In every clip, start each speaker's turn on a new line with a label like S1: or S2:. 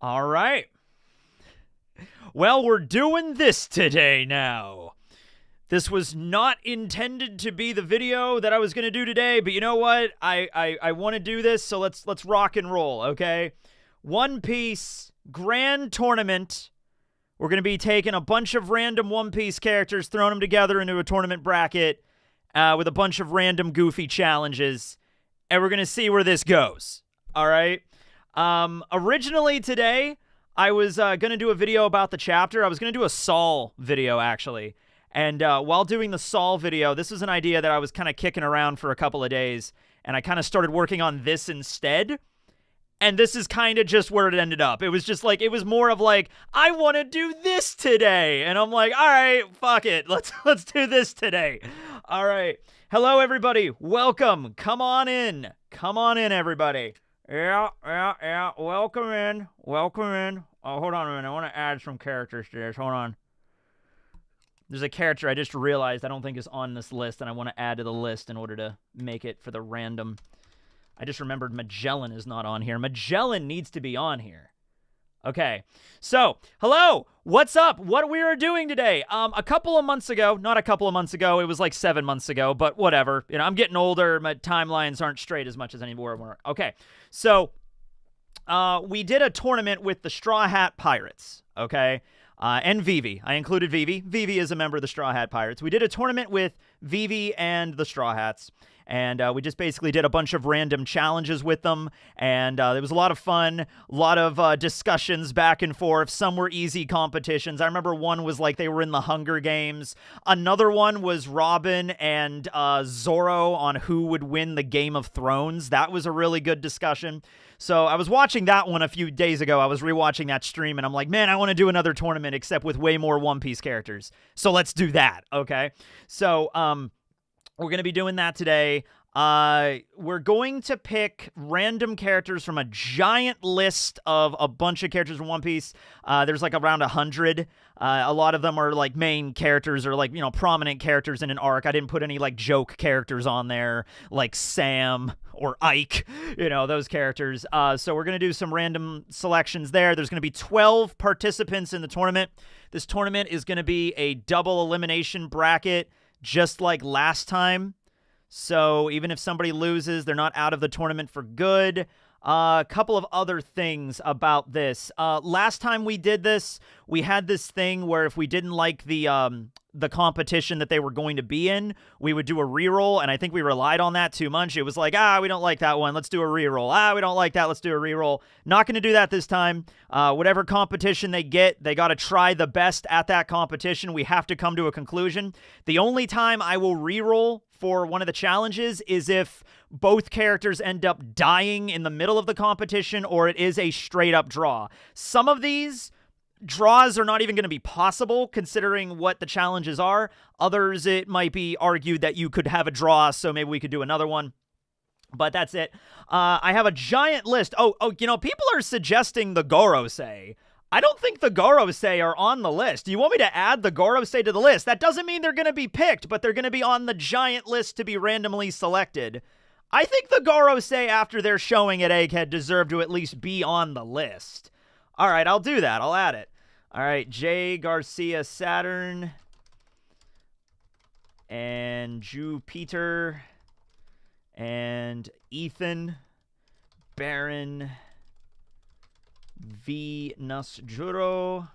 S1: All right. Well, we're doing this today now. This was not intended to be the video that I was going to do today, but you know what? I want to do this, so let's rock and roll, okay? One Piece Grand Tournament. We're going to be taking a bunch of random One Piece characters, throwing them together into a tournament bracket with a bunch of random goofy challenges, and we're going to see where this goes, all right? Originally today, I was going to do a video about the chapter. I was going to do a Saul video, actually. And while doing the Saul video, this was an idea that I was kind of kicking around for a couple of days, and I kind of started working on this instead. And this is kind of just where it ended up. It was just like, it was more of like, I want to do this today. And I'm like, all right, fuck it. Let's do this today. All right. Hello, everybody. Welcome. Come on in. Come on in, everybody. Yeah. Welcome in. Welcome in. Oh, hold on a minute. I want to add some characters to this. Hold on. There's a character I just realized I don't think is on this list, and I want to add to the list in order to make it for the random. I just remembered Magellan is not on here. Magellan needs to be on here. Okay. So, hello. What's up? What we are doing today? A couple of months ago, not a couple of months ago, it was like 7 months ago, but whatever. You know, I'm getting older. My timelines aren't straight as much as anymore. Okay. So, we did a tournament with the Straw Hat Pirates. Okay. And Vivi. I included Vivi. Vivi is a member of the Straw Hat Pirates. We did a tournament with Vivi and the Straw Hats. And we just basically did a bunch of random challenges with them. And it was a lot of fun. A lot of discussions back and forth. Some were easy competitions. I remember one was like they were in the Hunger Games. Another one was Robin and Zoro on who would win the Game of Thrones. That was a really good discussion. So I was watching that one a few days ago. I was rewatching that stream, and I'm like, man, I want to do another tournament except with way more One Piece characters. So let's do that, okay? So we're going to be doing that today. We're going to pick random characters from a giant list of a bunch of characters from One Piece. There's like around 100. A lot of them are like main characters or like, you know, prominent characters in an arc. I didn't put any like joke characters on there like Sam or Ike, you know, those characters. So we're going to do some random selections there. There's going to be 12 participants in the tournament. This tournament is going to be a double elimination bracket just like last time. So even if somebody loses, they're not out of the tournament for good. A couple of other things about this. Last time we did this, we had this thing where if we didn't like the competition that they were going to be in, we would do a reroll, and I think we relied on that too much. It was like, we don't like that one, let's do a reroll. We don't like that, let's do a reroll. Not going to do that this time. Whatever competition they get, they got to try the best at that competition. We have to come to a conclusion. The only time I will reroll for one of the challenges is if both characters end up dying in the middle of the competition or it is a straight up draw. Some of these draws are not even going to be possible considering what the challenges are. Others, it might be argued that you could have a draw, so maybe we could do another one. But that's it. I have a giant list. Oh, you know, people are suggesting the Gorosei. I don't think the Gorosei are on the list. Do you want me to add the Gorosei to the list? That doesn't mean they're going to be picked, but they're going to be on the giant list to be randomly selected. I think the Gorosei, after their showing at Egghead, deserve to at least be on the list. All right, I'll do that. I'll add it. All right, Jay Garcia Saturn and Jupiter and Ethan Baron V. Nasjuro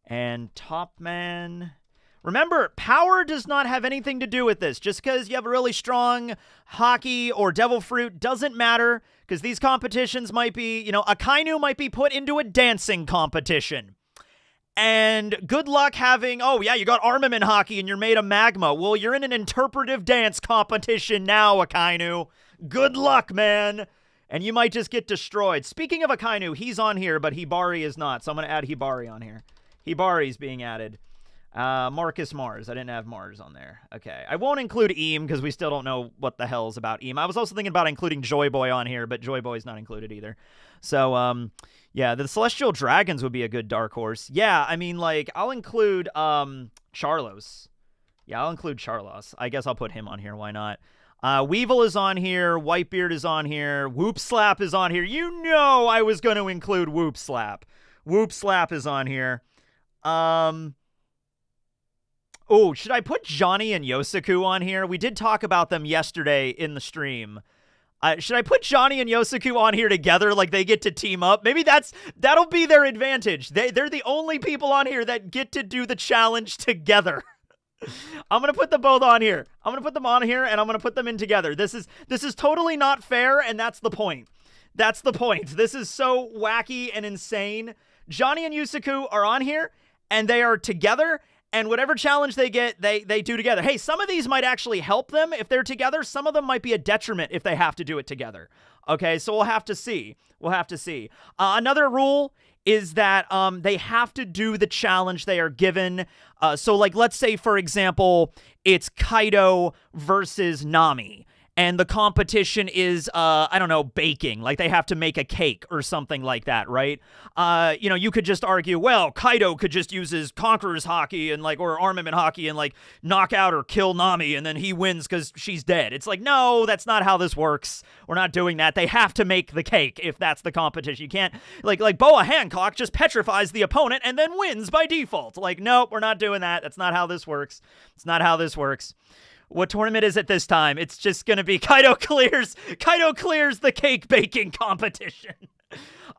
S1: and Topman. Remember, power does not have anything to do with this. Just because you have a really strong Haki or Devil Fruit doesn't matter, because these competitions might be, you know, Akainu might be put into a dancing competition. And good luck having, oh yeah, you got armament Haki and you're made of magma. Well, you're in an interpretive dance competition now, Akainu. Good luck, man. And you might just get destroyed. Speaking of Akainu, he's on here, but Hibari is not. So I'm going to add Hibari on here. Hibari's being added. Marcus Mars. I didn't have Mars on there. Okay. I won't include Eam because we still don't know what the hell's about Eam. I was also thinking about including Joy Boy on here, but Joy Boy's not included either. So, yeah, the Celestial Dragons would be a good dark horse. Yeah, I mean, like, I'll include Charlos. Yeah, I'll include Charlos. I guess I'll put him on here. Why not? Weevil is on here. Whitebeard is on here. Whoop Slap is on here. You know I was going to include Whoop Slap. Whoop Slap is on here. Oh, should I put Johnny and Yosaku on here? We did talk about them yesterday in the stream. Should I put Johnny and Yosaku on here together, like they get to team up? Maybe that'll be their advantage. They're the only people on here that get to do the challenge together. I'm going to put them both on here. I'm going to put them on here, and I'm going to put them in together. This is totally not fair, and that's the point. That's the point. This is so wacky and insane. Johnny and Yosaku are on here, and they are together, and whatever challenge they get, they do together. Hey, some of these might actually help them if they're together. Some of them might be a detriment if they have to do it together. Okay, so we'll have to see. We'll have to see. Another rule is that they have to do the challenge they are given. So, like, let's say, for example, it's Kaido versus Nami. And the competition is, I don't know, baking. Like, they have to make a cake or something like that, right? You know, you could just argue, well, Kaido could just use his Conqueror's Haki and, like, or Armament Haki and, like, knock out or kill Nami, and then he wins because she's dead. It's like, no, that's not how this works. We're not doing that. They have to make the cake if that's the competition. You can't, like Boa Hancock just petrifies the opponent and then wins by default. Like, nope, we're not doing that. That's not how this works. It's not how this works. What tournament is it this time? It's just going to be Kaido clears the cake baking competition.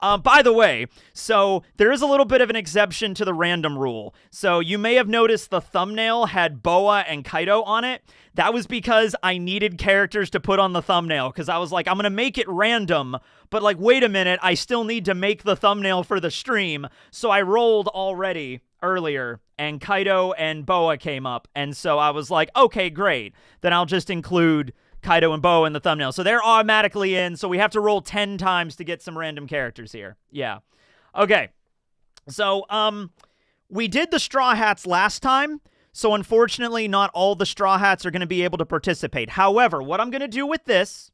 S1: By the way, so there is a little bit of an exception to the random rule. So you may have noticed the thumbnail had Boa and Kaido on it. That was because I needed characters to put on the thumbnail, because I was like, I'm going to make it random, but like, wait a minute, I still need to make the thumbnail for the stream. So I rolled already earlier, and Kaido and Boa came up, and so I was like, okay, great. Then I'll just include Kaido and Boa in the thumbnail. So they're automatically in, so we have to roll 10 times to get some random characters here. Yeah. Okay. So, we did the Straw Hats last time, so unfortunately not all the Straw Hats are going to be able to participate. However, what I'm going to do with this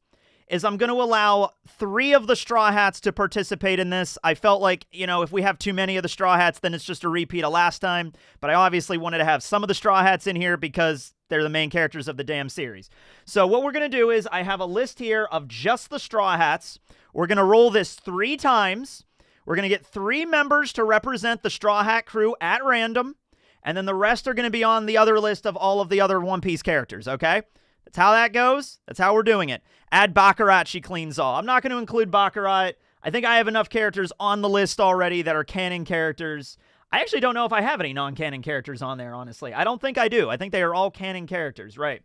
S1: is I'm going to allow 3 of the Straw Hats to participate in this. I felt like, you know, if we have too many of the Straw Hats, then it's just a repeat of last time. But I obviously wanted to have some of the Straw Hats in here because they're the main characters of the damn series. So what we're going to do is I have a list here of just the Straw Hats. We're going to roll this 3 times. We're going to get 3 members to represent the Straw Hat crew at random. And then the rest are going to be on the other list of all of the other One Piece characters, okay? That's how that goes. That's how we're doing it. Add Baccarat, she cleans all. I'm not going to include Baccarat. I think I have enough characters on the list already that are canon characters. I actually don't know if I have any non-canon characters on there, honestly. I don't think I do. I think they are all canon characters, right?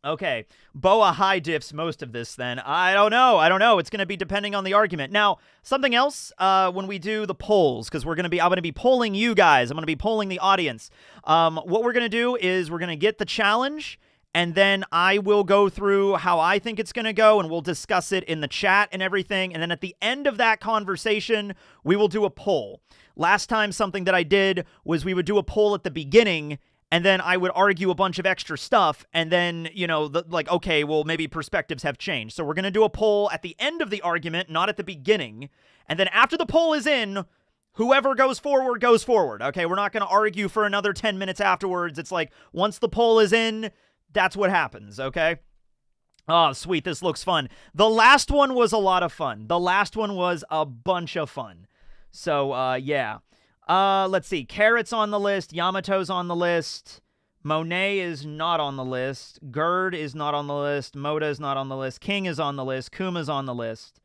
S1: Okay. Boa high diffs most of this, then. I don't know. It's going to be depending on the argument. Now, something else, when we do the polls, because I'm going to be polling you guys. I'm going to be polling the audience. What we're going to do is we're going to get the challenge, and then I will go through how I think it's going to go, and we'll discuss it in the chat and everything. And then at the end of that conversation, we will do a poll. Last time, something that I did was we would do a poll at the beginning, and then I would argue a bunch of extra stuff, and then, you know, like, okay, well, maybe perspectives have changed. So we're going to do a poll at the end of the argument, not at the beginning. And then after the poll is in, whoever goes forward, okay? We're not going to argue for another 10 minutes afterwards. It's like, once the poll is in, that's what happens, okay? Oh, sweet, this looks fun. The last one was a lot of fun. The last one was a bunch of fun. So, yeah. Let's see. Carrot's on the list. Yamato's on the list. Monet is not on the list. Gerd is not on the list. Moda is not on the list. King is on the list. Kuma's on the list.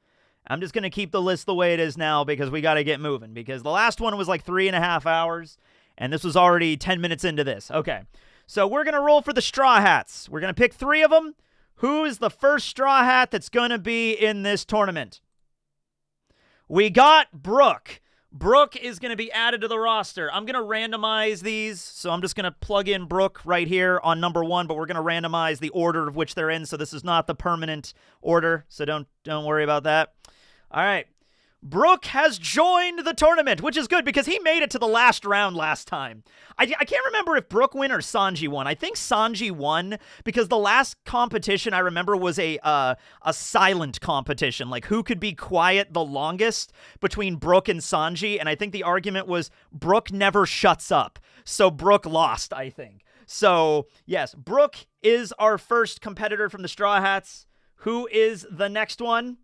S1: I'm just going to keep the list the way it is now because we got to get moving. Because the last one was like 3.5 hours, and this was already 10 minutes into this. Okay. So we're going to roll for the Straw Hats. We're going to pick 3 of them. Who is the first Straw Hat that's going to be in this tournament? We got Brook. Brook is going to be added to the roster. I'm going to randomize these, so I'm just going to plug in Brook right here on number 1, but we're going to randomize the order of which they're in, so this is not the permanent order, so don't worry about that. All right. Brook has joined the tournament, which is good because he made it to the last round last time. I can't remember if Brook won or Sanji won. I think Sanji won because the last competition I remember was a silent competition, like who could be quiet the longest between Brook and Sanji, and I think the argument was Brook never shuts up, so Brook lost, I think. So, yes, Brook is our first competitor from the Straw Hats. Who is the next one?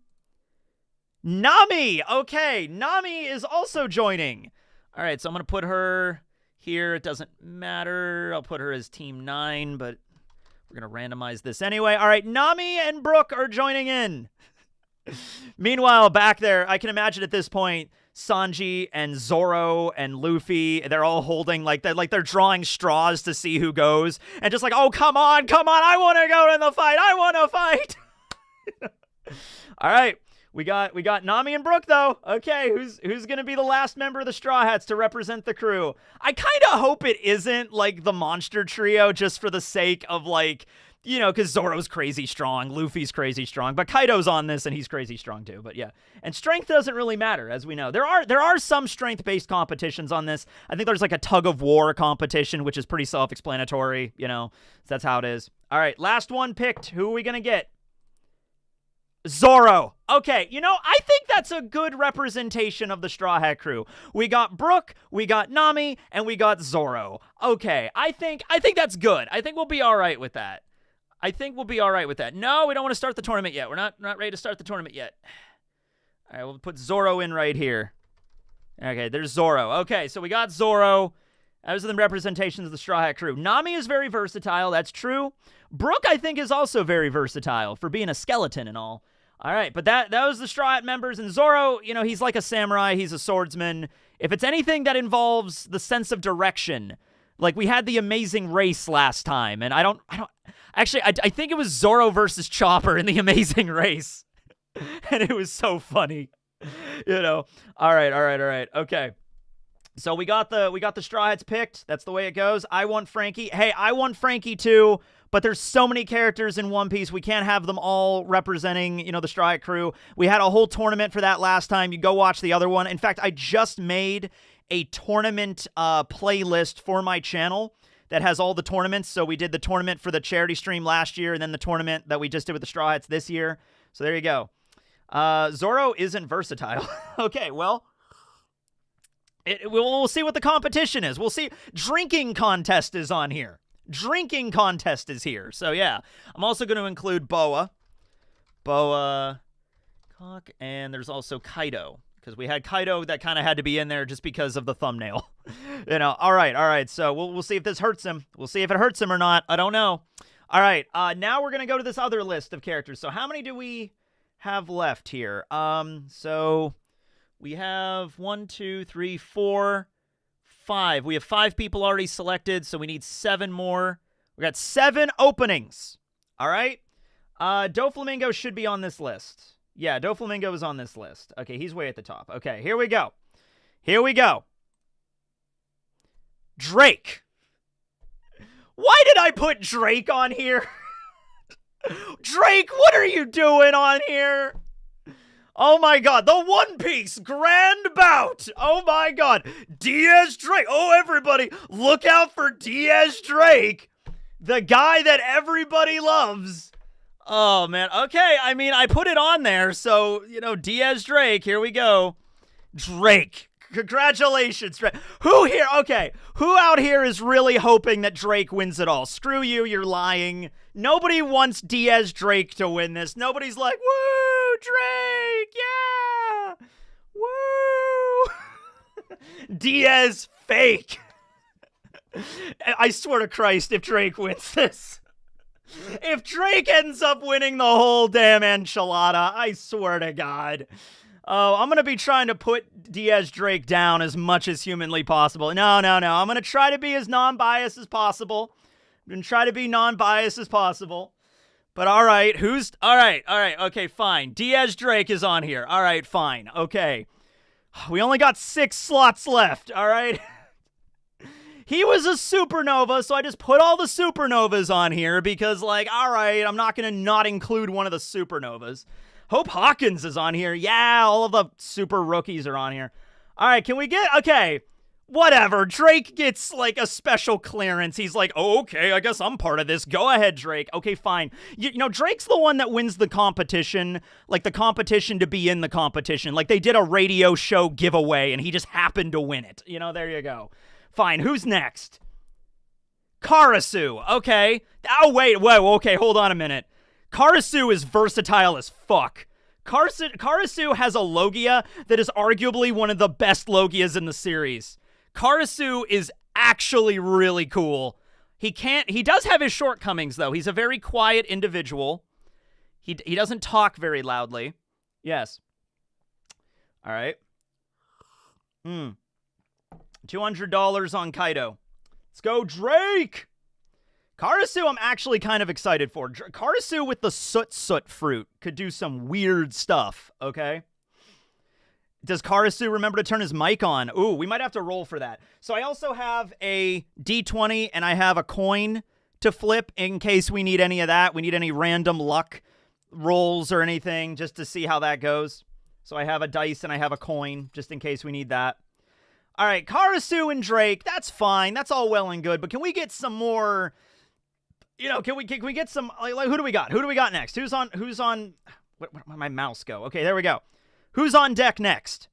S1: Nami! Okay, Nami is also joining. All right, so I'm going to put her here. It doesn't matter. I'll put her as Team 9, but we're going to randomize this anyway. All right, Nami and Brook are joining in. Meanwhile, back there, I can imagine at this point, Sanji and Zoro and Luffy, they're all holding, they're drawing straws to see who goes. And just like, oh, come on, I want to go in the fight. I want to fight. All right. We got Nami and Brook, though. Okay, who's going to be the last member of the Straw Hats to represent the crew? I kind of hope it isn't, like, the Monster Trio just for the sake of, like, you know, because Zoro's crazy strong, Luffy's crazy strong, but Kaido's on this, and he's crazy strong, too. But, yeah. And strength doesn't really matter, as we know. There are some strength-based competitions on this. I think there's, like, a tug-of-war competition, which is pretty self-explanatory, you know. So that's how it is. All right, last one picked. Who are we going to get? Zoro. Okay, you know, I think that's a good representation of the Straw Hat crew. We got Brook, we got Nami, and we got Zoro. Okay, I think that's good. I think we'll be all right with that. No, we don't want to start the tournament yet. We're not ready to start the tournament yet. All right, we'll put Zoro in right here. Okay, there's Zoro. Okay, so we got Zoro. Those are the representations of the Straw Hat crew. Nami is very versatile. That's true. Brook, I think, is also very versatile for being a skeleton and all. All right, but that was the Straw Hat members. And Zoro, you know, he's like a samurai. He's a swordsman. If it's anything that involves the sense of direction, like we had the Amazing Race last time, and I think it was Zoro versus Chopper in the Amazing Race. And it was so funny. You know. All right. Okay. So we got the Straw Hats picked. That's the way it goes. I want Frankie. Hey, I want Frankie too. But there's so many characters in One Piece, we can't have them all representing, you know, the Straw Hat crew. We had a whole tournament for that last time. You go watch the other one. In fact, I just made a tournament playlist for my channel that has all the tournaments. So we did the tournament for the charity stream last year, and then the tournament that we just did with the Straw Hats this year. So there you go. Zoro isn't versatile. Okay, well, we'll see what the competition is. We'll see. Drinking contest is on here. Drinking contest is here. So, yeah. I'm also going to include Boa Hancock, and there's also Kaido, because we had Kaido that kind of had to be in there just because of the thumbnail. You know, all right. So, we'll see if this hurts him. We'll see if it hurts him or not. I don't know. All right. Now we're going to go to this other list of characters. So, how many do we have left here? So, we have 1, 2, 3, 4... 5. We have 5 people already selected, so we need 7 more. We got 7 openings. All right? Doflamingo should be on this list. Yeah, Doflamingo is on this list. Okay, he's way at the top. Okay, here we go. Drake. Why did I put Drake on here? Drake, what are you doing on here? Oh my god, the One Piece Grand Bout! Oh my god, Diaz Drake! Oh everybody, look out for Diaz Drake! The guy that everybody loves! Oh man, okay, I mean, I put it on there, so, you know, Diaz Drake, here we go. Drake. Congratulations, Drake. Who out here is really hoping that Drake wins it all? Screw you, you're lying. Nobody wants Diaz Drake to win this. Nobody's like, woo, Drake, yeah, woo. Diaz fake. I swear to Christ, if Drake wins this. If Drake ends up winning the whole damn enchilada, I swear to God. Oh, I'm going to be trying to put Diaz Drake down as much as humanly possible. No. I'm going to try to be as non-biased as possible. I'm going to try to be non-biased as possible. But all right, all right, okay, fine. Diaz Drake is on here. All right, fine, okay. We only got 6 slots left, all right? He was a supernova, so I just put all the supernovas on here because, like, all right, I'm not going to not include one of the supernovas. Hope Hawkins is on here. Yeah, all of the super rookies are on here. All right, can we get... Okay, whatever. Drake gets, like, a special clearance. He's like, oh, okay, I guess I'm part of this. Go ahead, Drake. Okay, fine. You know, Drake's the one that wins the competition, like, the competition to be in the competition. Like, they did a radio show giveaway, and he just happened to win it. You know, there you go. Fine, who's next? Karasu. Okay. Oh, wait, whoa, okay, hold on a minute. Karasu is versatile as fuck. Karasu has a Logia that is arguably one of the best Logias in the series. Karasu is actually really cool. He does have his shortcomings, though. He's a very quiet individual. He doesn't talk very loudly. Yes. All right. $200 on Kaido. Let's go, Drake! Karasu, I'm actually kind of excited for. Karasu with the soot fruit could do some weird stuff, okay? Does Karasu remember to turn his mic on? Ooh, we might have to roll for that. So I also have a D20, and I have a coin to flip in case we need any of that. We need any random luck rolls or anything just to see how that goes. So I have a dice and I have a coin just in case we need that. All right, Karasu and Drake, that's fine. That's all well and good, but can we get some more... You know, can we get some, like, who do we got? Who do we got next? Where'd my mouse go? Okay, there we go. Who's on deck next?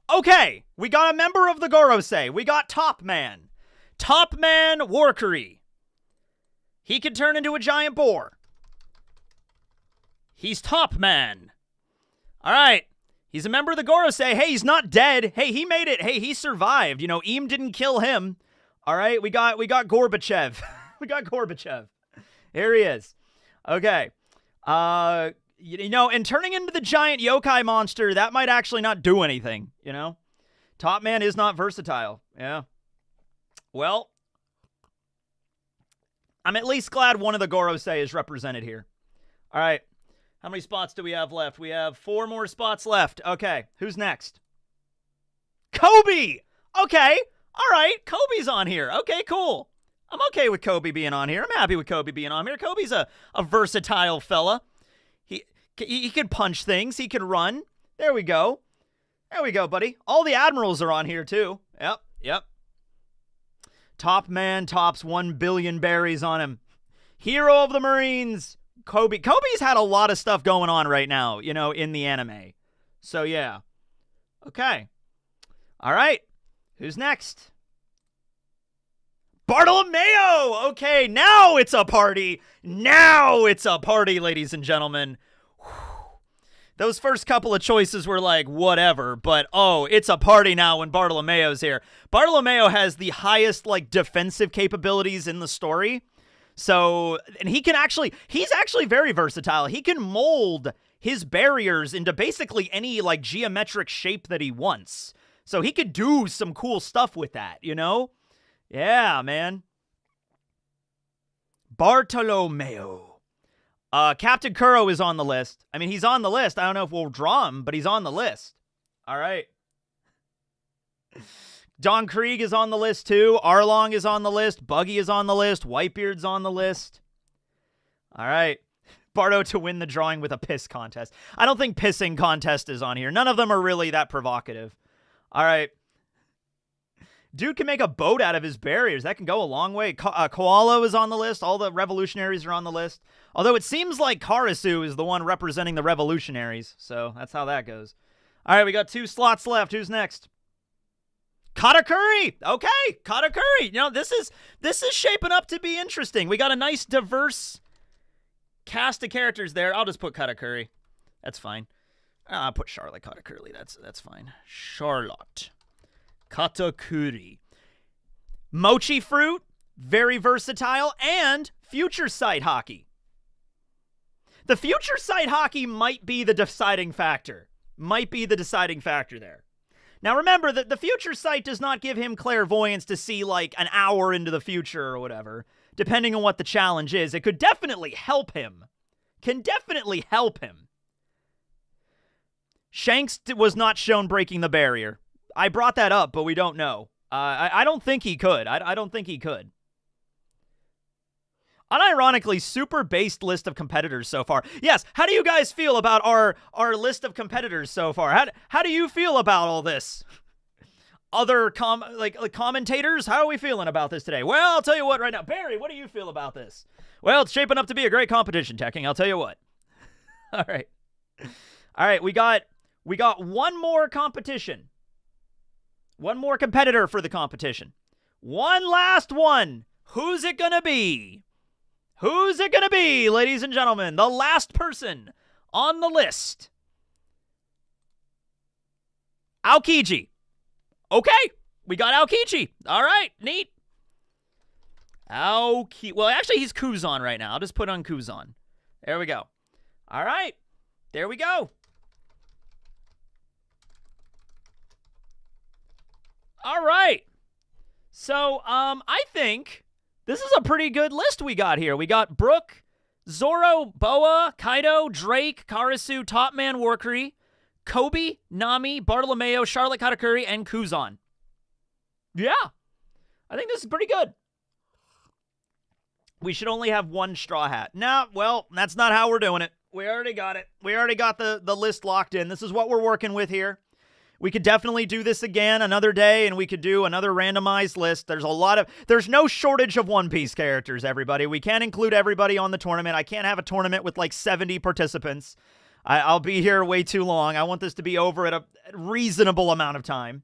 S1: Okay, we got a member of the Gorosei. We got Topman. Topman Warkery. He can turn into a giant boar. He's Topman. All right. He's a member of the Gorosei. Hey, he's not dead. Hey, he made it. Hey, he survived. You know, Eam didn't kill him. All right, we got Gorbachev. We got Gorbachev. Here he is. Okay. You know, and turning into the giant yokai monster, that might actually not do anything, you know? Topman is not versatile. Yeah. Well, I'm at least glad one of the Gorosei is represented here. All right. How many spots do we have left? We have 4 more spots left. Okay. Who's next? Koby! Okay. All right. Koby's on here. Okay, cool. I'm okay with Koby being on here. I'm happy with Koby being on here. Koby's a versatile fella. He can punch things. He can run. There we go. There we go, buddy. All the admirals are on here, too. Yep. Topman tops 1 billion berries on him. Hero of the Marines, Koby. Koby's had a lot of stuff going on right now, you know, in the anime. So, yeah. Okay. All right. Who's next? Bartolomeo! Okay, now it's a party. Now it's a party, ladies and gentlemen. Whew. Those first couple of choices were like, whatever, but oh, it's a party now when Bartolomeo's here. Bartolomeo has the highest, like, defensive capabilities in the story. So, and he's actually very versatile. He can mold his barriers into basically any, like, geometric shape that he wants. So he could do some cool stuff with that, you know? Yeah, man. Bartolomeo. Captain Kuro is on the list. I mean, he's on the list. I don't know if we'll draw him, but he's on the list. All right. Don Krieg is on the list, too. Arlong is on the list. Buggy is on the list. Whitebeard's on the list. All right. Bardo to win the drawing with a piss contest. I don't think pissing contest is on here. None of them are really that provocative. All right. Dude can make a boat out of his barriers. That can go a long way. Koala is on the list. All the revolutionaries are on the list. Although it seems like Karasu is the one representing the revolutionaries. So that's how that goes. All right, we got 2 slots left. Who's next? Katakuri! Okay, Katakuri. You know, this is shaping up to be interesting. We got a nice, diverse cast of characters there. I'll just put Katakuri. That's fine. I'll put Charlotte Katakuri. That's fine. Charlotte Katakuri. Mochi fruit, very versatile, and future sight Haki. The future sight Haki might be the deciding factor. Might be the deciding factor there. Now remember that the future sight does not give him clairvoyance to see like an hour into the future or whatever, depending on what the challenge is. It could definitely help him. Can definitely help him. Shanks was not shown breaking the barrier. I brought that up, but we don't know. I don't think he could. I don't think he could. Unironically, super based list of competitors so far. Yes, how do you guys feel about our list of competitors so far? How do you feel about all this? Other commentators, how are we feeling about this today? Well, I'll tell you what right now. Barry, what do you feel about this? Well, it's shaping up to be a great competition, Tekking. I'll tell you what. All right, we got one more competition. One more competitor for the competition. One last one. Who's it gonna be? Who's it gonna be, ladies and gentlemen? The last person on the list. Aokiji. Okay, we got Aokiji. All right, neat. Well, actually, he's Kuzan right now. I'll just put on Kuzan. There we go. All right, there we go. All right. So, I think this is a pretty good list we got here. We got Brook, Zoro, Boa, Kaido, Drake, Karasu, Topman, Warcree, Koby, Nami, Bartolomeo, Charlotte Katakuri, and Kuzan. Yeah. I think this is pretty good. We should only have one straw hat. Nah, well, that's not how we're doing it. We already got it. We already got the list locked in. This is what we're working with here. We could definitely do this again another day, and we could do another randomized list. There's no shortage of One Piece characters, everybody. We can't include everybody on the tournament. I can't have a tournament with like 70 participants. I'll be here way too long. I want this to be over at a reasonable amount of time,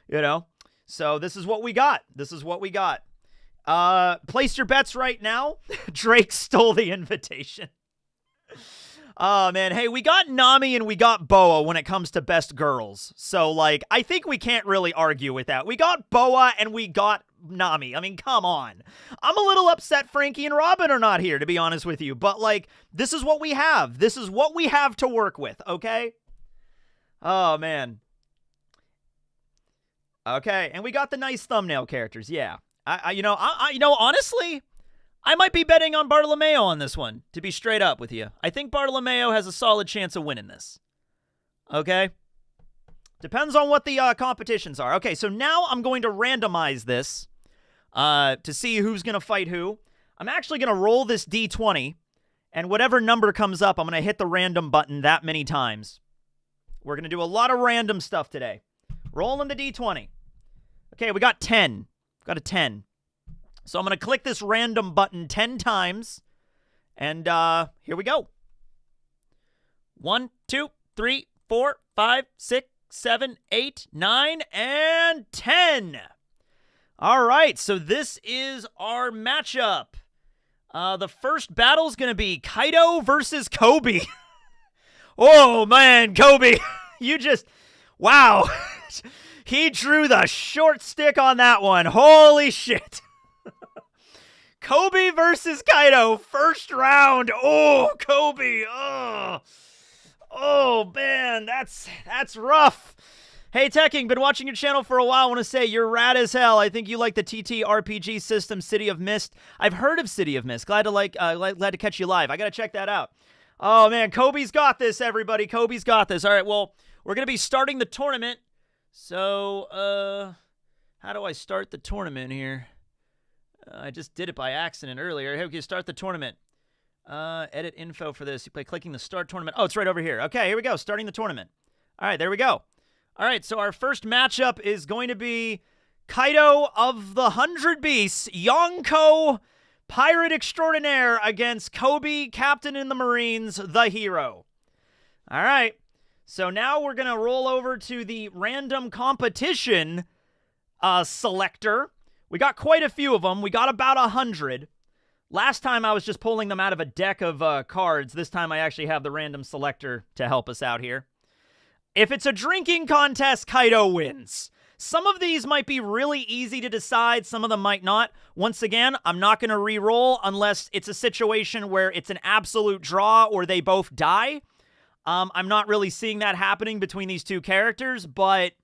S1: you know? So this is what we got. This is what we got. Place your bets right now. Drake stole the invitation. Oh, man. Hey, we got Nami and we got Boa when it comes to best girls. So, like, I think we can't really argue with that. We got Boa and we got Nami. I mean, come on. I'm a little upset Frankie and Robin are not here, to be honest with you. But, like, this is what we have. This is what we have to work with, okay? Oh, man. Okay, and we got the nice thumbnail characters, yeah. Honestly, I might be betting on Bartolomeo on this one, to be straight up with you. I think Bartolomeo has a solid chance of winning this. Okay? Depends on what the competitions are. Okay, so now I'm going to randomize this to see who's going to fight who. I'm actually going to roll this D20, and whatever number comes up, I'm going to hit the random button that many times. We're going to do a lot of random stuff today. Rolling the D20. Okay, we got 10. Got a 10. So I'm going to click this random button 10 times. And here we go. 1, 2, 3, 4, 5, 6, 7, 8, 9, and 10. All right, so this is our matchup. The first battle is going to be Kaido versus Koby. Oh, man, Koby. You just... Wow. He drew the short stick on that one. Holy shit. Koby versus Kaido, first round. Oh, Koby. Oh, man, that's rough. Hey, Teching, been watching your channel for a while. I want to say you're rad as hell. I think you like the TTRPG system, City of Mist. I've heard of City of Mist. Glad to catch you live. I got to check that out. Oh, man, Koby's got this, everybody. Koby's got this. All right, well, we're going to be starting the tournament. So, how do I start the tournament here? I just did it by accident earlier. Hey, we can start the tournament. Edit info for this. By clicking the start tournament. Oh, it's right over here. Okay, here we go. Starting the tournament. All right, there we go. All right, so our first matchup is going to be Kaido of the 100 Beasts, Yonko, Pirate Extraordinaire, against Koby, Captain in the Marines, the Hero. All right. So now we're going to roll over to the random competition selector. We got quite a few of them. We got about 100. Last time I was just pulling them out of a deck of cards. This time I actually have the random selector to help us out here. If it's a drinking contest, Kaido wins. Some of these might be really easy to decide. Some of them might not. Once again, I'm not going to re-roll unless it's a situation where it's an absolute draw or they both die. I'm not really seeing that happening between these two characters, but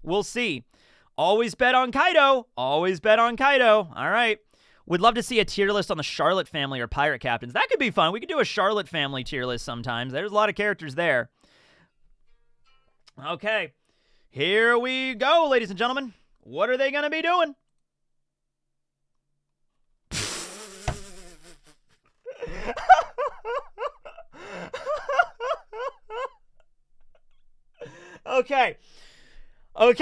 S1: we'll see. Always bet on Kaido. Always bet on Kaido. All right. Would love to see a tier list on the Charlotte family or pirate captains. That could be fun. We could do a Charlotte family tier list sometimes. There's a lot of characters there. Okay. Here we go, ladies and gentlemen. What are they going to be doing? Okay. All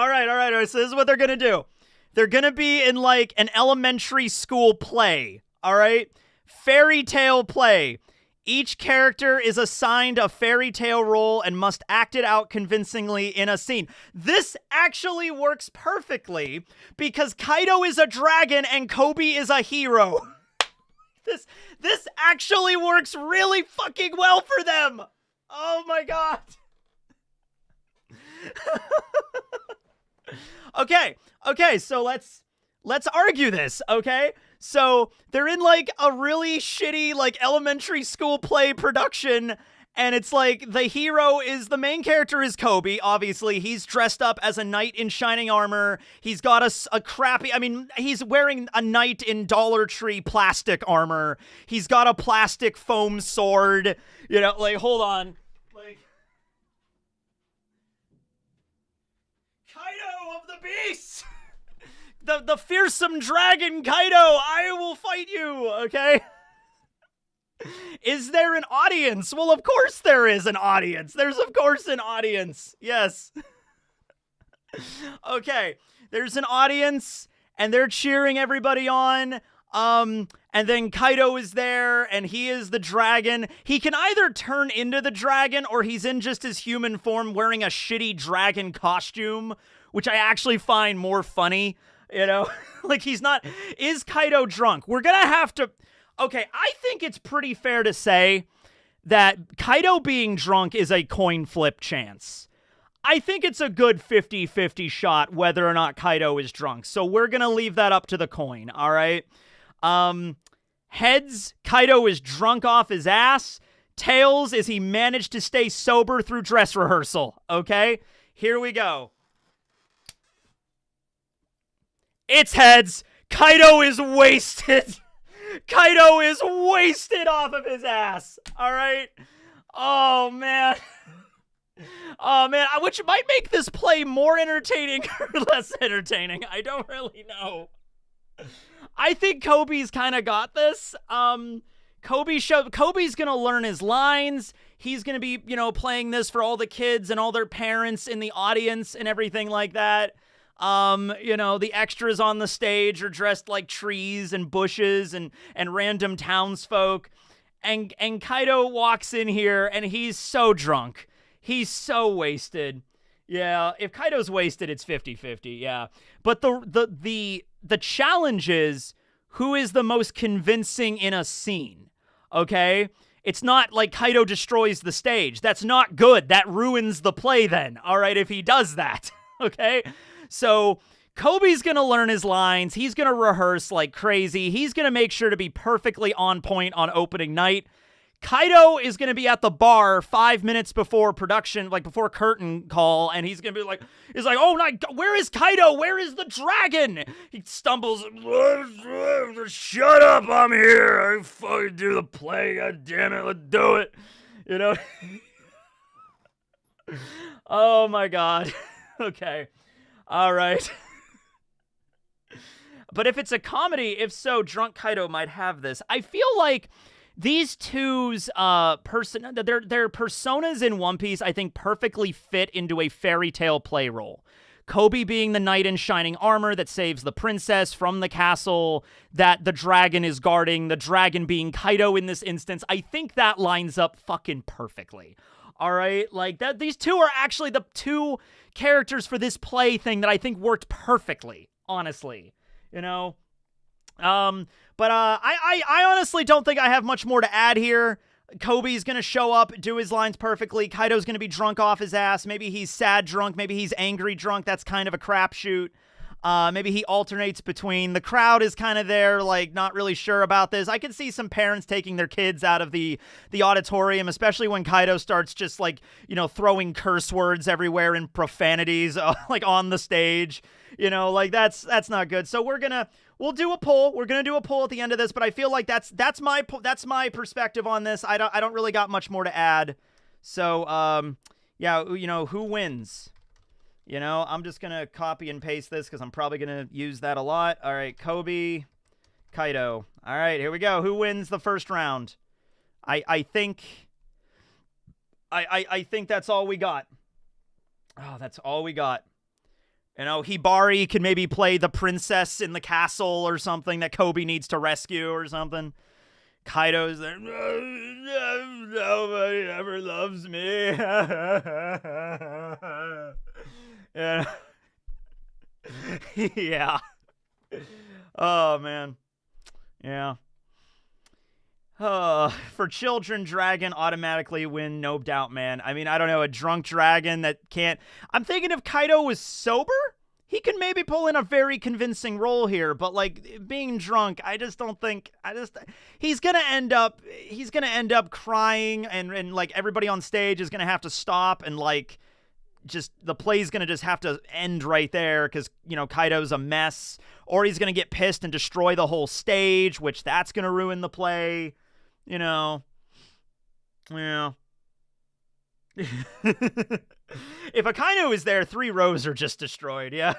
S1: right. So this is what they're going to do. They're going to be in like an elementary school play. All right. Fairy tale play. Each character is assigned a fairy tale role and must act it out convincingly in a scene. This actually works perfectly because Kaido is a dragon and Koby is a hero. This actually works really fucking well for them. Oh my god. Okay, so let's argue this, okay? So they're in like a really shitty like elementary school play production, and it's like the main character is Koby, obviously. He's dressed up as a knight in shining armor. He's got a crappy, he's wearing a knight in Dollar Tree plastic armor. He's got a plastic foam sword. You know, like, hold on. Like, Kaido of the Beast! The fearsome dragon Kaido, I will fight you, okay? Is there an audience? Well, of course there is an audience. There's, of course, an audience. Yes. Okay. There's an audience, and they're cheering everybody on. And then Kaido is there, and he is the dragon. He can either turn into the dragon, or he's in just his human form wearing a shitty dragon costume, which I actually find more funny, you know? Like, he's not... Is Kaido drunk? We're gonna have to... Okay, I think it's pretty fair to say that Kaido being drunk is a coin flip chance. I think it's a good 50-50 shot whether or not Kaido is drunk. So we're going to leave that up to the coin, all right? Heads, Kaido is drunk off his ass. Tails is he managed to stay sober through dress rehearsal, okay? Here we go. It's heads. Kaido is wasted. Kaido is wasted off of his ass. All right. Oh, man. Oh, man. Which might make this play more entertaining or less entertaining. I don't really know. I think Koby's kind of got this. Koby's going to learn his lines. He's going to be, you know, playing this for all the kids and all their parents in the audience and everything like that. You know, the extras on the stage are dressed like trees and bushes and random townsfolk. And Kaido walks in here and he's so drunk. He's so wasted. Yeah, if Kaido's wasted, it's 50-50, yeah. But the challenge is who is the most convincing in a scene, okay? It's not like Kaido destroys the stage. That's not good. That ruins the play then, all right, if he does that, okay? So Koby's going to learn his lines. He's going to rehearse like crazy. He's going to make sure to be perfectly on point on opening night. Kaido is going to be at the bar 5 minutes before production, like before curtain call, and he's going to be like, oh my God, where is Kaido? Where is the dragon? He stumbles, shut up, I'm here. I fucking do the play, God damn it, let's do it. You know? Oh my God. Okay. All right. But if it's a comedy, if so, drunk Kaido might have this. I feel like these two's their personas in One Piece, I think, perfectly fit into a fairy tale play role. Koby being the knight in shining armor that saves the princess from the castle that the dragon is guarding, the dragon being Kaido in this instance. I think that lines up fucking perfectly. All right? Like, that. These two are actually the two characters for this play thing that I think worked perfectly, honestly. You know? But I honestly don't think I have much more to add here. Koby's gonna show up, do his lines perfectly. Kaido's gonna be drunk off his ass. Maybe he's sad drunk. Maybe he's angry drunk. That's kind of a crapshoot. Maybe he alternates between. The crowd is kind of there, like, not really sure about this. I could see some parents taking their kids out of the auditorium, especially when Kaido starts just, like, you know, throwing curse words everywhere and profanities, like, on the stage. You know, like, that's not good. So we'll do a poll. We're gonna do a poll at the end of this, but I feel like that's my perspective on this. I don't really got much more to add. So, yeah, you know, who wins? You know, I'm just going to copy and paste this because I'm probably going to use that a lot. All right, Koby, Kaido. All right, here we go. Who wins the first round? I think that's all we got. Oh, that's all we got. You know, Hibari can maybe play the princess in the castle or something that Koby needs to rescue or something. Kaido's there. Nobody ever loves me. Yeah. Yeah. Oh, man. Yeah. For children, dragon automatically win, no doubt, man. I mean, I don't know, a drunk dragon that can't... I'm thinking if Kaido was sober, he can maybe pull in a very convincing role here, but, like, being drunk, I just don't think... He's gonna end up crying, and like, everybody on stage is gonna have to stop, and, like, just... The play's gonna just have to end right there, because, you know, Kaido's a mess. Or he's gonna get pissed and destroy the whole stage, which that's gonna ruin the play. You know, yeah. If Akainu is there, 3 rows are just destroyed, yeah.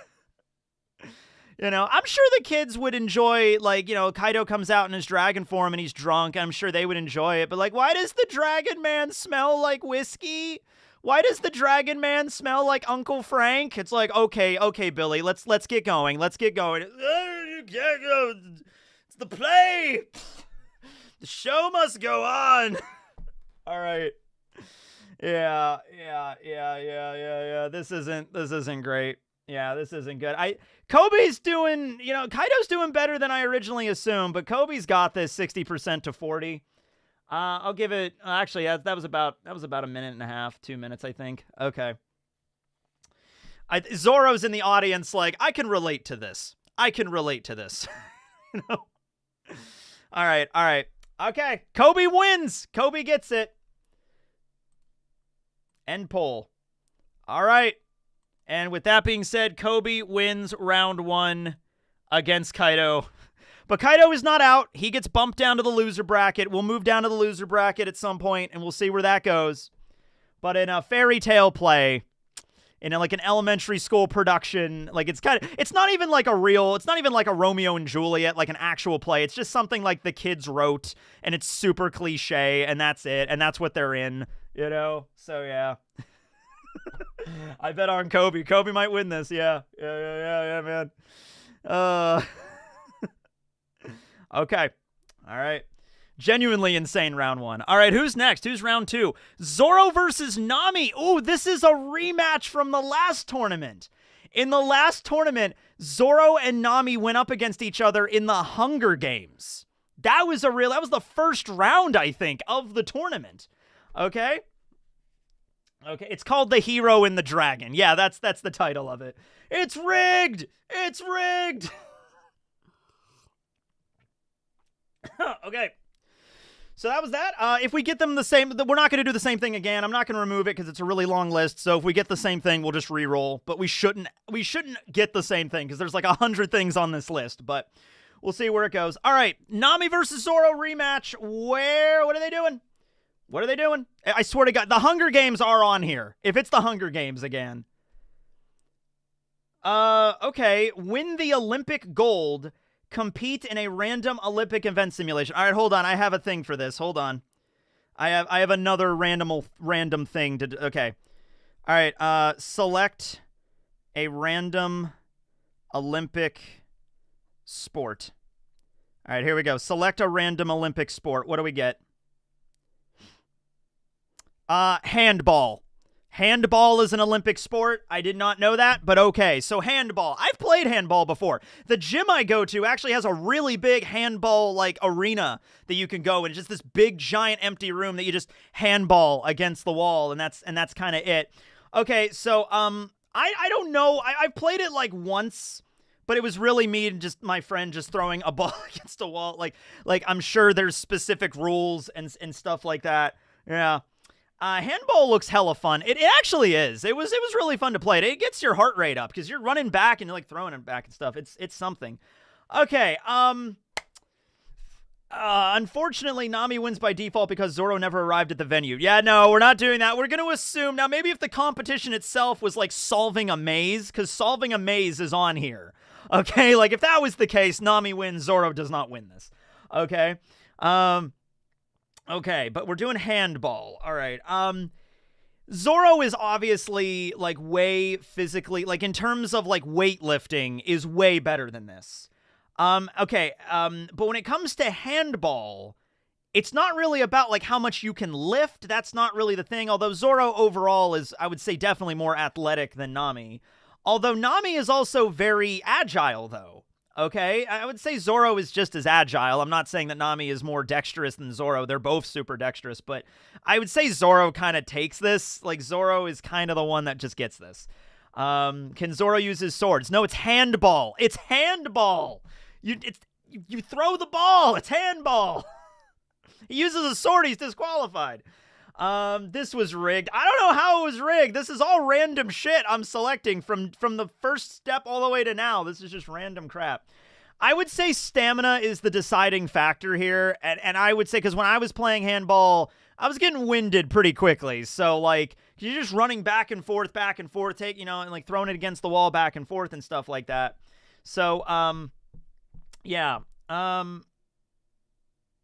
S1: You know, I'm sure the kids would enjoy, like, you know, Kaido comes out in his dragon form and he's drunk. I'm sure they would enjoy it. But, like, why does the Dragon Man smell like whiskey? Why does the Dragon Man smell like Uncle Frank? It's like, okay, Billy, let's get going. Let's get going. It's the play. The show must go on. All right. Yeah. This isn't great. Yeah, this isn't good. Koby's doing, you know, Kaido's doing better than I originally assumed, but Koby's got this 60% to 40. I'll give it, actually, that was about a minute and a half, 2 minutes, I think. Okay. Zoro's in the audience like, I can relate to this. You know? All right. Okay, Koby wins. Koby gets it. End poll. All right. And with that being said, Koby wins round 1 against Kaido. But Kaido is not out. He gets bumped down to the loser bracket. We'll move down to the loser bracket at some point, and we'll see where that goes. But in a fairy tale play, in like an elementary school production, like it's not even like a Romeo and Juliet, like an actual play. It's just something like the kids wrote, and it's super cliche, and that's it, and that's what they're in, you know? So yeah. I bet on Koby. Koby might win this, yeah, man. Okay. All right. Genuinely insane round 1. All right, who's next? Who's round 2? Zoro versus Nami. Ooh, this is a rematch from the last tournament. In the last tournament, Zoro and Nami went up against each other in the Hunger Games. That was the first round, I think, of the tournament. Okay? Okay, it's called The Hero and the Dragon. Yeah, that's the title of it. It's rigged! It's rigged! Okay. So that was that. If we get them the same, we're not going to do the same thing again. I'm not going to remove it because it's a really long list. So if we get the same thing, we'll just re-roll. But we shouldn't get the same thing because there's like 100 things on this list. But we'll see where it goes. All right, Nami versus Zoro rematch. What are they doing? What are they doing? I swear to God, the Hunger Games are on here. If it's the Hunger Games again. Okay. Win the Olympic gold. Compete in a random Olympic event simulation. All right, hold on. I have a thing for this. Hold on. I have another random thing to... Okay. All right. Select a random Olympic sport. All right, here we go. Select a random Olympic sport. What do we get? Handball. Handball is an Olympic sport. I did not know that, but okay. So handball. I've played handball before. The gym I go to actually has a really big handball like arena that you can go in. It's just this big giant empty room that you just handball against the wall, and that's kind of it. Okay, so I don't know. I've played it like once, but it was really me and just my friend just throwing a ball against a wall. Like I'm sure there's specific rules and stuff like that. Yeah. Handball looks hella fun. It actually is. It was really fun to play. It gets your heart rate up because you're running back and you're like throwing it back and stuff. It's something. Okay. Unfortunately, Nami wins by default because Zoro never arrived at the venue. Yeah, no, we're not doing that. We're going to assume now. Maybe if the competition itself was like solving a maze, because solving a maze is on here. Okay, like if that was the case, Nami wins. Zoro does not win this. Okay. Okay, but we're doing handball. All right. Zoro is obviously like way physically, like in terms of like weightlifting, is way better than this. Okay. But when it comes to handball, it's not really about like how much you can lift. That's not really the thing. Although Zoro overall is, I would say, definitely more athletic than Nami. Although Nami is also very agile, though. okay? I would say Zoro is just as agile. I'm not saying that Nami is more dexterous than Zoro. They're both super dexterous, but I would say Zoro kind of takes this. Like, Zoro is kind of the one that just gets this. Can Zoro use his swords? No, it's handball. It's handball. You throw the ball. It's handball. He uses a sword. He's disqualified. This was rigged. I don't know how it was rigged. This is all random shit I'm selecting from the first step all the way to now. This is just random crap. I would say stamina is the deciding factor here. And I would say, because when I was playing handball, I was getting winded pretty quickly. So, like, you're just running back and forth, take, you know, and, like, throwing it against the wall back and forth and stuff like that. So, yeah.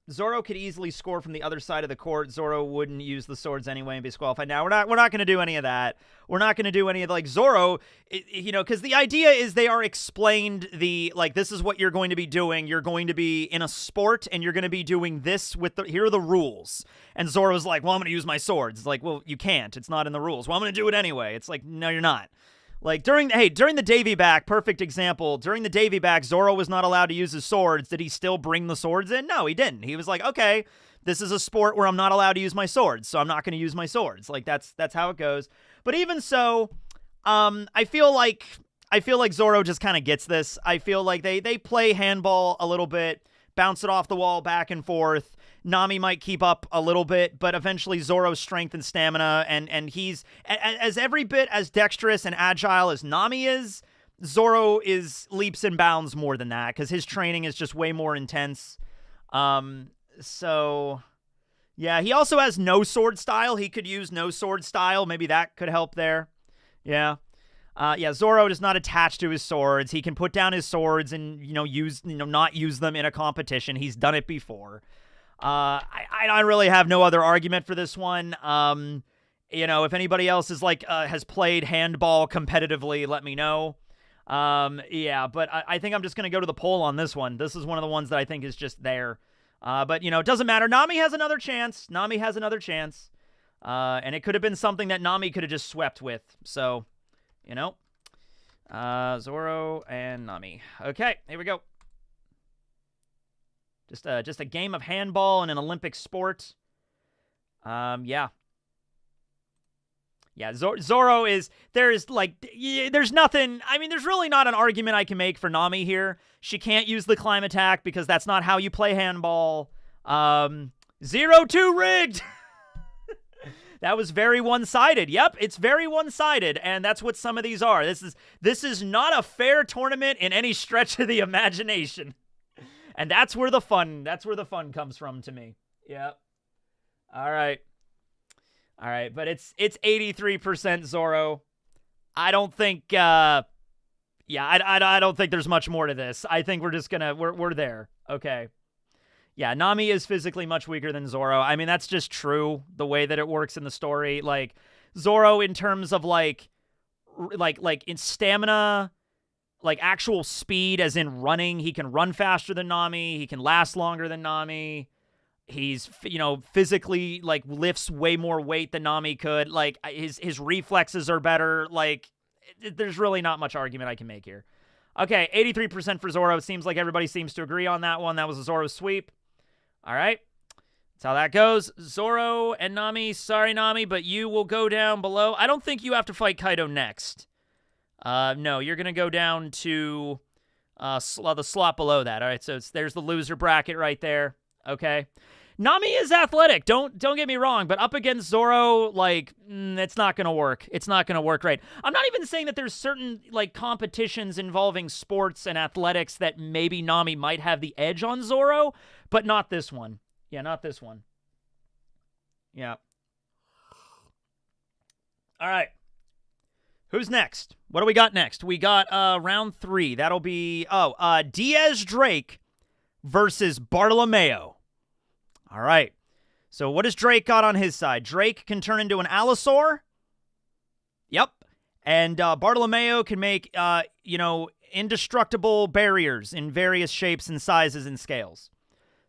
S1: Zoro could easily score from the other side of the court. Zoro wouldn't use the swords anyway and be disqualified. Now, we're not going to do any of that. We're not going to do any of, like, Zoro, you know, because the idea is they are explained like, this is what you're going to be doing. You're going to be in a sport, and you're going to be doing this here are the rules. And Zoro's like, well, I'm going to use my swords. It's like, well, you can't. It's not in the rules. Well, I'm going to do it anyway. It's like, no, you're not. Like, during the Davy back, perfect example, during the Davy back, Zoro was not allowed to use his swords. Did he still bring the swords in? No, he didn't. He was like, okay, this is a sport where I'm not allowed to use my swords, so I'm not going to use my swords. Like, that's how it goes. But even so, I feel like Zoro just kind of gets this. I feel like they play handball a little bit, bounce it off the wall back and forth. Nami might keep up a little bit, but eventually Zoro's strength and stamina, and he's as every bit as dexterous and agile as Nami is, Zoro is leaps and bounds more than that, because his training is just way more intense. So, yeah, he also has no sword style. He could use no sword style. Maybe that could help there. Yeah. Yeah, Zoro is not attached to his swords. He can put down his swords and, not use them in a competition. He's done it before. I really have no other argument for this one. If anybody else is has played handball competitively, let me know. Yeah, but I think I'm just going to go to the poll on this one. This is one of the ones that I think is just there. But, it doesn't matter. Nami has another chance. And it could have been something that Nami could have just swept with. So, Zoro and Nami. Okay, here we go. Just a game of handball in an Olympic sport. Yeah. Yeah, Zoro is, there's nothing, there's really not an argument I can make for Nami here. She can't use the climb attack because that's not how you play handball. 0-2 rigged! That was very one-sided. Yep, it's very one-sided, and that's what some of these are. This is not a fair tournament in any stretch of the imagination. And that's where the fun comes from to me. Yep. All right, but it's 83% Zoro. I don't think I don't think there's much more to this. I think we're just we're there. Okay. Yeah, Nami is physically much weaker than Zoro. That's just true, the way that it works in the story. Like, Zoro, in terms of like in stamina, like actual speed, as in running, he can run faster than Nami. He can last longer than Nami. He's, physically, lifts way more weight than Nami could. Like, his reflexes are better. Like, there's really not much argument I can make here. Okay, 83% for Zoro. It seems like everybody seems to agree on that one. That was a Zoro sweep. All right. That's how that goes. Zoro and Nami. Sorry, Nami, but you will go down below. I don't think you have to fight Kaido next. No, you're going to go down to the slot below that. All right, so there's the loser bracket right there. Okay. Nami is athletic. Don't get me wrong, but up against Zoro, it's not going to work. It's not going to work right. I'm not even saying that there's certain, competitions involving sports and athletics that maybe Nami might have the edge on Zoro, but not this one. Yeah, not this one. Yeah. All right. Who's next? What do we got next? We got round 3. That'll be Diaz Drake versus Bartolomeo. All right. So what has Drake got on his side? Drake can turn into an Allosaur. Yep. And Bartolomeo can make indestructible barriers in various shapes and sizes and scales.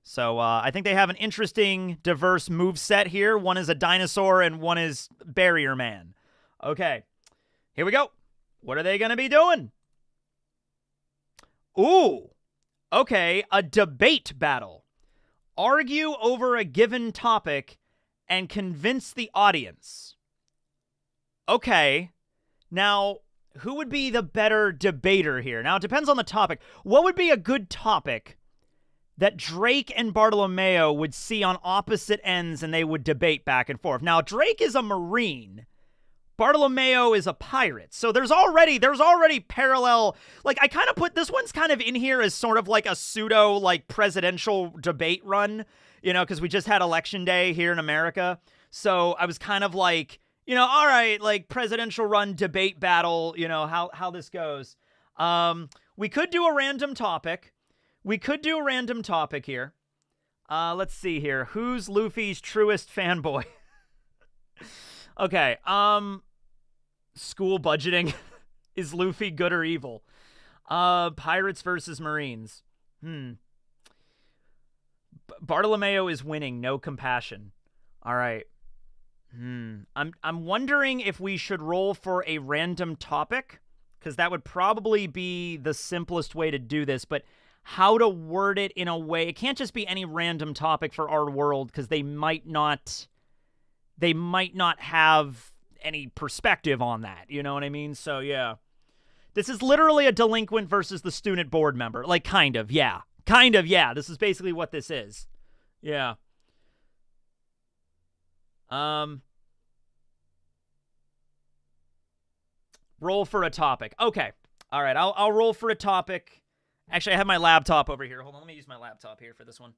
S1: So I think they have an interesting, diverse move set here. One is a dinosaur and one is Barrier Man. Okay. Here we go. What are they going to be doing? Ooh. Okay, a debate battle. Argue over a given topic and convince the audience. Okay, now, who would be the better debater here? Now, it depends on the topic. What would be a good topic that Drake and Bartolomeo would see on opposite ends and they would debate back and forth? Now, Drake is a Marine. Bartolomeo is a pirate. So there's already parallel, like, I kind of put this one's kind of in here as sort of like a pseudo like presidential debate run, you know, because we just had election day here in America. So I was kind of like, you know, all right, like presidential run debate battle, you know, how this goes. We could do a random topic. Here. Let's see here. Who's Luffy's truest fanboy? Okay, school budgeting. Is Luffy good or evil? Pirates versus Marines. Bartolomeo is winning, no compassion. All right. I'm wondering if we should roll for a random topic, because that would probably be the simplest way to do this, but how to word it in a way. It can't just be any random topic for our world, because they might not have any perspective on that. You know what I mean? So, yeah. This is literally a delinquent versus the student board member. Like, kind of, yeah. This is basically what this is. Yeah. Roll for a topic. Okay. All right, I'll roll for a topic. Actually, I have my laptop over here. Hold on, let me use my laptop here for this one.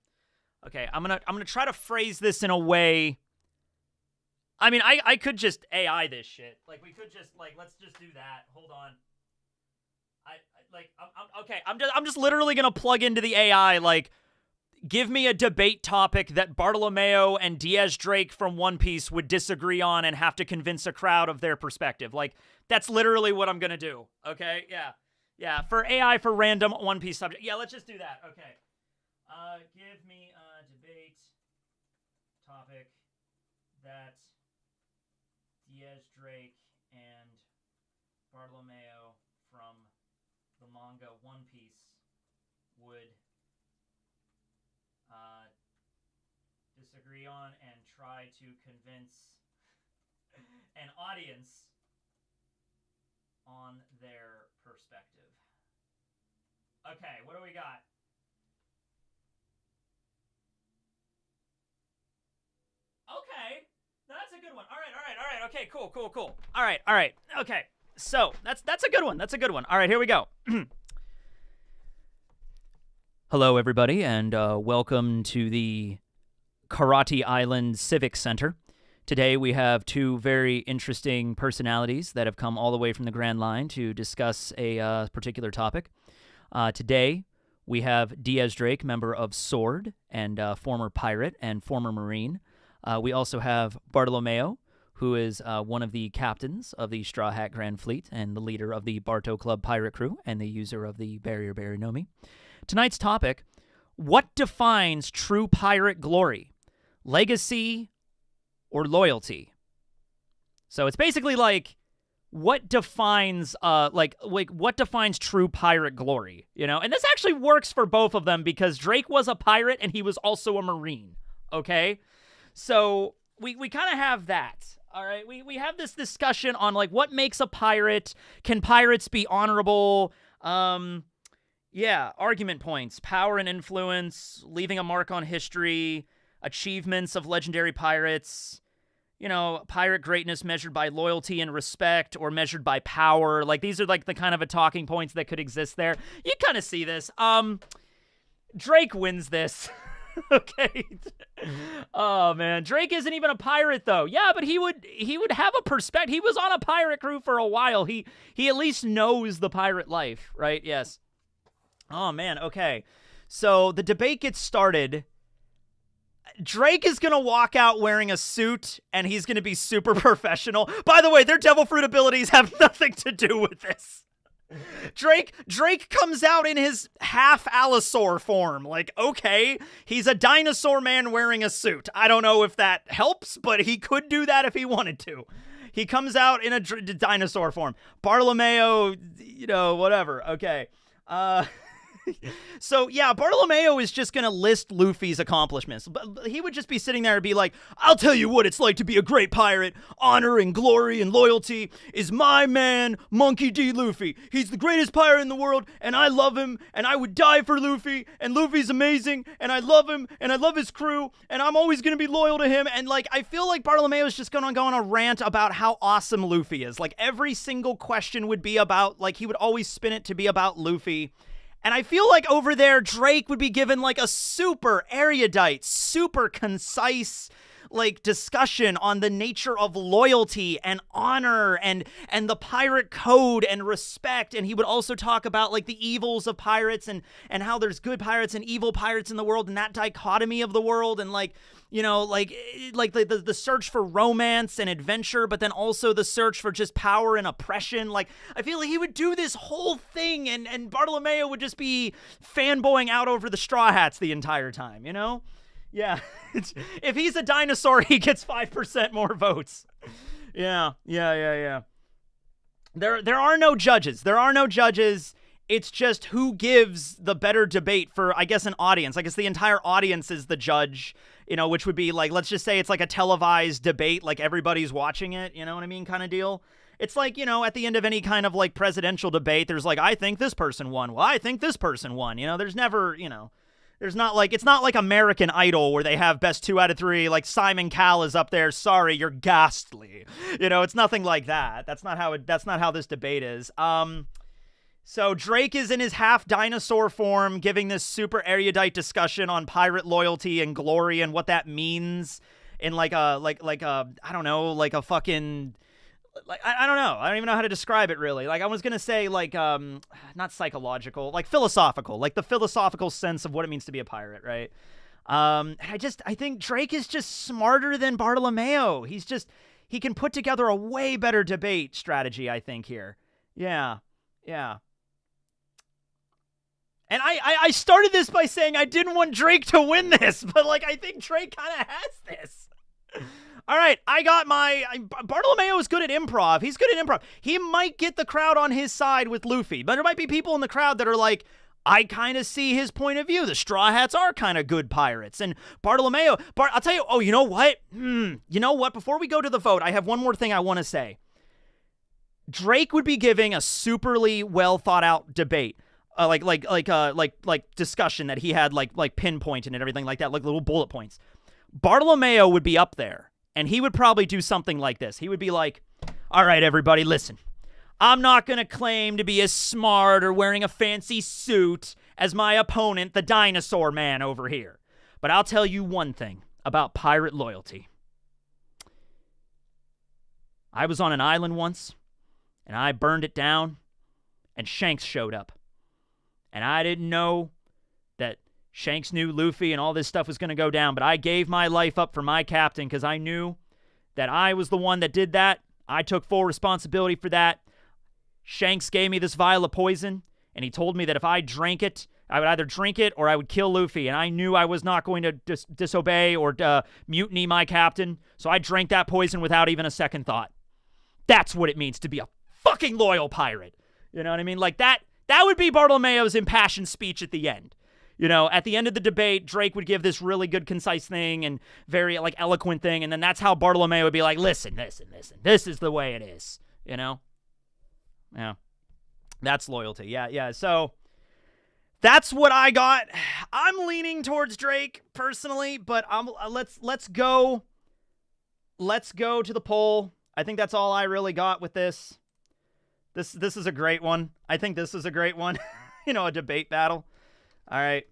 S1: Okay, I'm gonna try to phrase this in a way. I mean, I could just AI this shit. Like, we could just, like, let's just do that. Hold on. I'm just literally gonna plug into the AI, like, give me a debate topic that Bartolomeo and Diaz Drake from One Piece would disagree on and have to convince a crowd of their perspective. Like, that's literally what I'm gonna do. Okay? Yeah. For AI for random One Piece subject. Yeah, let's just do that. Okay. Give me a debate topic that Diaz Drake and Bartolomeo from the manga One Piece would disagree on and try to convince an audience on their perspective. Okay, what do we got? Okay, that's a good one. All right. Okay, cool. All right. Okay, so that's a good one. All right, here we go. Hello, everybody, and welcome to the Karate Island Civic Center. Today we have two very interesting personalities that have come all the way from the Grand Line to discuss a particular topic. Today we have Diaz Drake, member of SWORD and former pirate and former Marine. We also have Bartolomeo, who is one of the captains of the Straw Hat Grand Fleet and the leader of the Barto Club pirate crew and the user of the Barrier Nami. Tonight's topic: what defines true pirate glory? Legacy or loyalty? So it's basically like, what defines what defines true pirate glory, you know? And this actually works for both of them because Drake was a pirate and he was also a Marine, okay? So we kind of have that, all right? We have this discussion on, like, what makes a pirate? Can pirates be honorable? Yeah, argument points: power and influence, leaving a mark on history, achievements of legendary pirates, you know, pirate greatness measured by loyalty and respect or measured by power. Like, these are like the kind of a talking points that could exist there. You kind of see this. Drake wins this. Okay. Oh man, Drake isn't even a pirate though. Yeah, but he would have a perspective. He was on a pirate crew for a while. He at least knows the pirate life, right? Yes. Oh man, okay. So the debate gets started. Drake is going to walk out wearing a suit, and he's going to be super professional. By the way, their devil fruit abilities have nothing to do with this. Drake comes out in his half allosaur form. Like, okay, he's a dinosaur man wearing a suit. I don't know if that helps, but he could do that if he wanted to. He comes out in a dinosaur form. Bartolomeo, you know, whatever. Okay. So, yeah, Bartolomeo is just going to list Luffy's accomplishments. But he would just be sitting there and be like, I'll tell you what it's like to be a great pirate. Honor and glory and loyalty is my man, Monkey D. Luffy. He's the greatest pirate in the world, and I love him, and I would die for Luffy, and Luffy's amazing, and I love him, and I love his crew, and I'm always going to be loyal to him. And, like, I feel like Bartolomeo is just going to go on a rant about how awesome Luffy is. Like, every single question would be about, like, he would always spin it to be about Luffy. And I feel like over there, Drake would be given like a super erudite, super concise, like discussion on the nature of loyalty and honor and the pirate code and respect. And he would also talk about like the evils of pirates and how there's good pirates and evil pirates in the world and that dichotomy of the world and like, you know, like the search for romance and adventure, but then also the search for just power and oppression. Like, I feel like he would do this whole thing and Bartolomeo would just be fanboying out over the Straw Hats the entire time, you know? Yeah. If he's a dinosaur, he gets 5% more votes. Yeah. There are no judges. It's just who gives the better debate for, I guess, an audience. I guess the entire audience is the judge, you know, which would be like, let's just say it's like a televised debate, like everybody's watching it, you know what I mean, kind of deal. It's like, you know, at the end of any kind of like presidential debate, there's like, I think this person won. Well, I think this person won. You know, there's never, you know, there's not like, it's not like American Idol where they have best 2 out of 3, like Simon Cowell is up there. Sorry, you're ghastly. You know, it's nothing like that. That's not how this debate is. So Drake is in his half dinosaur form, giving this super erudite discussion on pirate loyalty and glory and what that means in like a I don't know, like a fucking, like, I don't know. I don't even know how to describe it really. Like I was going to say like, not psychological, like philosophical, like the philosophical sense of what it means to be a pirate. Right. I think Drake is just smarter than Bartolomeo. He can put together a way better debate strategy, I think here. Yeah. And I started this by saying I didn't want Drake to win this, but like I think Drake kind of has this. All right, I got Bartolomeo is good at improv. He's good at improv. He might get the crowd on his side with Luffy, but there might be people in the crowd that are like, I kind of see his point of view. The Straw Hats are kind of good pirates. And Bartolomeo, I'll tell you, oh, you know what? You know what? Before we go to the vote, I have one more thing I want to say. Drake would be giving a superly well thought out debate. Like discussion that he had like pinpointed and everything like that, like little bullet points. Bartolomeo would be up there and he would probably do something like this. He would be like, all right, everybody, listen. I'm not going to claim to be as smart or wearing a fancy suit as my opponent, the dinosaur man over here. But I'll tell you one thing about pirate loyalty. I was on an island once and I burned it down and Shanks showed up. And I didn't know that Shanks knew Luffy and all this stuff was going to go down, but I gave my life up for my captain because I knew that I was the one that did that. I took full responsibility for that. Shanks gave me this vial of poison, and he told me that if I drank it, I would either drink it or I would kill Luffy, and I knew I was not going to disobey or mutiny my captain, so I drank that poison without even a second thought. That's what it means to be a fucking loyal pirate. You know what I mean? Like that would be Bartolomeo's impassioned speech at the end. You know, at the end of the debate, Drake would give this really good, concise thing and very, like, eloquent thing, and then that's how Bartolomeo would be like, listen, this is the way it is, you know? Yeah. That's loyalty. Yeah. So, that's what I got. I'm leaning towards Drake, personally, but let's go to the poll. I think that's all I really got with this. This is a great one. I think this is a great one. You know, a debate battle. All right.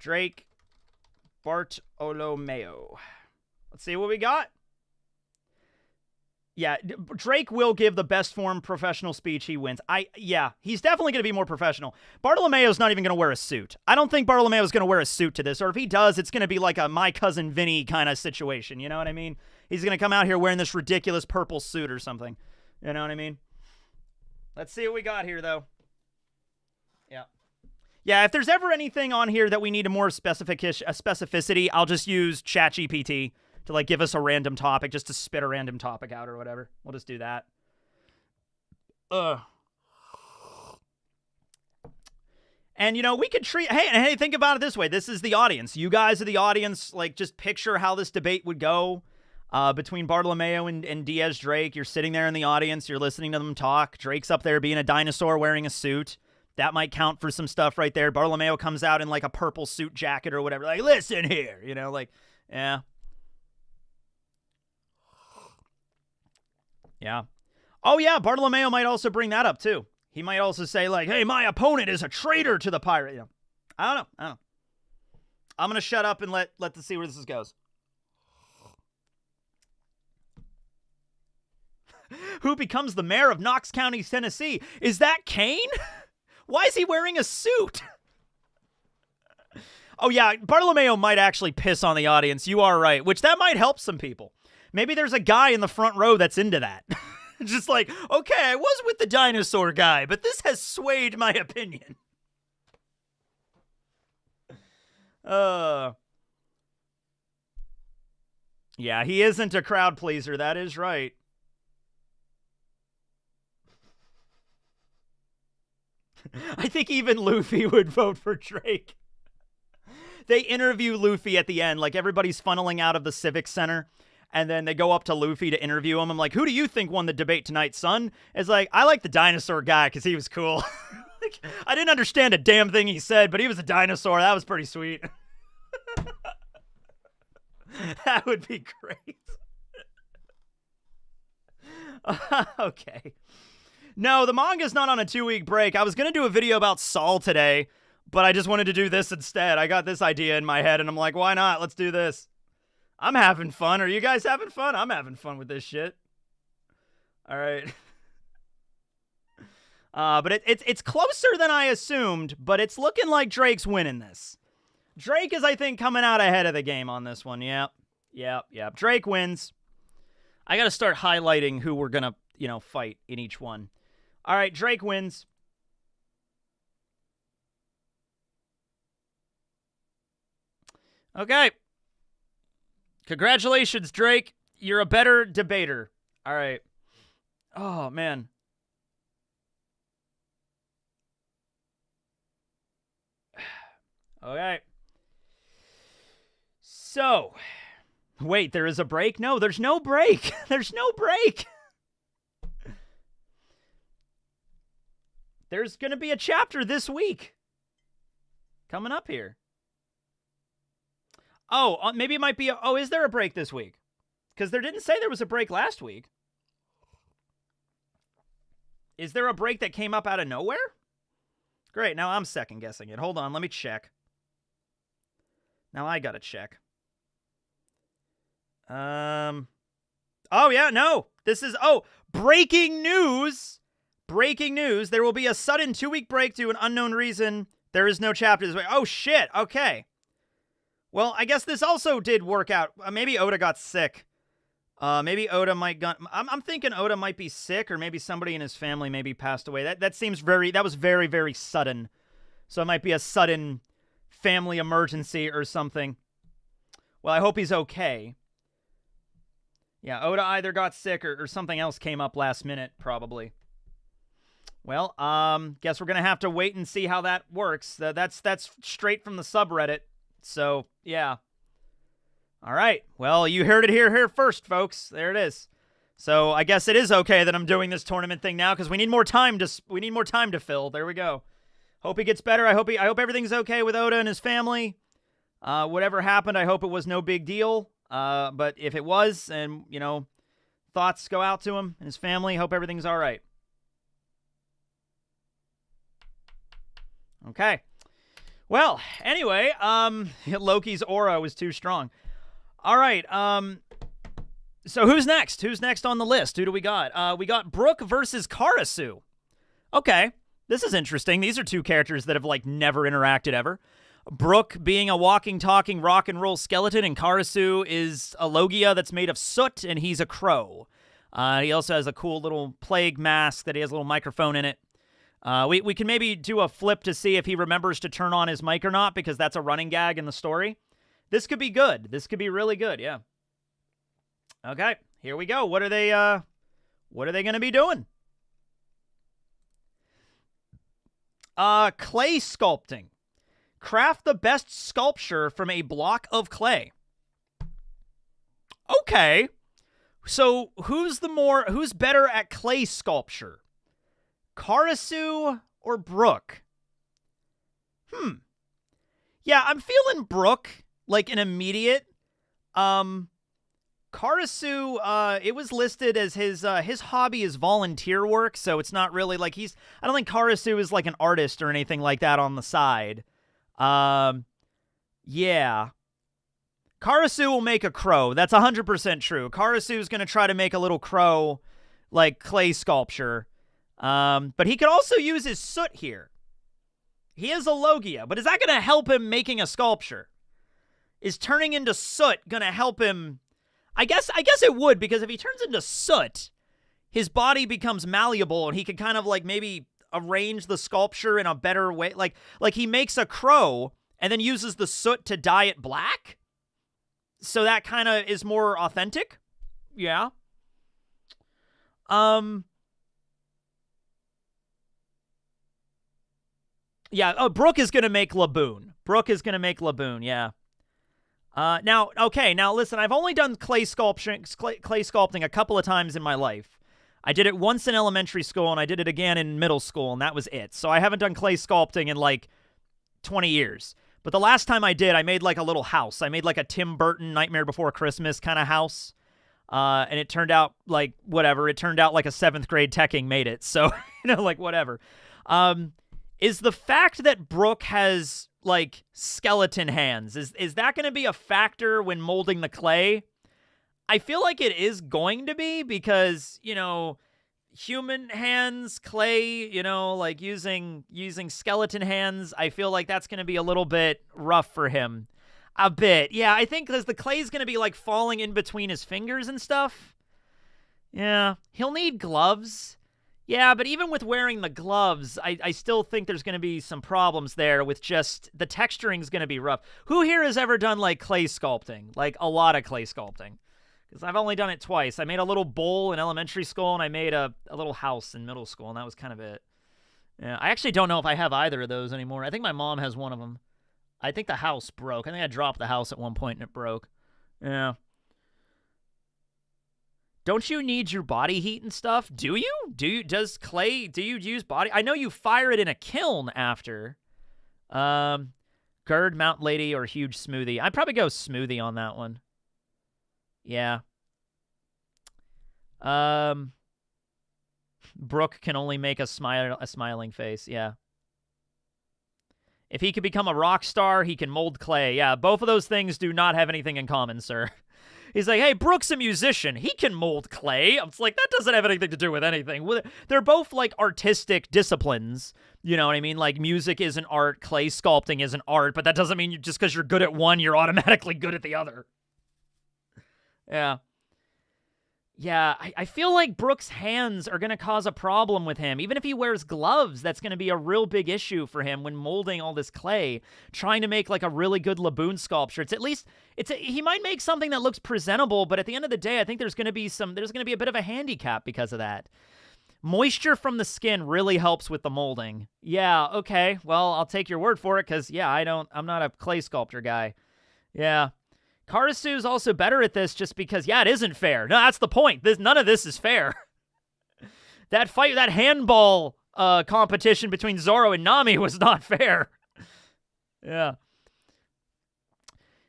S1: Drake, Bartolomeo. Let's see what we got. Yeah, Drake will give the best form professional speech. He wins. He's definitely going to be more professional. Bartolomeo's not even going to wear a suit. I don't think Bartolomeo's going to wear a suit to this, or if he does, it's going to be like a My Cousin Vinny kind of situation. You know what I mean? He's going to come out here wearing this ridiculous purple suit or something. You know what I mean? Let's see what we got here, though. Yeah, if there's ever anything on here that we need a more specificity, I'll just use ChatGPT to, like, give us a random topic, just to spit a random topic out or whatever. We'll just do that. And, you know, we could treat, hey, think about it this way. This is the audience. You guys are the audience. Like, just picture how this debate would go between Bartolomeo and Diaz Drake. You're sitting there in the audience. You're listening to them talk. Drake's up there being a dinosaur wearing a suit. That might count for some stuff right there. Bartolomeo comes out in, like, a purple suit jacket or whatever. Like, listen here. You know, like, yeah. Yeah. Oh, yeah, Bartolomeo might also bring that up, too. He might also say, like, hey, my opponent is a traitor to the pirate. You know, I don't know. I'm going to shut up and let to see where this goes. Who becomes the mayor of Knox County, Tennessee? Is that Kane? Why is he wearing a suit? Oh, yeah, Bartolomeo might actually piss on the audience. You are right, which that might help some people. Maybe there's a guy in the front row that's into that. Just like, okay, I was with the dinosaur guy, but this has swayed my opinion. Yeah, he isn't a crowd pleaser. That is right. I think even Luffy would vote for Drake. They interview Luffy at the end, like everybody's funneling out of the Civic Center. And then they go up to Luffy to interview him. I'm like, who do you think won the debate tonight, son? It's like, I like the dinosaur guy because he was cool. Like, I didn't understand a damn thing he said, but he was a dinosaur. That was pretty sweet. That would be great. Okay. No, the manga's not on a 2-week break. I was going to do a video about Saul today, but I just wanted to do this instead. I got this idea in my head, and I'm like, why not? Let's do this. I'm having fun. Are you guys having fun? I'm having fun with this shit. All right. But it's closer than I assumed, but it's looking like Drake's winning this. Drake is, I think, coming out ahead of the game on this one. Yep. Drake wins. I got to start highlighting who we're going to, you know, fight in each one. All right, Drake wins. Okay. Congratulations, Drake. You're a better debater. All right. Oh, man. Okay. So, wait, there is a break? No, there's no break. There's no break. There's going to be a chapter this week coming up here. Oh, maybe it might be... Oh, is there a break this week? Because there didn't say there was a break last week. Is there a break that came up out of nowhere? Great, now I'm second-guessing it. Hold on, let me check. Now I gotta check. Oh, yeah, no. This is... Oh, breaking news! Breaking news. There will be a sudden 2-week break due to an unknown reason. There is no chapter this week. Oh, shit. Okay. Well, I guess this also did work out. Maybe Oda got sick. Maybe Oda might... I'm thinking Oda might be sick, or maybe somebody in his family maybe passed away. That seems very... That was very, very sudden. So it might be a sudden family emergency or something. Well, I hope he's okay. Yeah, Oda either got sick or something else came up last minute, probably. Well, guess we're going to have to wait and see how that works. That's straight from the subreddit. So, yeah. All right. Well, you heard it here first, folks. There it is. So, I guess it is okay that I'm doing this tournament thing now because we need more time to fill. There we go. Hope he gets better. I hope everything's okay with Oda and his family. Whatever happened, I hope it was no big deal. But if it was, and, you know, thoughts go out to him and his family, hope everything's all right. Okay. Well, anyway, Loki's aura was too strong. All right, so who's next? Who's next on the list? Who do we got? We got Brook versus Karasu. Okay, this is interesting. These are two characters that have, like, never interacted ever. Brook being a walking, talking, rock and roll skeleton, and Karasu is a Logia that's made of soot, and he's a crow. He also has a cool little plague mask that he has a little microphone in it. We can maybe do a flip to see if he remembers to turn on his mic or not, because that's a running gag in the story. This could be good. This could be really good, yeah. Okay, here we go. What are they going to be doing? Clay sculpting. Craft the best sculpture from a block of clay. Okay. So who's better at clay sculpture? Karasu or Brook? Yeah, I'm feeling Brook, like an immediate. Karasu, it was listed as his hobby is volunteer work, so it's not really like I don't think Karasu is like an artist or anything like that on the side. Yeah. Karasu will make a crow. That's 100% true. Karasu's going to try to make a little crow, like, clay sculpture. But he could also use his soot here. He is a Logia, but is that going to help him making a sculpture? Is turning into soot going to help him? I guess it would, because if he turns into soot, his body becomes malleable, and he could kind of, like, maybe arrange the sculpture in a better way. Like he makes a crow and then uses the soot to dye it black. So that kind of is more authentic. Yeah. Yeah, Brook is going to make Laboon. Yeah. Now listen, I've only done clay sculpting a couple of times in my life. I did it once in elementary school, and I did it again in middle school, and that was it. So I haven't done clay sculpting in, like, 20 years. But the last time I did, I made, like, a little house. I made, like, a Tim Burton Nightmare Before Christmas kind of house. And it turned out, like, whatever. It turned out like a 7th grade teching made it. So, like, whatever. Is the fact that Brook has, like, skeleton hands, is that going to be a factor when molding the clay? I feel like it is going to be, because, human hands, clay, like using skeleton hands, I feel like that's going to be a little bit rough for him. A bit. Yeah, I think because the clay is going to be, like, falling in between his fingers and stuff. Yeah, he'll need gloves. Yeah, but even with wearing the gloves, I still think there's going to be some problems there with just the texturing's going to be rough. Who here has ever done, like, clay sculpting? Like, a lot of clay sculpting? Because I've only done it twice. I made a little bowl in elementary school, and I made a little house in middle school, and that was kind of it. Yeah, I actually don't know if I have either of those anymore. I think my mom has one of them. I think the house broke. I think I dropped the house at one point, and it broke. Yeah. Don't you need your body heat and stuff? Do you? Do you use body? I know you fire it in a kiln after. Gird, Mount Lady, or Huge Smoothie. I'd probably go Smoothie on that one. Yeah. Brook can only make a smiling face. Yeah. If he could become a rock star, he can mold clay. Yeah, both of those things do not have anything in common, sir. He's like, hey, Brook's a musician. He can mold clay. It's like, that doesn't have anything to do with anything. They're both, like, artistic disciplines. You know what I mean? Like, music is an art, clay sculpting is an art, but that doesn't mean just because you're good at one, you're automatically good at the other. Yeah. Yeah, I feel like Brook's hands are going to cause a problem with him. Even if he wears gloves, that's going to be a real big issue for him when molding all this clay, trying to make, like, a really good Laboon sculpture. He might make something that looks presentable, but at the end of the day, I think there's going to be a bit of a handicap because of that. Moisture from the skin really helps with the molding. Yeah, okay. Well, I'll take your word for it, because, yeah, I'm not a clay sculptor guy. Yeah. Karasu's also better at this just because, yeah, it isn't fair. No, that's the point. None of this is fair. That handball competition between Zoro and Nami was not fair. Yeah.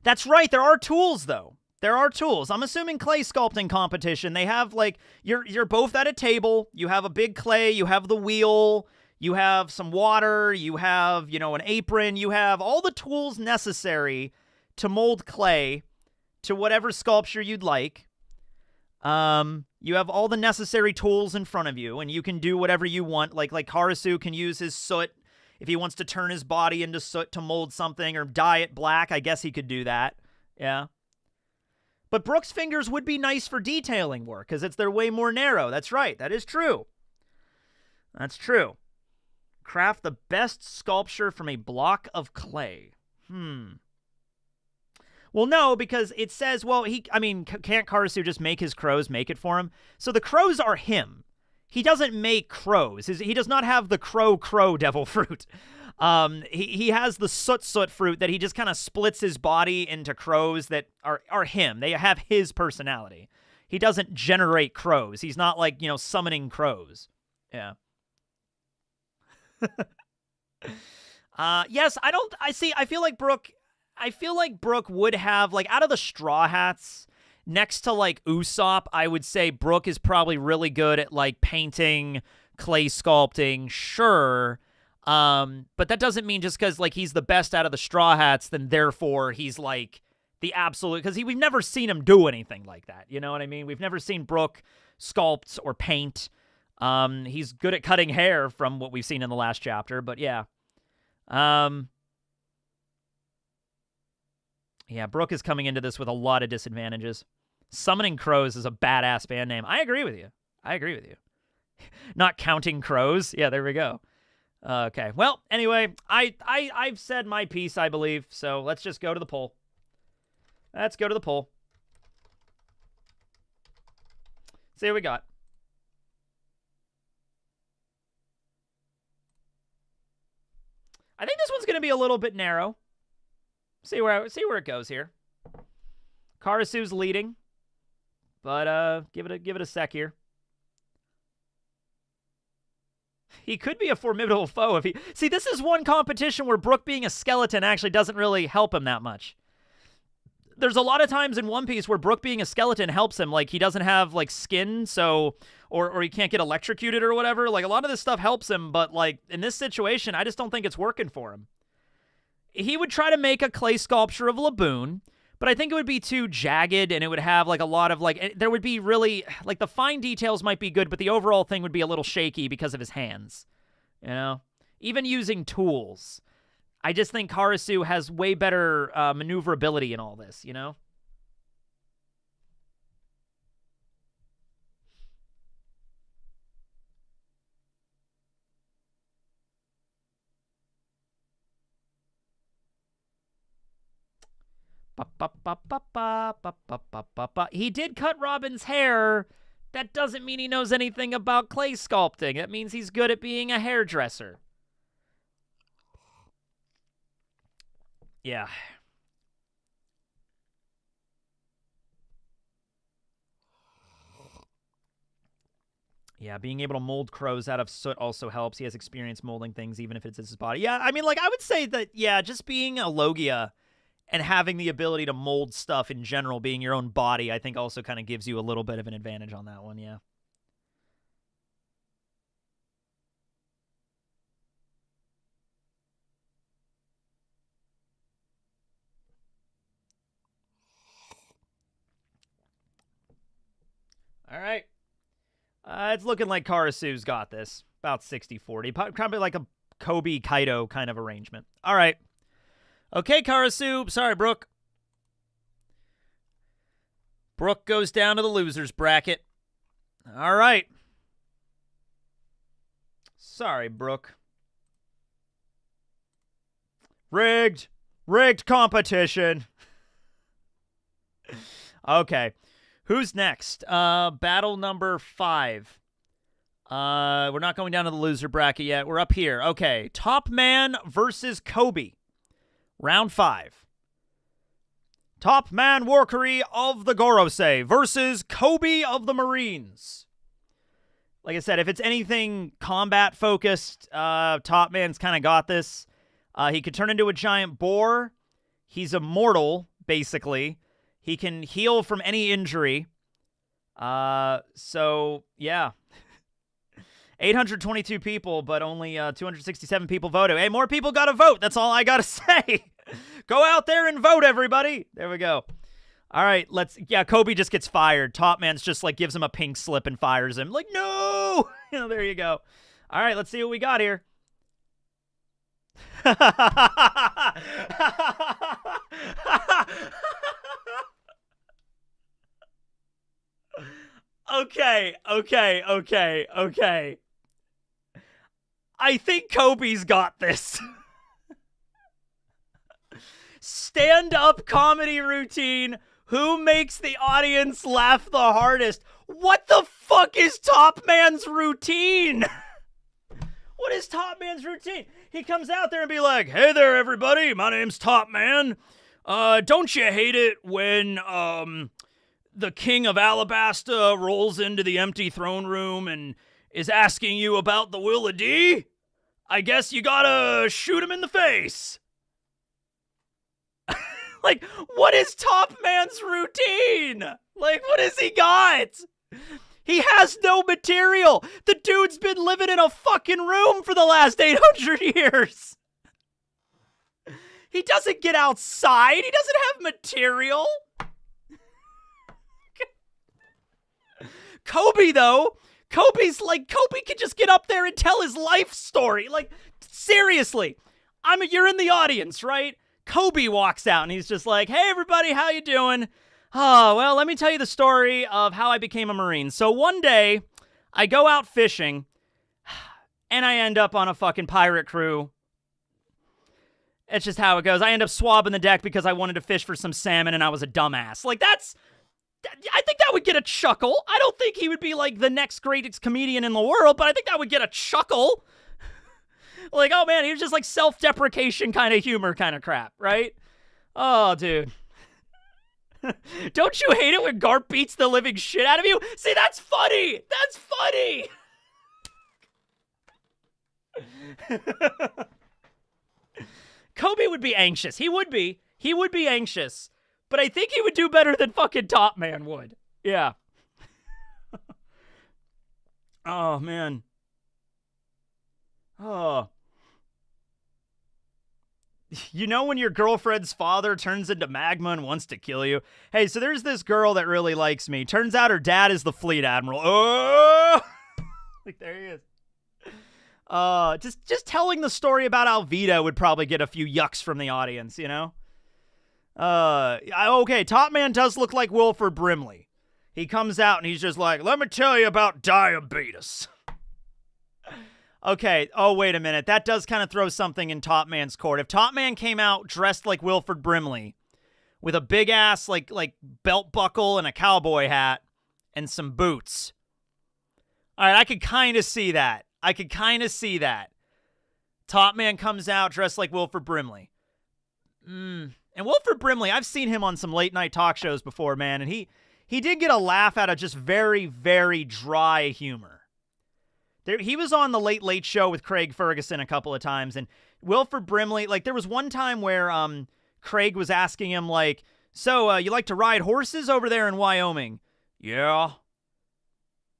S1: That's right. There are tools, though. There are tools. I'm assuming clay sculpting competition. They have, like, you're both at a table. You have a big clay. You have the wheel. You have some water. You have, an apron. You have all the tools necessary to mold clay to whatever sculpture you'd like. You have all the necessary tools in front of you, and you can do whatever you want. Like Karasu can use his soot if he wants to turn his body into soot to mold something or dye it black. I guess he could do that. Yeah. But Brook's fingers would be nice for detailing work because they're way more narrow. That's right. That is true. That's true. Craft the best sculpture from a block of clay. Well, no, because it says, can't Karasu just make his crows make it for him? So the crows are him. he doesn't make crows. He does not have the crow devil fruit. He has the soot fruit that he just kind of splits his body into crows that are him. They have his personality. He doesn't generate crows. He's not like, summoning crows. Yeah. Yes, I feel like Brook would have, like, out of the Straw Hats, next to, like, Usopp, I would say Brook is probably really good at, like, painting, clay sculpting, sure. But that doesn't mean just because, like, he's the best out of the Straw Hats, then therefore he's, like, the absolute, because we've never seen him do anything like that, you know what I mean? We've never seen Brook sculpt or paint. He's good at cutting hair from what we've seen in the last chapter, but yeah. Yeah, Brook is coming into this with a lot of disadvantages. Summoning crows is a badass band name. I agree with you. Not counting crows. Yeah, there we go. Okay. Well, anyway, I've said my piece, I believe. So let's just go to the poll. Let's go to the poll. See what we got. I think this one's going to be a little bit narrow. See where it goes here. Karasu's leading, but give it a sec here. He could be a formidable foe if he... See, this is one competition where Brook being a skeleton actually doesn't really help him that much. There's a lot of times in One Piece where Brook being a skeleton helps him. Like, he doesn't have, like, skin, so... Or he can't get electrocuted or whatever. Like, a lot of this stuff helps him, but, like, in this situation, I just don't think it's working for him. He would try to make a clay sculpture of Laboon, but I think it would be too jagged, and it would have, like, a lot of, like... There would be really... Like, the fine details might be good, but the overall thing would be a little shaky because of his hands. You know? Even using tools. I just think Karasu has way better maneuverability in all this, you know? He did cut Robin's hair. That doesn't mean he knows anything about clay sculpting. That means he's good at being a hairdresser. Yeah. Yeah, being able to mold crows out of soot also helps. He has experience molding things, even if it's his body. Yeah, I mean, like, I would say that, yeah, just being a Logia and having the ability to mold stuff in general, being your own body, I think also kind of gives you a little bit of an advantage on that one, yeah. All right. It's looking like Karasu's got this. About 60-40. Probably like a Koby Kaido kind of arrangement. All right. Okay, Karasu. Sorry, Brook. Brook goes down to the loser's bracket. All right. Sorry, Brook. Rigged. Rigged competition. Okay. Who's next? Battle number 5. We're not going down to the loser bracket yet. We're up here. Okay. Topman versus Koby. Round 5. Topman Workery of the Gorosei versus Koby of the Marines. Like I said, if it's anything combat-focused, Topman's kind of got this. He could turn into a giant boar. He's immortal, basically. He can heal from any injury. So, yeah. 822 people, but only 267 people voted. Hey, more people got to vote. That's all I got to say. Go out there and vote, everybody. There we go. All right, yeah, Koby just gets fired. Topman's just, like, gives him a pink slip and fires him. Like, no! There you go. All right, let's see what we got here. Okay. I think Koby's got this. Stand-up comedy routine. Who makes the audience laugh the hardest? What What the fuck is Topman's routine? What is Topman's routine? He comes out there and be like, hey there, everybody. My name's Topman. Don't you hate it when, the king of Alabasta rolls into the empty throne room and is asking you about the Will of D? I guess you gotta shoot him in the face. Like, what is Topman's routine? Like, what has he got? He has no material. The dude's been living in a fucking room for the last 800 years. He doesn't get outside. He doesn't have material. Koby, though, Koby's like, Koby can just get up there and tell his life story. Like, seriously, you're in the audience, right? Koby walks out and he's just like, hey, everybody, how you doing? Oh, well, let me tell you the story of how I became a Marine. So one day, I go out fishing, and I end up on a fucking pirate crew. It's just how it goes. I end up swabbing the deck because I wanted to fish for some salmon, and I was a dumbass. Like, I think that would get a chuckle. I don't think he would be, like, the next greatest comedian in the world, but I think that would get a chuckle. Like, oh, man, he was just, like, self-deprecation kind of humor kind of crap, right? Oh, dude. Don't you hate it when Garp beats the living shit out of you? See, that's funny. That's funny. Koby would be anxious. He would be. He would be anxious. But I think he would do better than fucking Topman would. Yeah. Oh, man. Oh. You know when your girlfriend's father turns into magma and wants to kill you? Hey, so there's this girl that really likes me. Turns out her dad is the fleet admiral. Oh! Like, there he is. Just telling the story about Alvita would probably get a few yucks from the audience, you know? Okay, Topman does look like Wilford Brimley. He comes out and he's just like, let me tell you about diabetes. Okay, oh, wait a minute. That does kind of throw something in Topman's court. If Topman came out dressed like Wilford Brimley with a big-ass, like belt buckle and a cowboy hat and some boots. All right, I could kind of see that. Topman comes out dressed like Wilford Brimley. And Wilford Brimley, I've seen him on some late-night talk shows before, man, and he did get a laugh out of just very, very dry humor. He was on the Late Late Show with Craig Ferguson a couple of times, and Wilford Brimley, like, there was one time where Craig was asking him, like, so, you like to ride horses over there in Wyoming? Yeah.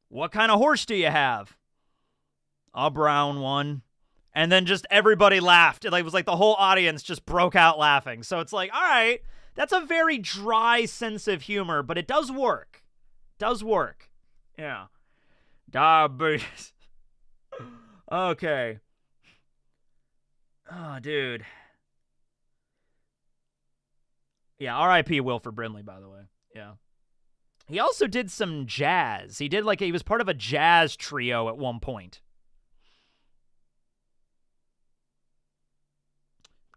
S1: What kind of horse do you have? A brown one. And then just everybody laughed. It was like the whole audience just broke out laughing. So it's like, all right, that's a very dry sense of humor, but it does work. Yeah. Diabetes. Okay. Oh, dude. Yeah, R.I.P. Wilford Brimley, by the way. Yeah. He also did some jazz. He was part of a jazz trio at one point.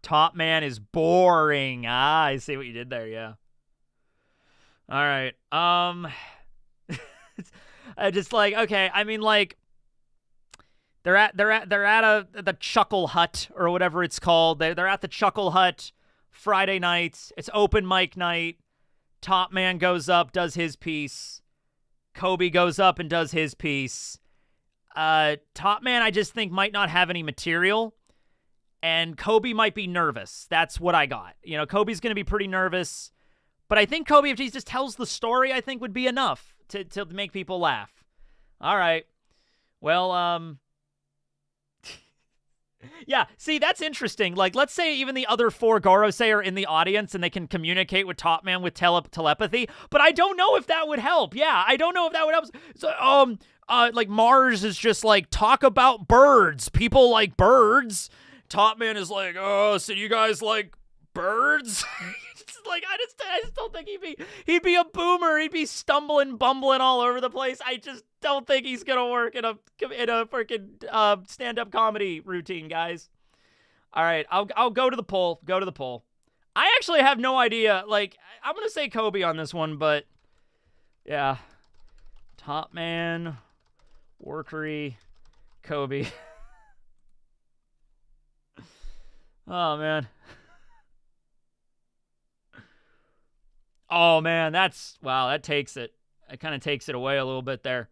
S1: Topman is boring. I see what you did there, yeah. All right. I just like, okay, I mean, like, they're at the Chuckle Hut or whatever it's called. They're at the Chuckle Hut Friday nights. It's open mic night. Topman goes up, does his piece. Koby goes up and does his piece. Topman, I just think, might not have any material. And Koby might be nervous. That's what I got. You know, Koby's going to be pretty nervous. But I think Koby, if he just tells the story, I think would be enough to make people laugh. All right. Well, yeah, see, that's interesting. Like, let's say even the other four Gorosei are in the audience and they can communicate with Topman with telepathy, but I don't know if that would help. Yeah, I don't know if that would help. So, like, Mars is just like, talk about birds. People like birds. Topman is like, oh, so you guys like birds? It's like, I just don't think he'd be a boomer. He'd be bumbling all over the place. I just don't think he's gonna work in a freaking stand-up comedy routine, guys. All right, I'll go to the poll. I actually have no idea. Like, I'm gonna say Koby on this one, but yeah, Topman, Workery, Koby. Oh, man. Oh, man, that's... Wow, that takes it. It kind of takes it away a little bit there.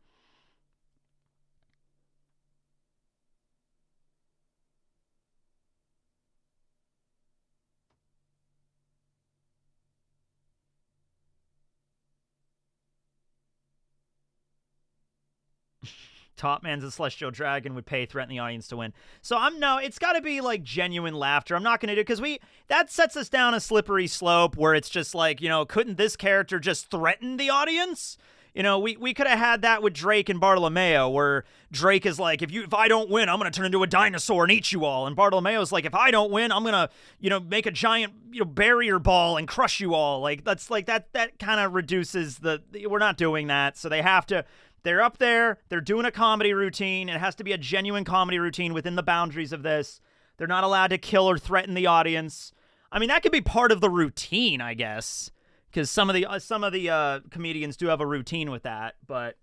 S1: Topman's a celestial dragon, would pay, threaten the audience to win. So it's got to be like genuine laughter. I'm not going to do, because that sets us down a slippery slope where it's just like, couldn't this character just threaten the audience? We could have had that with Drake and Bartolomeo, where Drake is like, if I don't win, I'm going to turn into a dinosaur and eat you all. And Bartolomeo's like, if I don't win, I'm going to, make a giant, barrier ball and crush you all. Like, that's like, that kind of reduces we're not doing that. So they're up there, they're doing a comedy routine. It has to be a genuine comedy routine within the boundaries of this. They're not allowed to kill or threaten the audience. I mean, that could be part of the routine, I guess, because some of the comedians do have a routine with that, but,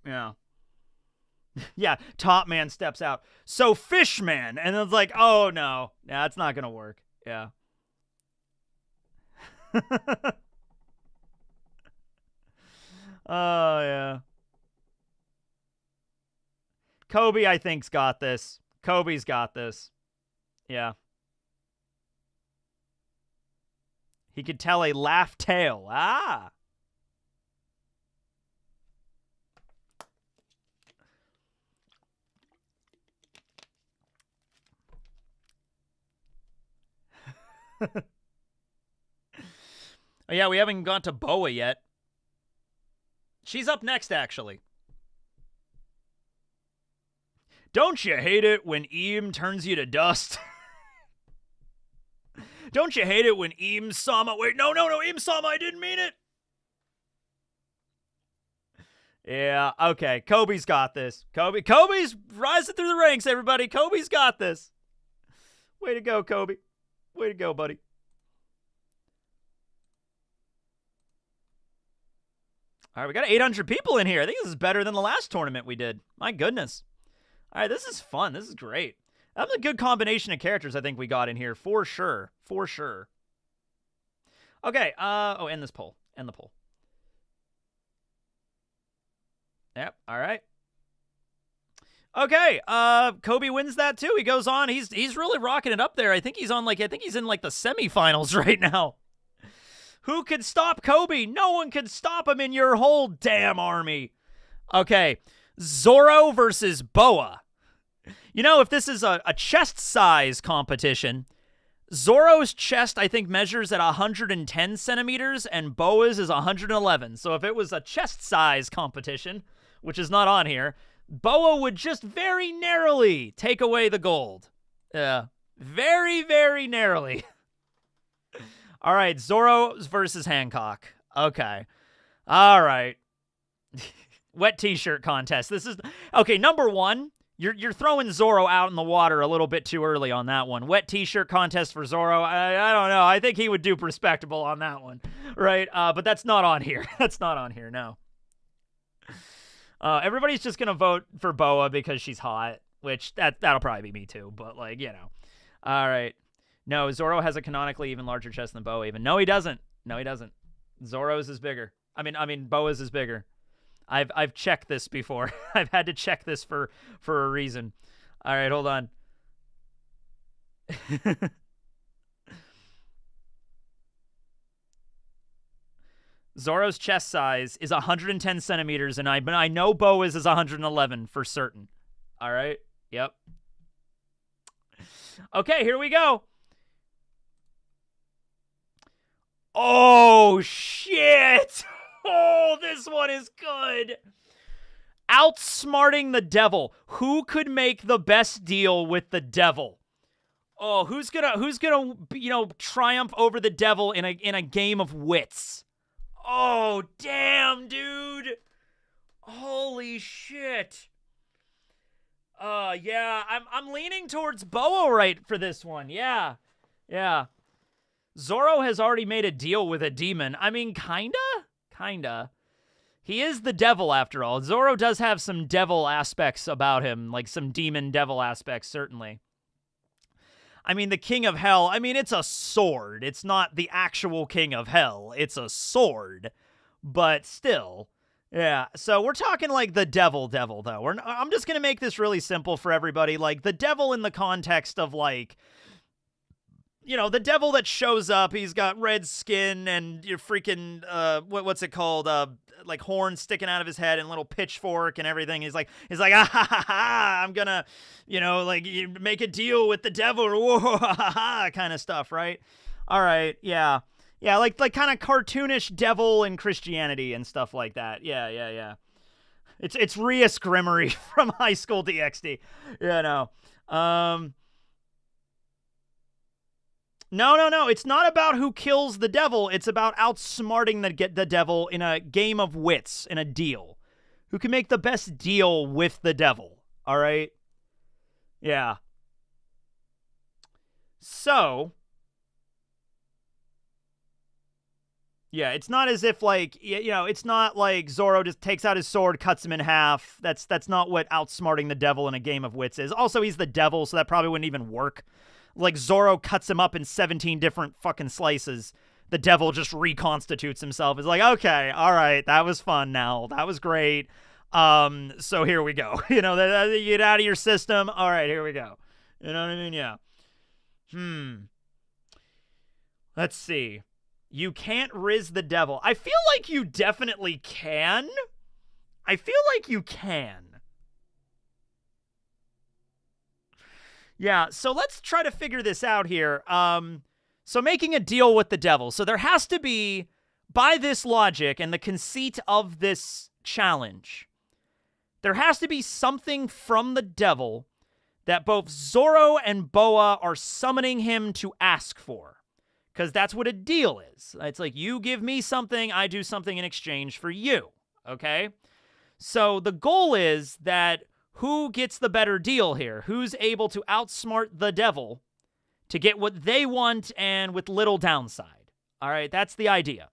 S1: Yeah, Topman steps out. So Fishman, and it's like, oh, no, that's not going to work. Yeah. Oh, yeah. Koby, I think's got this. Koby's got this. Yeah. He could tell a laugh tale. Ah. Oh, yeah, we haven't gone to Boa yet. She's up next, actually. Don't you hate it when Eam turns you to dust? Don't you hate it when Eam-sama... Wait, no, Eam-sama, I didn't mean it! Yeah, okay, Koby's got this. Koby's rising through the ranks, everybody. Koby's got this. Way to go, Koby. Way to go, buddy. All right, we got 800 people in here. I think this is better than the last tournament we did. My goodness. All right, this is fun. This is great. That was a good combination of characters I think we got in here, for sure. For sure. Okay, end this poll. End the poll. Yep, all right. Okay, Koby wins that too. He goes on. He's really rocking it up there. I think he's in the semifinals right now. Who could stop Koby? No one could stop him in your whole damn army. Okay, Zoro versus Boa. If this is a chest size competition, Zoro's chest, I think, measures at 110 centimeters, and Boa's is 111. So if it was a chest size competition, which is not on here, Boa would just very narrowly take away the gold. Yeah, very, very narrowly. All right, Zoro versus Hancock. Okay. All right. Wet t-shirt contest. This is... Okay, number one, you're throwing Zoro out in the water a little bit too early on that one. Wet t-shirt contest for Zoro. I don't know. I think he would do respectable on that one. Right? But that's not on here. That's not on here, no. Everybody's just going to vote for Boa because she's hot, which that'll probably be me too, but All right. No, Zoro has a canonically even larger chest than Boa even. No, he doesn't. No, he doesn't. Zoro's is bigger. I mean, Boa's is bigger. I've checked this before. I've had to check this for a reason. All right, hold on. Zoro's chest size is 110 centimeters, and I know Boa's is 111 for certain. All right. Yep. Okay, here we go. Oh, shit. Oh, this one is good. Outsmarting the devil. Who could make the best deal with the devil? Oh, who's gonna triumph over the devil in a game of wits? Oh, damn, dude. Holy shit. Yeah, I'm leaning towards Boa right for this one. Yeah. Yeah. Zoro has already made a deal with a demon. I mean, kinda. He is the devil, after all. Zoro does have some devil aspects about him, like some demon devil aspects, certainly. I mean, the King of Hell, I mean, it's a sword. It's not the actual King of Hell. It's a sword. But still, yeah. So we're talking like the devil, though. I'm just going to make this really simple for everybody. Like, the devil in the context of, like, you know, the devil that shows up, he's got red skin and you're freaking, what's it called? Like horns sticking out of his head and little pitchfork and everything. He's like, ah, ha, ha, ha, I'm gonna, you know, like, you make a deal with the devil, whoa, ha, ha, ha, kind of stuff, right? All right, yeah. Yeah, like kind of cartoonish devil in Christianity and stuff like that. Yeah. It's Rias Grimmery from High School DxD. You know. No. It's not about who kills the devil. It's about outsmarting the devil in a game of wits, in a deal. Who can make the best deal with the devil. All right? Yeah. So, yeah, it's not as if, like, you know, it's not like Zoro just takes out his sword, cuts him in half. That's not what outsmarting the devil in a game of wits is. Also, he's the devil, so that probably wouldn't even work. Like, Zoro cuts him up in 17 different fucking slices. The devil just reconstitutes himself. It's like, okay, all right, that was fun now. That was great. So here we go. You know, you get out of your system. All right, here we go. You know what I mean? Yeah. Let's see. You can't riz the devil. I feel like you definitely can. I feel like you can. Yeah, so let's try to figure this out here. So making a deal with the devil. So there has to be, by this logic and the conceit of this challenge, there has to be something from the devil that both Zoro and Boa are summoning him to ask for. Because that's what a deal is. It's like, you give me something, I do something in exchange for you. Okay? So the goal is that who gets the better deal here? Who's able to outsmart the devil to get what they want and with little downside? All right, that's the idea.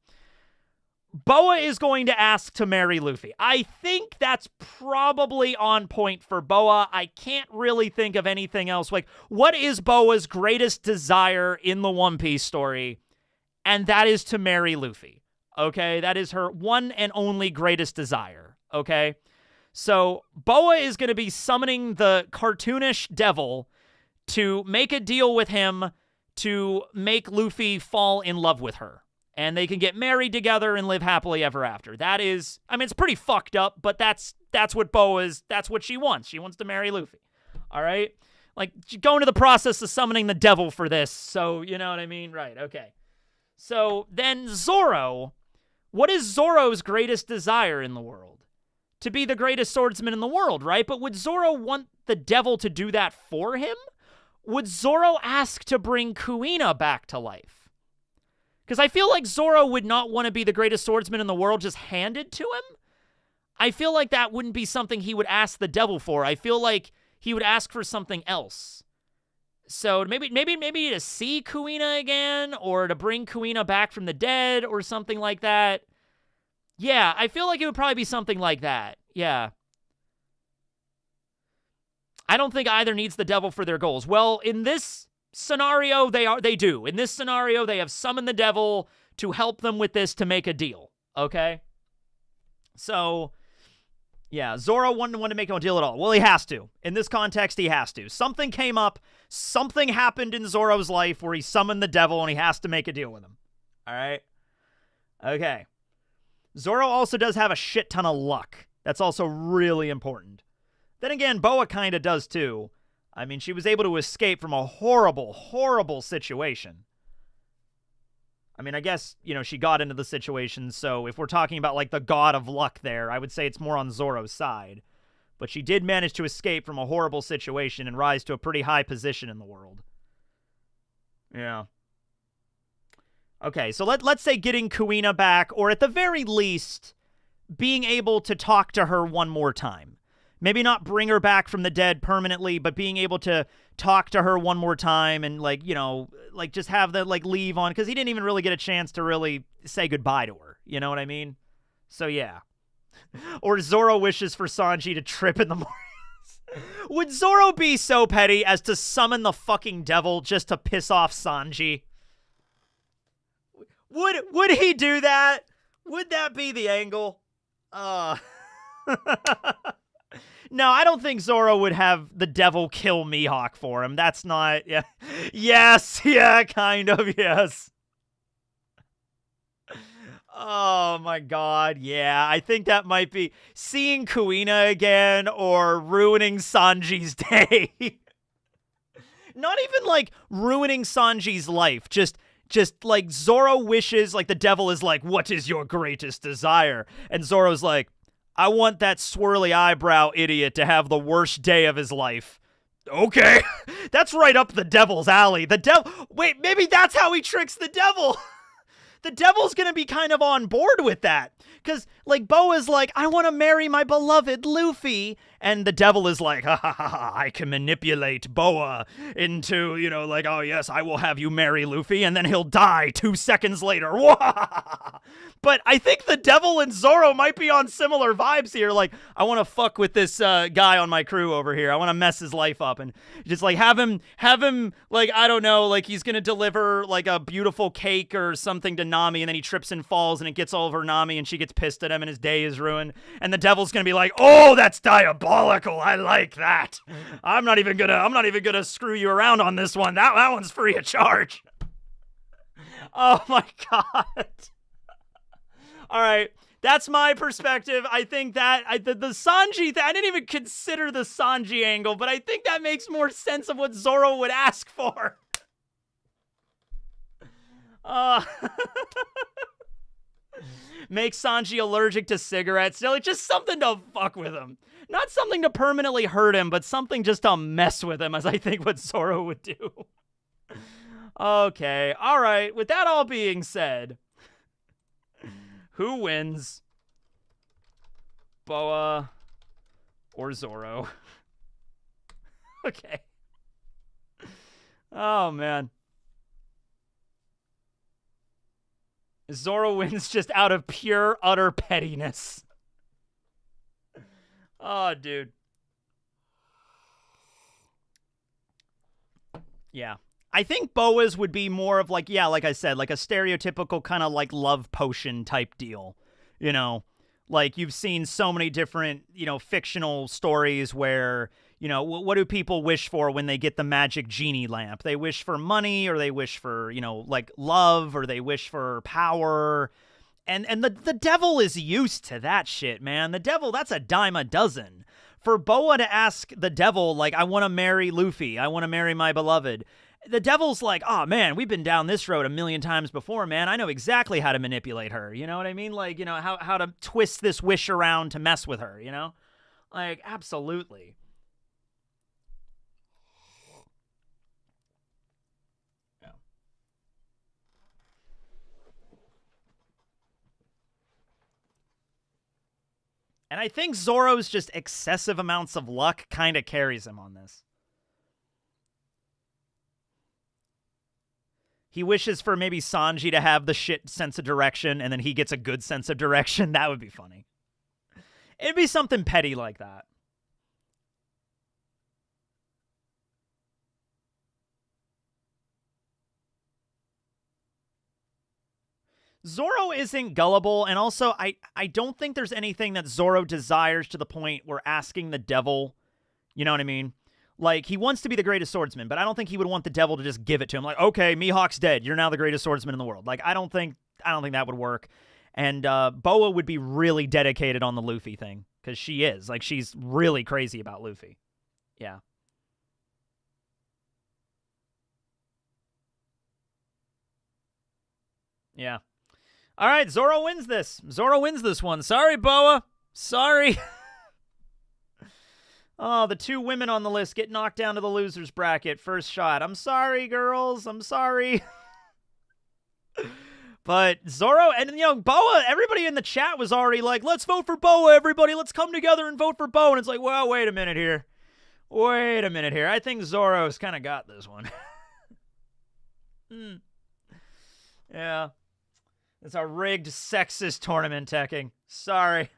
S1: Boa is going to ask to marry Luffy. I think that's probably on point for Boa. I can't really think of anything else. Like, what is Boa's greatest desire in the One Piece story? And that is to marry Luffy. Okay, that is her one and only greatest desire. Okay? So, Boa is going to be summoning the cartoonish devil to make a deal with him to make Luffy fall in love with her. And they can get married together and live happily ever after. That is, I mean, it's pretty fucked up, but that's what Boa's, that's what she wants. She wants to marry Luffy. All right? Like, going to the process of summoning the devil for this. So, you know what I mean? Right, okay. So, then Zoro, what is Zoro's greatest desire in the world? To be the greatest swordsman in the world, right? But would Zoro want the devil to do that for him? Would Zoro ask to bring Kuina back to life? Because I feel like Zoro would not want to be the greatest swordsman in the world just handed to him. I feel like that wouldn't be something he would ask the devil for. I feel like he would ask for something else. So maybe to see Kuina again, or to bring Kuina back from the dead, or something like that. Yeah, I feel like it would probably be something like that. Yeah. I don't think either needs the devil for their goals. Well, in this scenario, they do. In this scenario, they have summoned the devil to help them with this to make a deal. Okay? So, yeah, Zoro wouldn't want to make no deal at all. Well, he has to. In this context, he has to. Something came up. Something happened in Zoro's life where he summoned the devil and he has to make a deal with him. All right? Okay. Zoro also does have a shit ton of luck. That's also really important. Then again, Boa kind of does too. I mean, she was able to escape from a horrible, horrible situation. I mean, I guess, you know, she got into the situation, so if we're talking about, like, the god of luck there, I would say it's more on Zoro's side. But she did manage to escape from a horrible situation and rise to a pretty high position in the world. Yeah. Okay, so let's say getting Kuina back, or at the very least, being able to talk to her one more time. Maybe not bring her back from the dead permanently, but being able to talk to her one more time and, like, you know, like, just have the, like, leave on, because he didn't even really get a chance to really say goodbye to her. You know what I mean? So, yeah. Or Zoro wishes for Sanji to trip in the morning. Would Zoro be so petty as to summon the fucking devil just to piss off Sanji? Would he do that? Would that be the angle? No, I don't think Zoro would have the devil kill Mihawk for him. That's not... Yeah. Yes, yeah, kind of, yes. Oh my god, yeah. I think that might be seeing Kuina again or ruining Sanji's day. Not even like ruining Sanji's life. Just like Zoro wishes, like the devil is like, what is your greatest desire? And Zoro's like, I want that swirly eyebrow idiot to have the worst day of his life. Okay. That's right up the devil's alley. The devil... Wait, maybe that's how he tricks the devil. The devil's gonna be kind of on board with that. Because, like, Boa's like, I want to marry my beloved Luffy. And the devil is like, ha ha ha ha, I can manipulate Boa into, you know, like, oh yes, I will have you marry Luffy. And then he'll die 2 seconds later. But I think the devil and Zoro might be on similar vibes here. Like, I want to fuck with this guy on my crew over here. I want to mess his life up. And just, like, have him, like, I don't know, like, he's going to deliver, like, a beautiful cake or something to Nami. And then he trips and falls and it gets all over Nami and she gets pissed at him and his day is ruined. And the devil's going to be like, oh, that's diabolical. I like that. I'm not even gonna screw you around on this one. That one's free of charge. Oh, my God. All right, that's my perspective. I think that the Sanji thing, I didn't even consider the Sanji angle, but I think that makes more sense of what Zoro would ask for. Make Sanji allergic to cigarettes. Like, just something to fuck with him. Not something to permanently hurt him, but something just to mess with him, as I think what Zoro would do. Okay, all right. With that all being said... Who wins? Boa or Zoro? Okay. Oh, man. Zoro wins just out of pure, utter pettiness. Oh, dude. Yeah. I think Boa's would be more of like, yeah, like I said, like a stereotypical kind of like love potion type deal. You know, like you've seen so many different, you know, fictional stories where, you know, what do people wish for when they get the magic genie lamp? They wish for money or they wish for, you know, like love or they wish for power. And the devil is used to that shit, man. The devil, that's a dime a dozen. For Boa to ask the devil, like, I want to marry Luffy. I want to marry my beloved. The devil's like, oh, man, we've been down this road a million times before, man. I know exactly how to manipulate her. You know what I mean? Like, you know, how to twist this wish around to mess with her, you know? Like, absolutely. Yeah. And I think Zoro's just excessive amounts of luck kind of carries him on this. He wishes for maybe Sanji to have the shit sense of direction, and then he gets a good sense of direction. That would be funny. It'd be something petty like that. Zoro isn't gullible, and also I don't think there's anything that Zoro desires to the point where asking the devil, you know what I mean? Like, he wants to be the greatest swordsman, but I don't think he would want the devil to just give it to him. Like, okay, Mihawk's dead. You're now the greatest swordsman in the world. Like, I don't think that would work. And Boa would be really dedicated on the Luffy thing, because she is. Like, she's really crazy about Luffy. Yeah. Yeah. All right, Zoro wins this. Zoro wins this one. Sorry, Boa. Sorry. Oh, the two women on the list get knocked down to the losers bracket. First shot. I'm sorry, girls. I'm sorry. But Zoro and, you know, Boa, everybody in the chat was already like, let's vote for Boa, everybody. Let's come together and vote for Boa. And it's like, well, wait a minute here. Wait a minute here. I think Zoro's kind of got this one. Yeah. It's a rigged sexist tournament, Tekking. Sorry.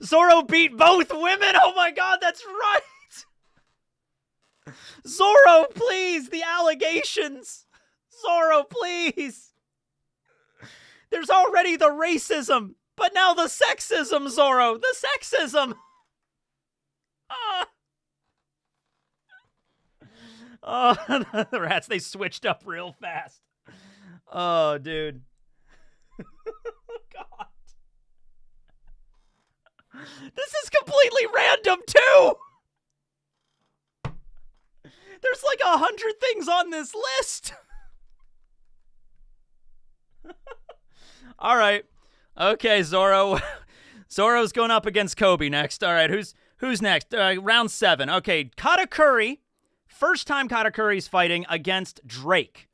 S1: Zoro beat both women? Oh my god, that's right! Zoro, please! The allegations! Zoro, please! There's already the racism, but now the sexism, Zoro! The sexism! Oh, the rats, they switched up real fast. Oh, dude. God. This is completely random, too! There's like 100 things on this list! Alright. Okay, Zoro. Zoro's going up against Koby next. Alright, who's next? Round 7. Okay, Katakuri. First time Katakuri's fighting against Drake.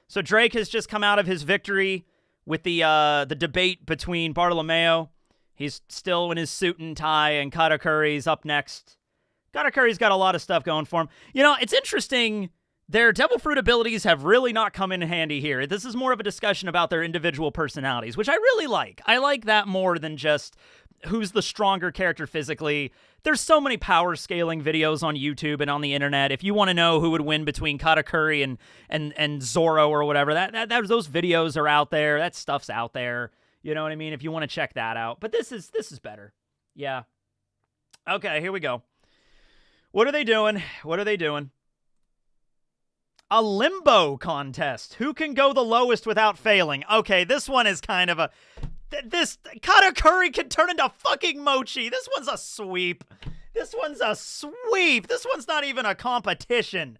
S1: So Drake has just come out of his victory with the debate between Bartolomeo. He's still in his suit and tie, and Katakuri's up next. Katakuri's got a lot of stuff going for him. You know, it's interesting. Their Devil Fruit abilities have really not come in handy here. This is more of a discussion about their individual personalities, which I really like. I like that more than just who's the stronger character physically. There's so many power scaling videos on YouTube and on the internet. If you want to know who would win between Katakuri and Zoro or whatever, those videos are out there. That stuff's out there. You know what I mean? If you want to check that out. But this is better. Yeah. Okay, here we go. What are they doing? What are they doing? A limbo contest. Who can go the lowest without failing? Okay, this one is kind of a... This Katakuri can turn into fucking mochi. This one's a sweep. This one's a sweep. This one's not even a competition.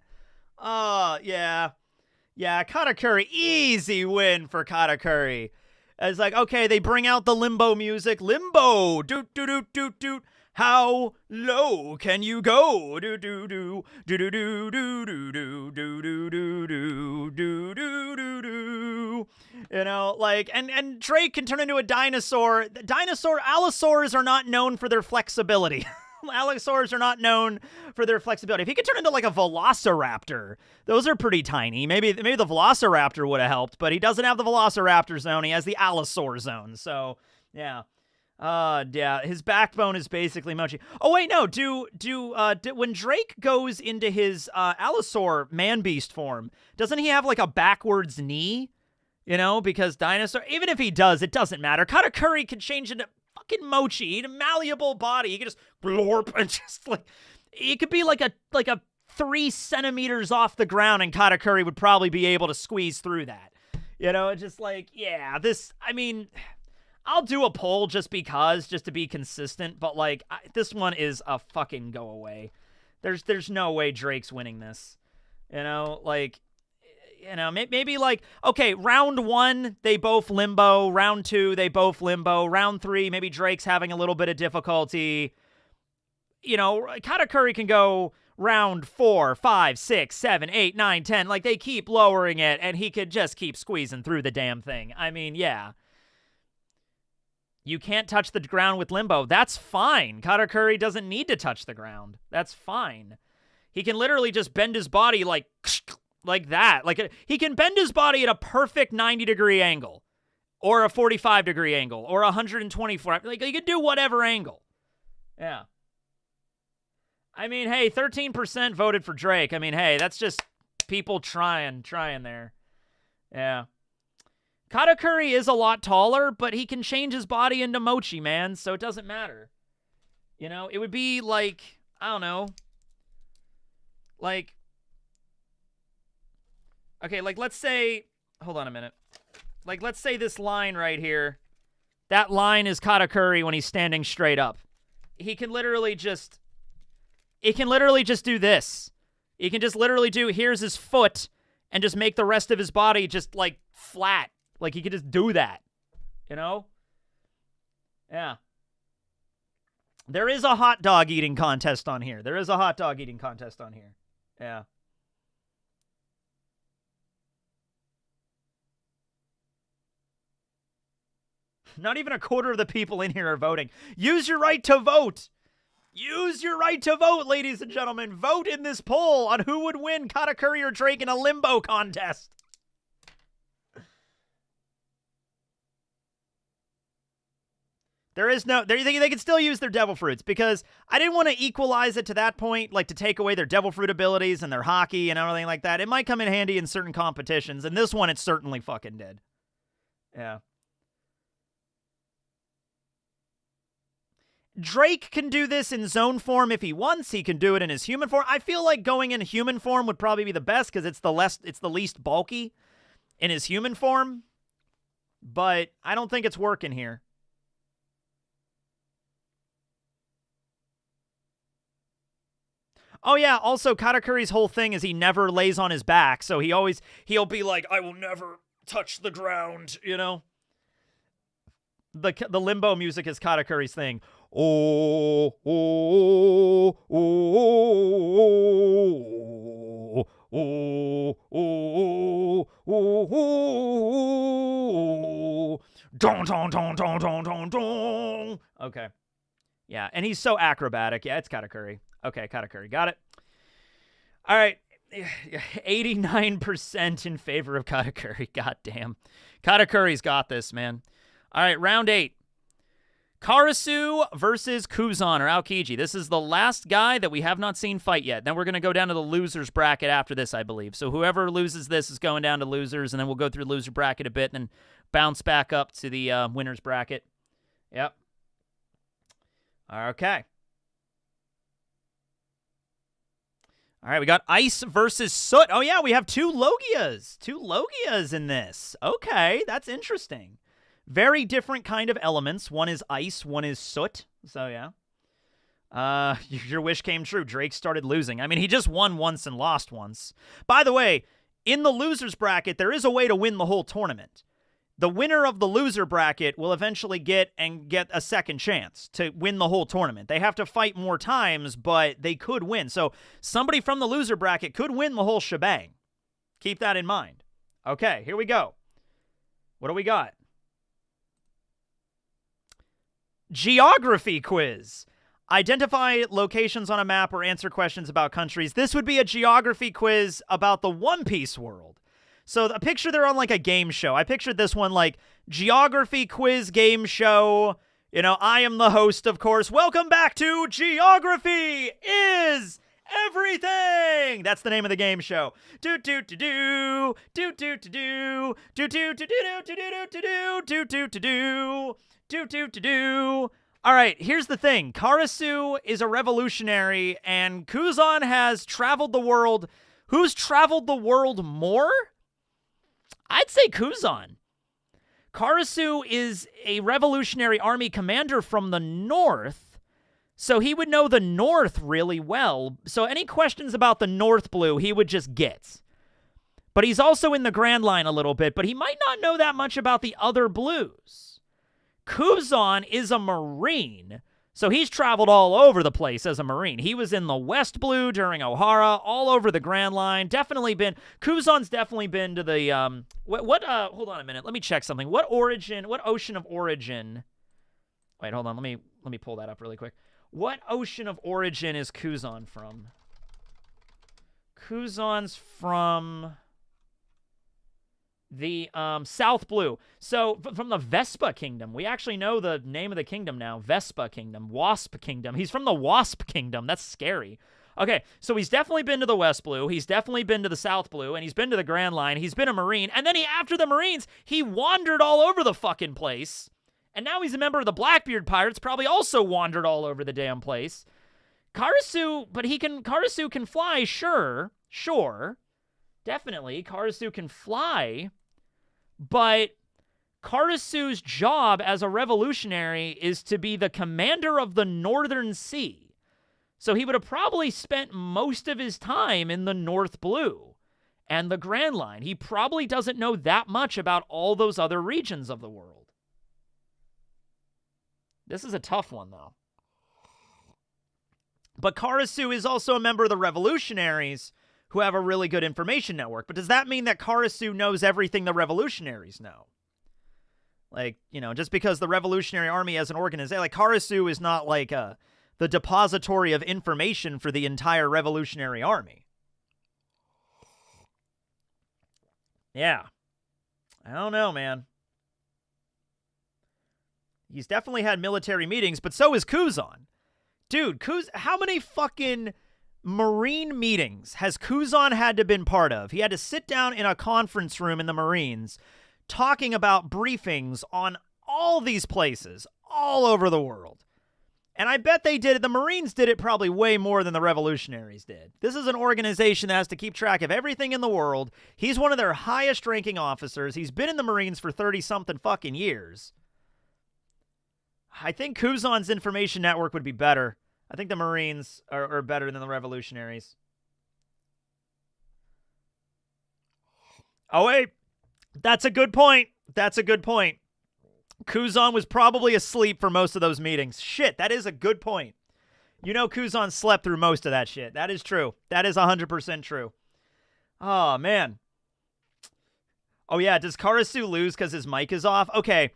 S1: Yeah. Yeah, Katakuri. Easy win for Katakuri. It's like, okay, they bring out the limbo music. Limbo. Doot, doot, doot, doot, doot. How low can you go? Do do do do do do do do do do do do do do do do. You know, like, and Drake can turn into a dinosaur. Allosaurs are not known for their flexibility. Allosaurs are not known for their flexibility. If he could turn into like a velociraptor, those are pretty tiny. Maybe the velociraptor would have helped, but he doesn't have the velociraptor zone. He has the allosaur zone. So yeah. Yeah, his backbone is basically mochi. Oh wait, no. When Drake goes into his allosaur man beast form, doesn't he have like a backwards knee? You know, because dinosaur. Even if he does, it doesn't matter. Katakuri can change into fucking mochi. He had a malleable body. He could just blorp and just like. It could be like a 3 centimeters off the ground, and Katakuri would probably be able to squeeze through that. You know, it's just like, yeah, this. I mean. I'll do a poll just to be consistent, but like this one is a fucking go away. There's no way Drake's winning this. You know, like, you know, maybe like, okay, round 1 they both limbo, round 2 they both limbo, round 3 maybe Drake's having a little bit of difficulty. You know, Katakuri can go round 4, 5, 6, 7, 8, 9, 10, like they keep lowering it and he could just keep squeezing through the damn thing. I mean, yeah. You can't touch the ground with limbo. That's fine. Katakuri doesn't need to touch the ground. That's fine. He can literally just bend his body like that. Like he can bend his body at a perfect 90-degree angle or a 45-degree angle or 124. Like he can do whatever angle. Yeah. I mean, hey, 13% voted for Drake. I mean, hey, that's just people trying there. Yeah. Katakuri is a lot taller, but he can change his body into mochi, man, so it doesn't matter. You know, it would be like, I don't know, like, okay, like, let's say, hold on a minute. Like, let's say this line right here, that line is Katakuri when he's standing straight up. He can literally just, do this. He can just literally do, here's his foot, and just make the rest of his body just, like, flat. Like, he could just do that, you know? Yeah. There is a hot dog eating contest on here. Yeah. Not even a quarter of the people in here are voting. Use your right to vote. Use your right to vote, ladies and gentlemen. Vote in this poll on who would win Katakuri or Drake in a limbo contest. There is no... They can still use their devil fruits, because I didn't want to equalize it to that point, like to take away their devil fruit abilities and their Haki and everything like that. It might come in handy in certain competitions, and this one it certainly fucking did. Yeah. Drake can do this in zone form if he wants. He can do it in his human form. I feel like going in human form would probably be the best, because it's the least bulky in his human form. But I don't think it's working here. Oh yeah, also Katakuri's whole thing is he never lays on his back, so he'll be like, I will never touch the ground, you know? The limbo music is Katakuri's thing. Oh, oh, oh, oh, oh, oh, don, don, don, don, don, don, don. Okay. Yeah, and he's so acrobatic. Yeah, it's Katakuri. Okay, Katakuri. Got it. All right. 89% in favor of Katakuri. God damn. Katakuri's got this, man. All right, round 8. Karasu versus Kuzan, or Aokiji. This is the last guy that we have not seen fight yet. Then we're going to go down to the losers bracket after this, I believe. So whoever loses this is going down to losers, and then we'll go through the loser bracket a bit and then bounce back up to the winners bracket. Yep. Okay. All right, we got Ice versus Soot. Oh, yeah, we have two Logias. Two Logias in this. Okay, that's interesting. Very different kind of elements. One is ice, one is soot. So, yeah. Your wish came true. Drake started losing. I mean, he just won once and lost once. By the way, in the losers bracket, there is a way to win the whole tournament. The winner of the loser bracket will eventually get a second chance to win the whole tournament. They have to fight more times, but they could win. So somebody from the loser bracket could win the whole shebang. Keep that in mind. Okay, here we go. What do we got? Geography quiz. Identify locations on a map or answer questions about countries. This would be a geography quiz about the One Piece world. So I picture they're on like a game show. I pictured this one like geography quiz game show. You know, I am the host, of course. Welcome back to Geography is Everything. That's the name of the game show. Do do do do do do do do do do do do do do do do do do do. All right, here's the thing. Karasu is a revolutionary, and Kuzan has traveled the world. Who's traveled the world more? I'd say Kuzan. Karasu is a revolutionary army commander from the north, so he would know the north really well. So any questions about the North Blue, he would just get. But he's also in the Grand Line a little bit, but he might not know that much about the other blues. Kuzan is a Marine, so he's traveled all over the place as a Marine. He was in the West Blue during Ohara, all over the Grand Line. Kuzan's definitely been to the, hold on a minute. Let me check something. What ocean of origin? Wait, hold on. Let me pull that up really quick. What ocean of origin is Kuzan from? Kuzan's from the South Blue. So from the Vespa Kingdom. We actually know the name of the kingdom now. Vespa Kingdom. Wasp Kingdom. He's from the Wasp Kingdom. That's scary. Okay, so he's definitely been to the West Blue. He's definitely been to the South Blue. And he's been to the Grand Line. He's been a Marine. And then after the Marines, he wandered all over the fucking place. And now he's a member of the Blackbeard Pirates. Probably also wandered all over the damn place. Karasu can fly, sure. Definitely, Karasu can fly, but Karasu's job as a revolutionary is to be the commander of the Northern Sea. So he would have probably spent most of his time in the North Blue and the Grand Line. He probably doesn't know that much about all those other regions of the world. This is a tough one, though. But Karasu is also a member of the Revolutionaries, who have a really good information network. But does that mean that Karasu knows everything the revolutionaries know? Like, you know, just because the Revolutionary Army as an organization, like Karasu is not like the depository of information for the entire Revolutionary Army. Yeah. I don't know, man. He's definitely had military meetings, but so is Kuzan. Dude, how many fucking Marine meetings has Kuzan had to been part of? He had to sit down in a conference room in the Marines talking about briefings on all these places all over the world. And I bet they did it. The Marines did it probably way more than the revolutionaries did. This is an organization that has to keep track of everything in the world. He's one of their highest ranking officers. He's been in the Marines for 30-something fucking years. I think Kuzan's information network would be better. I think the Marines are better than the revolutionaries. Oh, wait. That's a good point. That's a good point. Kuzan was probably asleep for most of those meetings. Shit, that is a good point. You know Kuzan slept through most of that shit. That is true. That is 100% true. Oh, man. Oh, yeah. Does Karasu lose because his mic is off? Okay.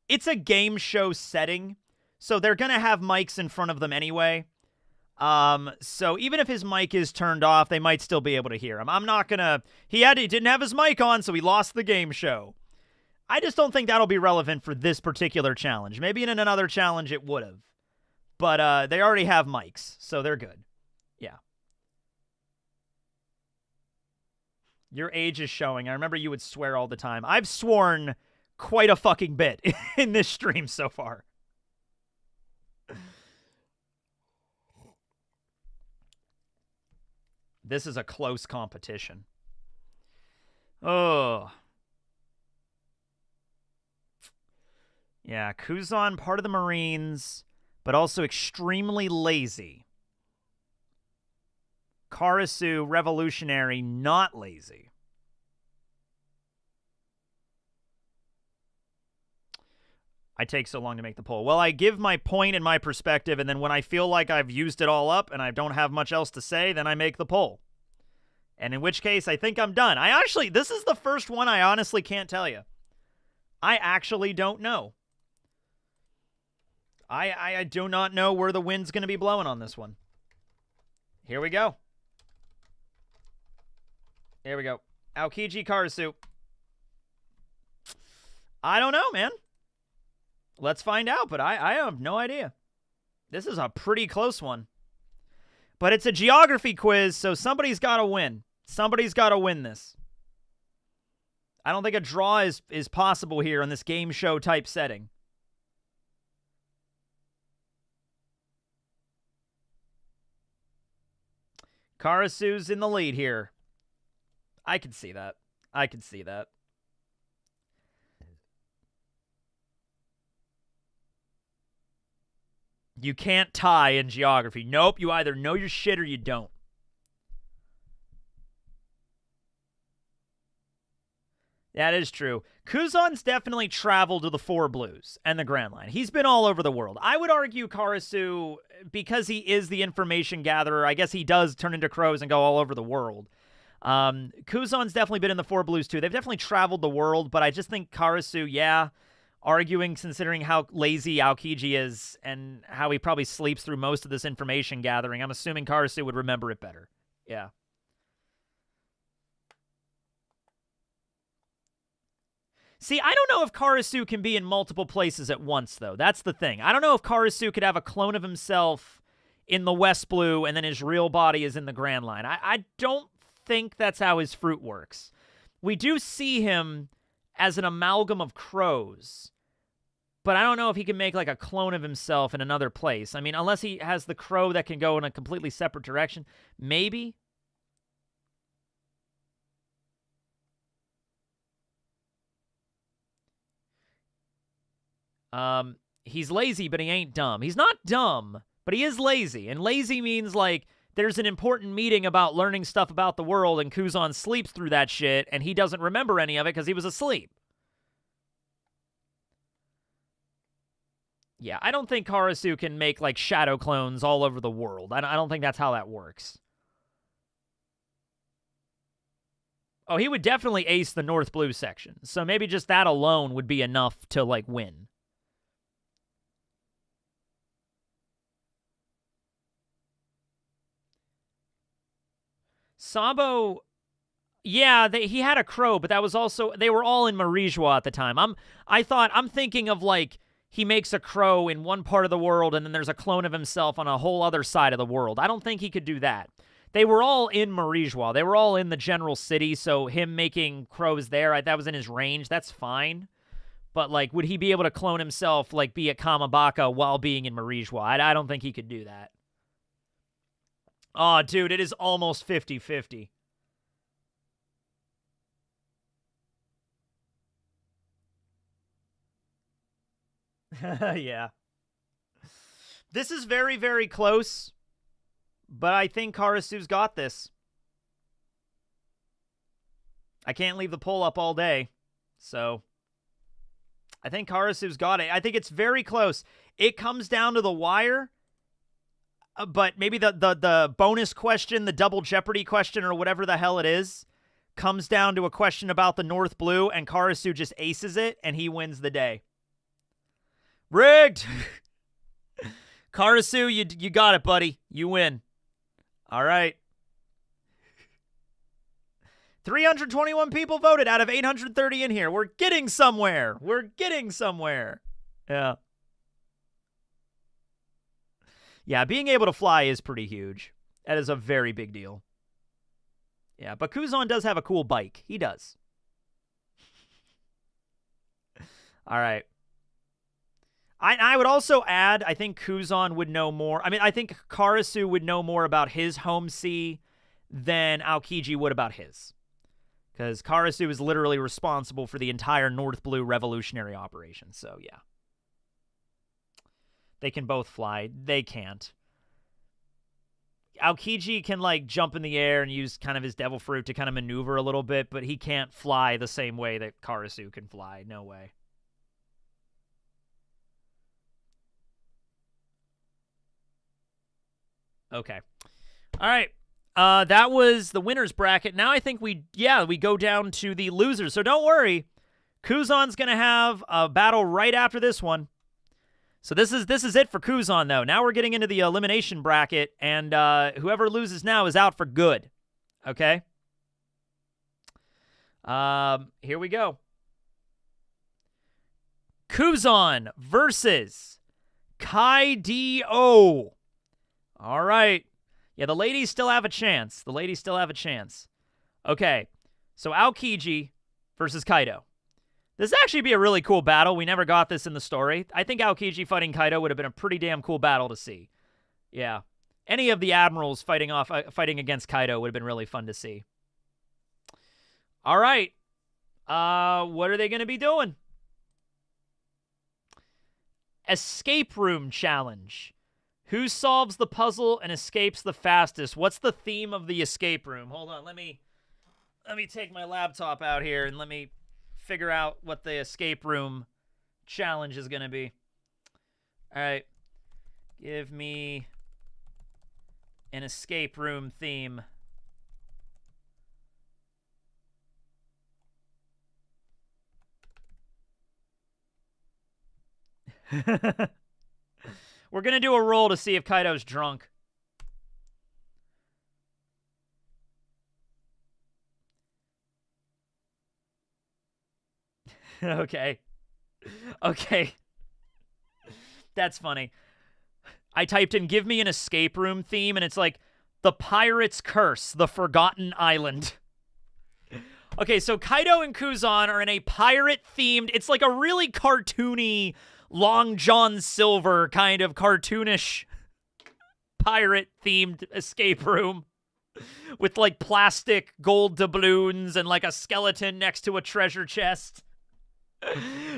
S1: It's a game show setting, so they're going to have mics in front of them anyway. So even if his mic is turned off, they might still be able to hear him. I'm not going to... He didn't have his mic on, so he lost the game show. I just don't think that'll be relevant for this particular challenge. Maybe in another challenge it would have. But they already have mics, so they're good. Yeah. Your age is showing. I remember you would swear all the time. I've sworn quite a fucking bit in this stream so far. This is a close competition. Oh. Yeah, Kuzan, part of the Marines, but also extremely lazy. Karasu, revolutionary, not lazy. I take so long to make the poll. Well, I give my point and my perspective, and then when I feel like I've used it all up and I don't have much else to say, then I make the poll. And in which case, I think I'm done. This is the first one I honestly can't tell you. I actually don't know. I do not know where the wind's going to be blowing on this one. Here we go. Here we go. Aokiji Karasu. I don't know, man. Let's find out, but I have no idea. This is a pretty close one. But it's a geography quiz, so somebody's got to win. Somebody's got to win this. I don't think a draw is possible here in this game show type setting. Karasu's in the lead here. I can see that. I can see that. You can't tie in geography. Nope, you either know your shit or you don't. That is true. Kuzan's definitely traveled to the Four Blues and the Grand Line. He's been all over the world. I would argue Karasu, because he is the information gatherer, I guess he does turn into crows and go all over the world. Kuzan's definitely been in the Four Blues too. They've definitely traveled the world, but I just think Karasu, yeah, arguing considering how lazy Aokiji is and how he probably sleeps through most of this information gathering, I'm assuming Karasu would remember it better. Yeah. See, I don't know if Karasu can be in multiple places at once, though. That's the thing. I don't know if Karasu could have a clone of himself in the West Blue and then his real body is in the Grand Line. I don't think that's how his fruit works. We do see him as an amalgam of crows, but I don't know if he can make like a clone of himself in another place. I mean, unless he has the crow that can go in a completely separate direction. Maybe. He's lazy, but he ain't dumb. He's not dumb, but he is lazy. And lazy means, like, there's an important meeting about learning stuff about the world, and Kuzan sleeps through that shit, and he doesn't remember any of it because he was asleep. Yeah, I don't think Karasu can make, like, shadow clones all over the world. I don't think that's how that works. Oh, he would definitely ace the North Blue section. So maybe just that alone would be enough to, like, win. Sabo, yeah, he had a crow, but that was also, they were all in Marijua at the time. I'm thinking of, like, he makes a crow in one part of the world and then there's a clone of himself on a whole other side of the world. I don't think he could do that. They were all in Marijois. They were all in the general city, so him making crows there, that was in his range. That's fine. But, like, would he be able to clone himself, like, be at Kamabaka while being in Marijois? I don't think he could do that. Oh, dude, it is almost 50-50. Yeah. This is very, very close, but I think Karasu's got this. I can't leave the poll up all day, so I think Karasu's got it. I think it's very close. It comes down to the wire, but maybe the bonus question, the double Jeopardy question, or whatever the hell it is, comes down to a question about the North Blue, and Karasu just aces it, and he wins the day. Rigged! Karasu, you got it, buddy. You win. All right. 321 people voted out of 830 in here. We're getting somewhere. We're getting somewhere. Yeah. Yeah, being able to fly is pretty huge. That is a very big deal. Yeah, but Kuzan does have a cool bike. He does. All right. I would also add, I think Kuzan would know more. I mean, I think Karasu would know more about his home sea than Aokiji would about his. Because Karasu is literally responsible for the entire North Blue revolutionary operation. So, yeah. They can both fly. They can't. Aokiji can, like, jump in the air and use kind of his devil fruit to kind of maneuver a little bit, but he can't fly the same way that Karasu can fly. No way. Okay. All right. That was the winner's bracket. Now I think we go down to the losers. So don't worry. Kuzan's going to have a battle right after this one. So this is it for Kuzan, though. Now we're getting into the elimination bracket, and whoever loses now is out for good. Okay? Here we go. Kuzan versus Kaido. All right. Yeah, the ladies still have a chance. The ladies still have a chance. Okay. So Aokiji versus Kaido. This would actually be a really cool battle. We never got this in the story. I think Aokiji fighting Kaido would have been a pretty damn cool battle to see. Yeah. Any of the admirals fighting against Kaido would have been really fun to see. All right. What are they going to be doing? Escape room challenge. Who solves the puzzle and escapes the fastest? What's the theme of the escape room? Hold on, let me take my laptop out here and let me figure out what the escape room challenge is going to be. All right. Give me an escape room theme. We're going to do a roll to see if Kaido's drunk. Okay. Okay. That's funny. I typed in, give me an escape room theme, and it's like, the Pirate's Curse, the Forgotten Island. Okay, so Kaido and Kuzan are in a pirate-themed, it's like a really cartoony, Long John Silver kind of cartoonish pirate-themed escape room with, like, plastic gold doubloons and, like, a skeleton next to a treasure chest.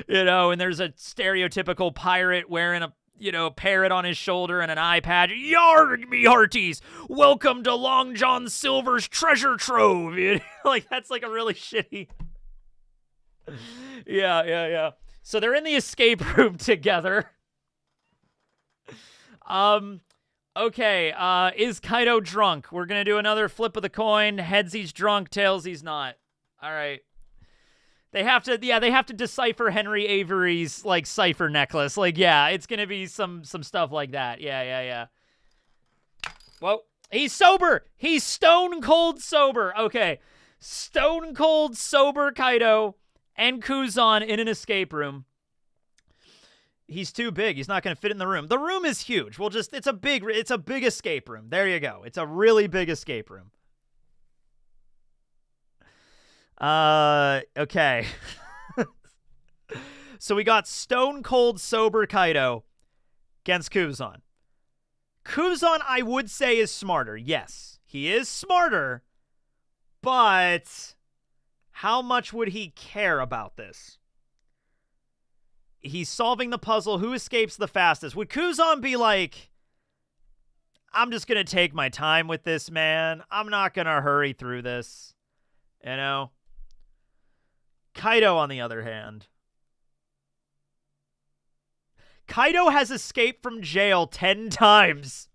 S1: You know, and there's a stereotypical pirate wearing a, you know, parrot on his shoulder and an eye patch. Yarg, me hearties! Welcome to Long John Silver's treasure trove! Like, that's like a really shitty... Yeah. So they're in the escape room together. Okay, is Kaido drunk? We're gonna do another flip of the coin. Heads, he's drunk. Tails, he's not. All right. They have to decipher Henry Avery's, like, cipher necklace. Like, yeah, it's gonna be some stuff like that. Yeah. Whoa. He's sober! He's stone cold sober! Okay. Stone cold sober Kaido and Kuzan in an escape room. He's too big. He's not going to fit in the room. The room is huge. It's a big escape room. There you go. It's a really big escape room. Okay. So we got stone cold sober Kaido against Kuzan. Kuzan, I would say, is smarter. Yes, he is smarter, but how much would he care about this? He's solving the puzzle. Who escapes the fastest? Would Kuzan be like, I'm just going to take my time with this, man. I'm not going to hurry through this. You know? Kaido, on the other hand. Kaido has escaped from jail 10 times.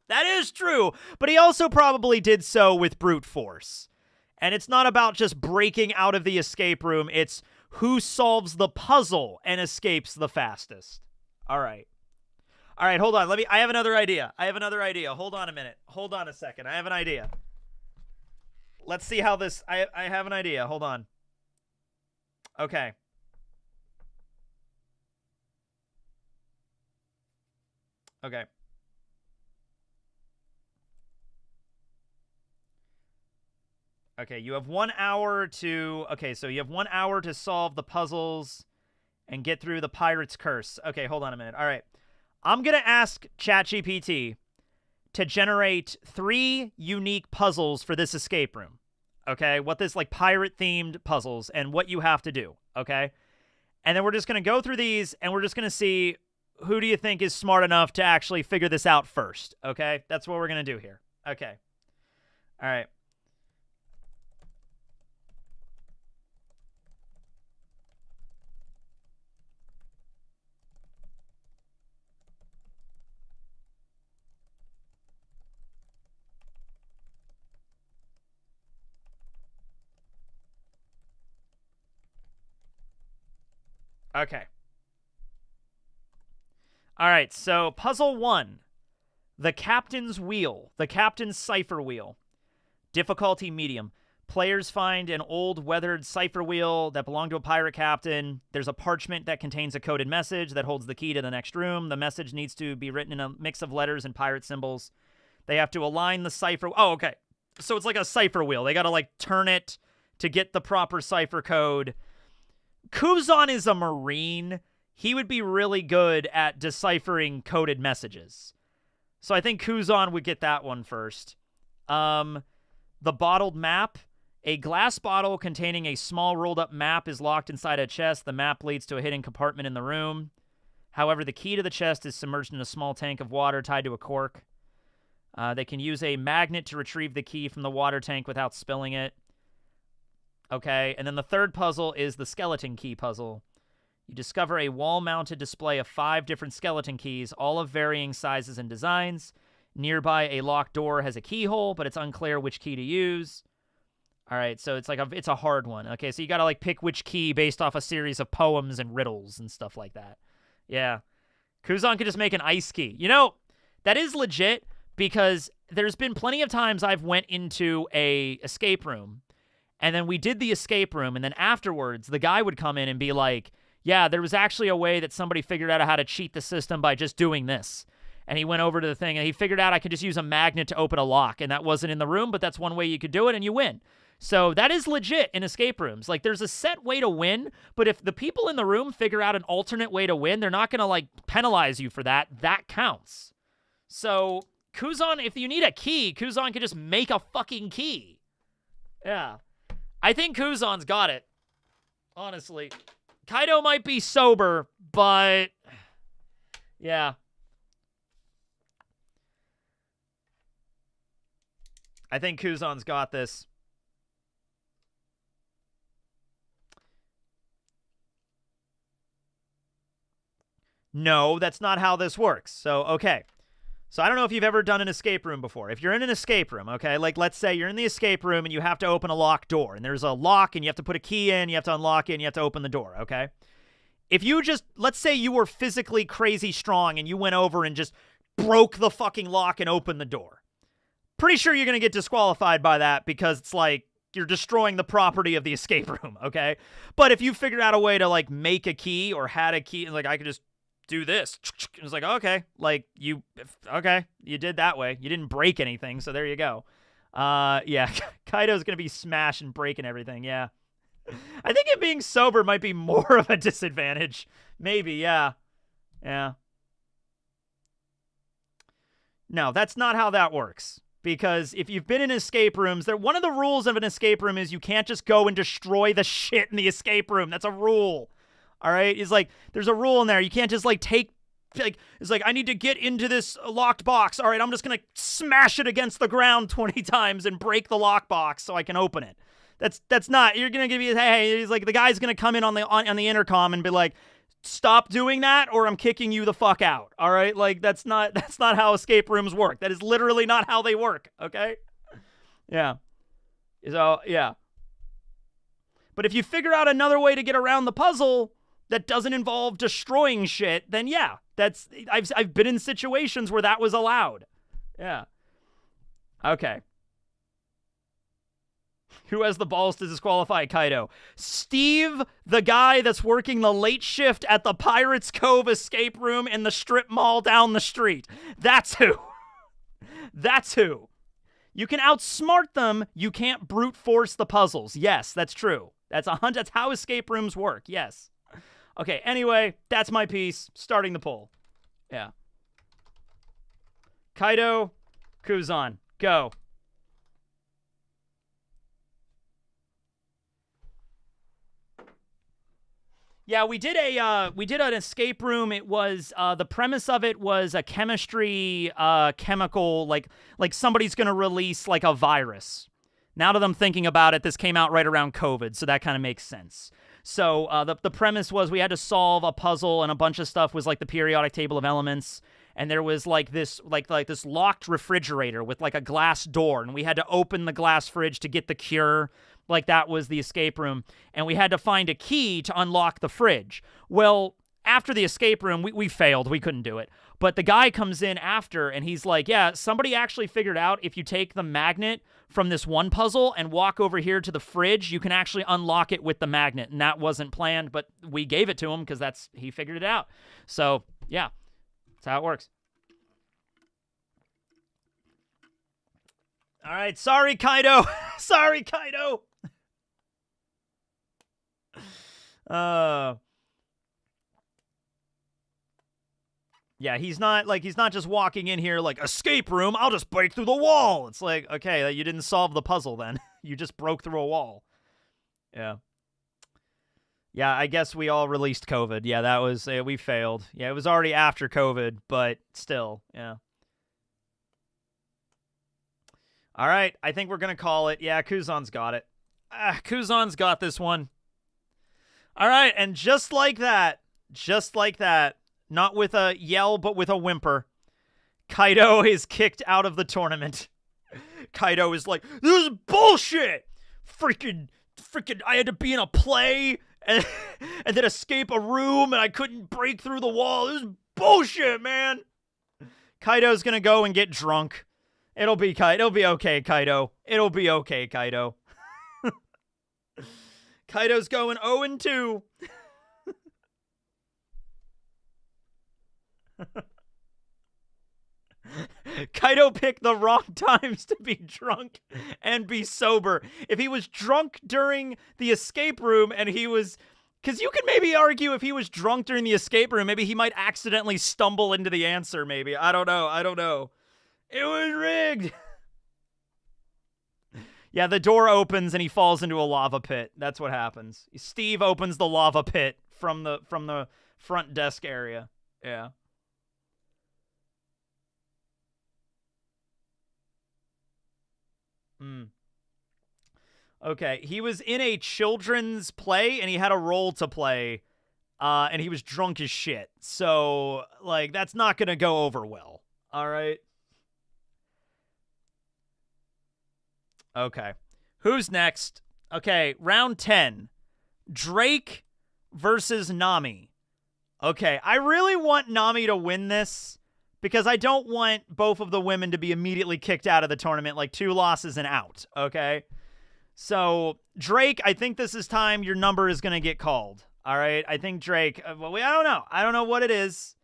S1: That is true. But he also probably did so with brute force. And it's not about just breaking out of the escape room. It's who solves the puzzle and escapes the fastest. All right. All right, hold on. I have another idea. Hold on a minute. Hold on a second. I have an idea. Let's see how this... I have an idea. Hold on. Okay. Okay. Okay, you have 1 hour to... Okay, so you have 1 hour to solve the puzzles and get through the pirate's curse. Okay, hold on a minute. All right. I'm going to ask ChatGPT to generate 3 unique puzzles for this escape room. Okay? What this, like, pirate-themed puzzles and what you have to do. Okay? And then we're just going to go through these and we're just going to see who do you think is smart enough to actually figure this out first. Okay? That's what we're going to do here. Okay. All right. Okay. All right, so puzzle 1. The Captain's Wheel. The Captain's Cipher Wheel. Difficulty medium. Players find an old weathered cipher wheel that belonged to a pirate captain. There's a parchment that contains a coded message that holds the key to the next room. The message needs to be written in a mix of letters and pirate symbols. They have to align the cipher... Oh, okay. So it's like a cipher wheel. They got to, like, turn it to get the proper cipher code. Kuzan is a Marine. He would be really good at deciphering coded messages. So I think Kuzan would get that one first. The bottled map. A glass bottle containing a small rolled-up map is locked inside a chest. The map leads to a hidden compartment in the room. However, the key to the chest is submerged in a small tank of water tied to a cork. They can use a magnet to retrieve the key from the water tank without spilling it. Okay, and then the third puzzle is the skeleton key puzzle. You discover a wall-mounted display of 5 different skeleton keys, all of varying sizes and designs. Nearby, a locked door has a keyhole, but it's unclear which key to use. All right, so it's like it's a hard one. Okay, so you got to like pick which key based off a series of poems and riddles and stuff like that. Yeah. Kuzan could just make an ice key. You know, that is legit because there's been plenty of times I've went into a escape room and then we did the escape room and then afterwards the guy would come in and be like, yeah, there was actually a way that somebody figured out how to cheat the system by just doing this. And he went over to the thing and he figured out I could just use a magnet to open a lock and that wasn't in the room, but that's one way you could do it and you win. So that is legit in escape rooms. Like, there's a set way to win, but if the people in the room figure out an alternate way to win, they're not going to, like, penalize you for that. That counts. So, Kuzan, if you need a key, Kuzan can just make a fucking key. Yeah. I think Kuzan's got it. Honestly. Kaido might be sober, but... yeah. I think Kuzan's got this. No, that's not how this works. So, okay. So, I don't know if you've ever done an escape room before. If you're in an escape room, okay, like let's say you're in the escape room and you have to open a locked door, and there's a lock and you have to put a key in, you have to unlock it, and you have to open the door, okay? If you just, let's say you were physically crazy strong and you went over and just broke the fucking lock and opened the door. Pretty sure you're going to get disqualified by that because it's like, you're destroying the property of the escape room, okay? But if you figured out a way to, like, make a key or had a key, like, I could just do this. It's like, okay, like, you did that way. You didn't break anything, so there you go. Yeah, Kaido's gonna be smashing, breaking everything, yeah. I think it being sober might be more of a disadvantage. Maybe, yeah. Yeah. No, that's not how that works. Because if you've been in escape rooms, one of the rules of an escape room is you can't just go and destroy the shit in the escape room. That's a rule. All right? It's like, there's a rule in there. You can't just, like, it's like, I need to get into this locked box. All right, I'm just going to smash it against the ground 20 times and break the lockbox so I can open it. That's not, you're going to give me, hey, he's like, the guy's going to come in on the intercom and be like, stop doing that or I'm kicking you the fuck out. All right? Like, that's not how escape rooms work. That is literally not how they work, okay? Yeah. So, yeah. But if you figure out another way to get around the puzzle that doesn't involve destroying shit, then yeah, I've been in situations where that was allowed. Yeah. Okay. Who has the balls to disqualify Kaido? Steve, the guy that's working the late shift at the Pirates Cove escape room in the strip mall down the street. That's who. That's who. You can outsmart them. You can't brute force the puzzles. Yes, that's true. That's how escape rooms work. Yes. Okay, anyway, that's my piece. Starting the poll. Yeah. Kaido, Kuzan, go. Yeah, we did an escape room. It was the premise of it was a chemistry chemical, like somebody's gonna release like a virus. Now that I'm thinking about it, this came out right around COVID, so that kind of makes sense. So the premise was we had to solve a puzzle, and a bunch of stuff was like the periodic table of elements, and there was like this this locked refrigerator with like a glass door, and we had to open the glass fridge to get the cure. Like, that was the escape room, and we had to find a key to unlock the fridge. Well, after the escape room, we failed. We couldn't do it. But the guy comes in after, and he's like, yeah, somebody actually figured out if you take the magnet from this one puzzle and walk over here to the fridge, you can actually unlock it with the magnet, and that wasn't planned, but we gave it to him because he figured it out. So, yeah, that's how it works. All right, sorry, Kaido. Sorry, Kaido. Yeah, he's not just walking in here like, escape room, I'll just break through the wall. It's like, okay, you didn't solve the puzzle then. You just broke through a wall. Yeah. Yeah, I guess we all released COVID. Yeah, that was, we failed. Yeah, it was already after COVID, but still, yeah. All right, I think we're going to call it. Yeah, Kuzan's got it. Kuzan's got this one. All right, and just like that, not with a yell, but with a whimper, Kaido is kicked out of the tournament. Kaido is like, this is bullshit! Freaking, I had to be in a play and then escape a room and I couldn't break through the wall. This is bullshit, man! Kaido's gonna go and get drunk. It'll be okay, Kaido. It'll be okay, Kaido. Kaido's going 0-2. Kaido picked the wrong times to be drunk and be sober. If he was drunk during the escape room and he was... Because you could maybe argue if he was drunk during the escape room, maybe he might accidentally stumble into the answer, maybe. I don't know. It was rigged. Yeah, the door opens and he falls into a lava pit. That's what happens. Steve opens the lava pit from the front desk area. Yeah. Okay, he was in a children's play and he had a role to play, and he was drunk as shit. So, like, that's not gonna go over well. All right. Okay. Who's next? Okay, round 10. Drake versus Nami. Okay, I really want Nami to win this because I don't want both of the women to be immediately kicked out of the tournament, like 2 losses and out, okay? So, Drake, I think this is time your number is going to get called. All right? I think Drake, well, I don't know. I don't know what it is.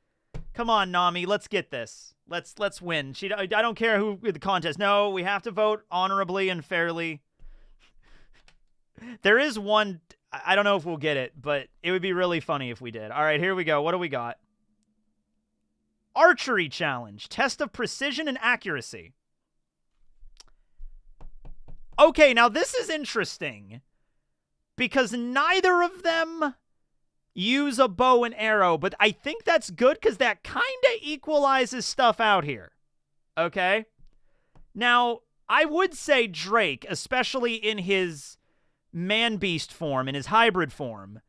S1: Come on, Nami, let's get this. Let's win. I don't care who the contest. No, we have to vote honorably and fairly. There is one, I don't know if we'll get it, but it would be really funny if we did. All right, here we go. What do we got? Archery challenge. Test of precision and accuracy. Okay, now this is interesting because neither of them use a bow and arrow, but I think that's good because that kind of equalizes stuff out here. Okay? Now, I would say Drake, especially in his man-beast form, in his hybrid form,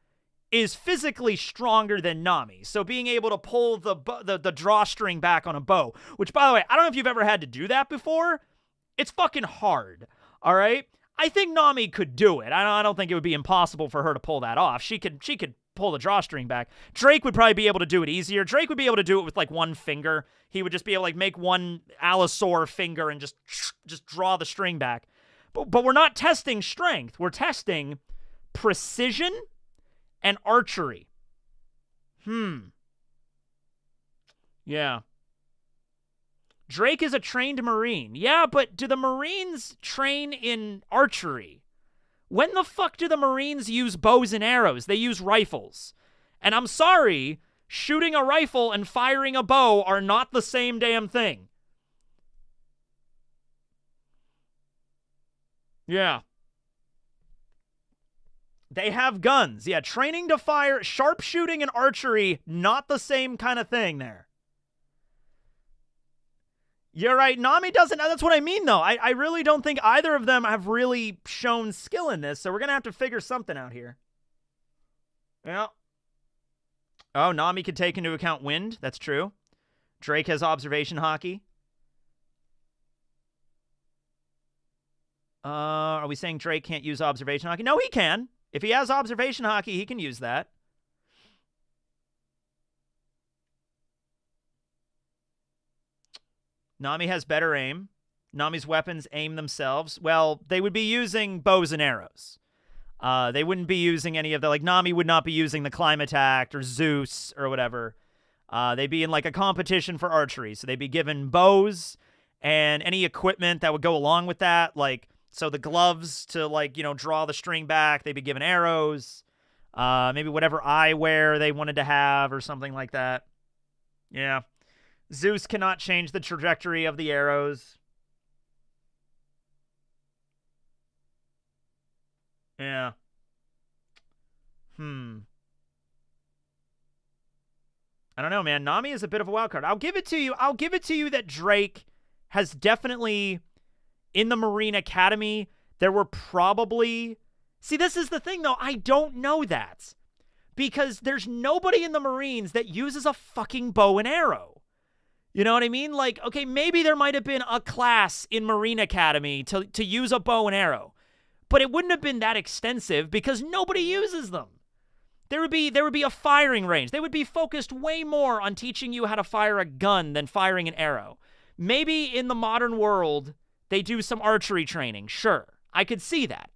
S1: is physically stronger than Nami. So being able to pull the drawstring back on a bow, which, by the way, I don't know if you've ever had to do that before. It's fucking hard, all right? I think Nami could do it. I don't think it would be impossible for her to pull that off. She could pull the drawstring back. Drake would probably be able to do it easier. Drake would be able to do it with, like, one finger. He would just be able to, like, make one allosaur finger and just draw the string back. But we're not testing strength. We're testing precision and archery. Yeah. Drake is a trained Marine. Yeah, but do the Marines train in archery? When the fuck do the Marines use bows and arrows? They use rifles. And I'm sorry, shooting a rifle and firing a bow are not the same damn thing. Yeah. They have guns. Yeah, training to fire, sharpshooting and archery, not the same kind of thing there. You're right. Nami doesn't. That's what I mean, though. I really don't think either of them have really shown skill in this, so we're going to have to figure something out here. Yeah. Oh, Nami could take into account wind. That's true. Drake has observation haki. Are we saying Drake can't use observation haki? No, he can. If he has observation haki, he can use that. Nami has better aim. Nami's weapons aim themselves. Well, they would be using bows and arrows. They wouldn't be using any of the, like, Nami would not be using the climate act or Zeus or whatever. They'd be in, like, a competition for archery. So they'd be given bows and any equipment that would go along with that, like, so the gloves to, like, you know, draw the string back. They'd be given arrows. Maybe whatever eyewear they wanted to have or something like that. Yeah. Zeus cannot change the trajectory of the arrows. Yeah. I don't know, man. Nami is a bit of a wild card. I'll give it to you. I'll give it to you that Drake has definitely, in the Marine Academy, there were probably... See, this is the thing, though. I don't know that. Because there's nobody in the Marines that uses a fucking bow and arrow. You know what I mean? Like, okay, maybe there might have been a class in Marine Academy to use a bow and arrow. But it wouldn't have been that extensive because nobody uses them. There would be a firing range. They would be focused way more on teaching you how to fire a gun than firing an arrow. Maybe in the modern world, they do some archery training. Sure, I could see that.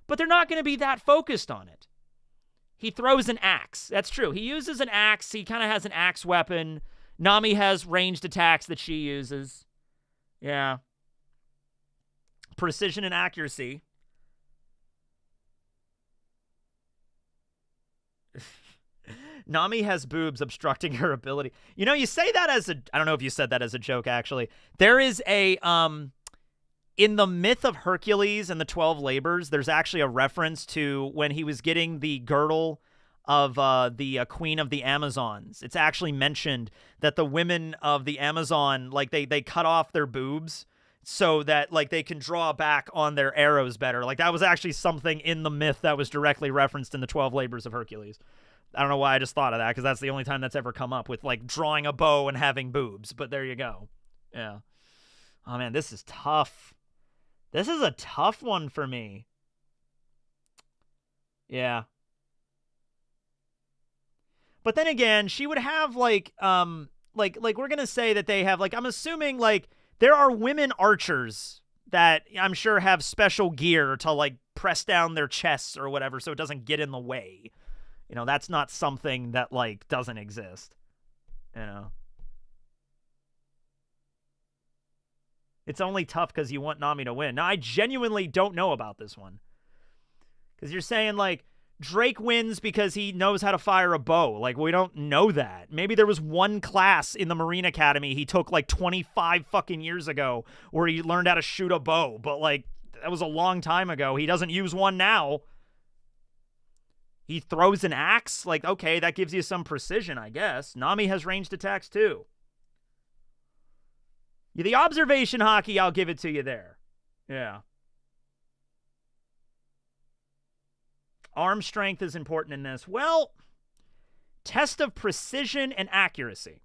S1: But they're not going to be that focused on it. He throws an axe. That's true. He uses an axe. He kind of has an axe weapon. Nami has ranged attacks that she uses. Yeah. Precision and accuracy. Nami has boobs obstructing her ability. You know, you say that as a... I don't know if you said that as a joke, actually. There is a... in the myth of Hercules and the 12 Labors, there's actually a reference to when he was getting the girdle of the Queen of the Amazons. It's actually mentioned that the women of the Amazon, like, they cut off their boobs so that, like, they can draw back on their arrows better. Like, that was actually something in the myth that was directly referenced in the 12 Labors of Hercules. I don't know why I just thought of that, because that's the only time that's ever come up with, like, drawing a bow and having boobs. But there you go. Yeah. Oh, man, this is tough. This is a tough one for me. Yeah. But then again, she would have, like we're going to say that they have, like, I'm assuming, like, there are women archers that I'm sure have special gear to, like, press down their chests or whatever so it doesn't get in the way. You know, that's not something that, like, doesn't exist. You know? It's only tough because you want Nami to win. Now, I genuinely don't know about this one. Because you're saying, like, Drake wins because he knows how to fire a bow. Like, we don't know that. Maybe there was one class in the Marine Academy he took, like, 25 fucking years ago where he learned how to shoot a bow. But, like, that was a long time ago. He doesn't use one now. He throws an axe. Like, okay, that gives you some precision, I guess. Nami has ranged attacks, too. The observation hockey, I'll give it to you there. Yeah. Arm strength is important in this. Well, test of precision and accuracy.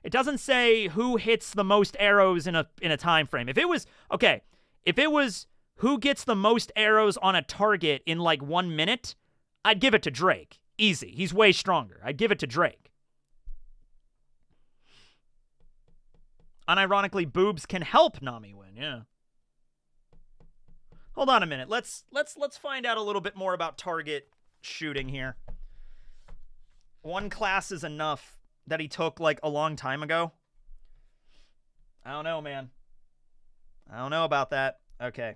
S1: It doesn't say who hits the most arrows in a time frame. If it was who gets the most arrows on a target in like 1 minute, I'd give it to Drake. Easy. He's way stronger. I'd give it to Drake. Unironically, boobs can help Nami win, yeah. Hold on a minute. Let's find out a little bit more about target shooting here. One class is enough that he took like a long time ago. I don't know, man. I don't know about that. Okay.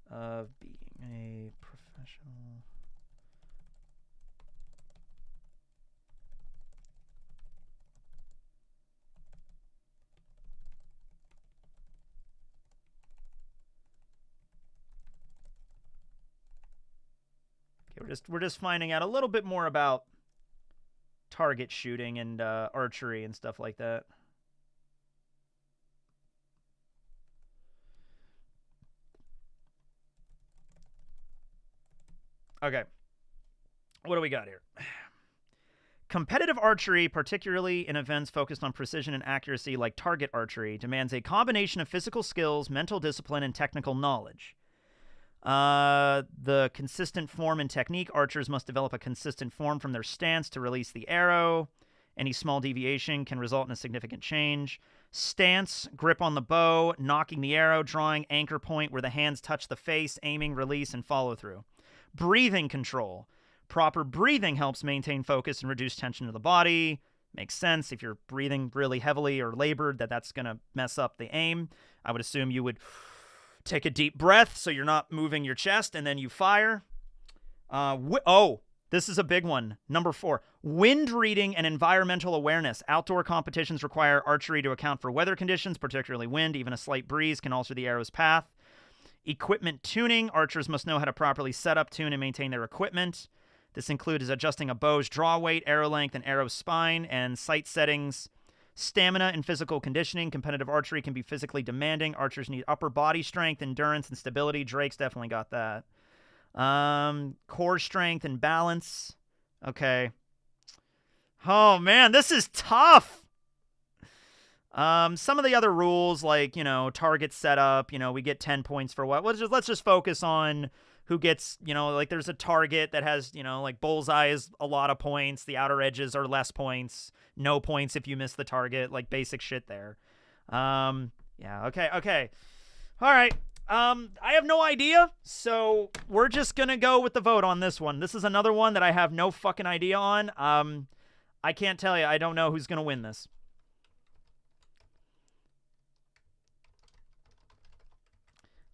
S1: Of being a professional. Okay, we're just finding out a little bit more about target shooting and archery and stuff like that. Okay. What do we got here? Competitive archery, particularly in events focused on precision and accuracy like target archery, demands a combination of physical skills, mental discipline, and technical knowledge. The consistent form and technique. Archers must develop a consistent form from their stance to release the arrow. Any small deviation can result in a significant change. Stance, grip on the bow, knocking the arrow, drawing anchor point where the hands touch the face, aiming, release, and follow through. Breathing control. Proper breathing helps maintain focus and reduce tension of the body. Makes sense. If you're breathing really heavily or labored, that's going to mess up the aim. I would assume you would take a deep breath so you're not moving your chest, and then you fire. This is a big one. Number 4, wind reading and environmental awareness. Outdoor competitions require archery to account for weather conditions, particularly wind. Even a slight breeze can alter the arrow's path. Equipment tuning. Archers must know how to properly set up, tune, and maintain their equipment. This includes adjusting a bow's draw weight, arrow length, and arrow spine, and sight settings. Stamina and physical conditioning. Competitive archery can be physically demanding. Archers need upper body strength, endurance, and stability. Drake's definitely got that. Core strength and balance. Okay. Oh, man, this is tough. Some of the other rules, like, target setup, we get 10 points for what? Let's just focus on who gets, like there's a target that has, like bullseye is a lot of points. The outer edges are less points. No points if you miss the target, like basic shit there. Yeah, okay. All right. I have no idea, so we're just going to go with the vote on this one. This is another one that I have no fucking idea on. I can't tell you. I don't know who's going to win this.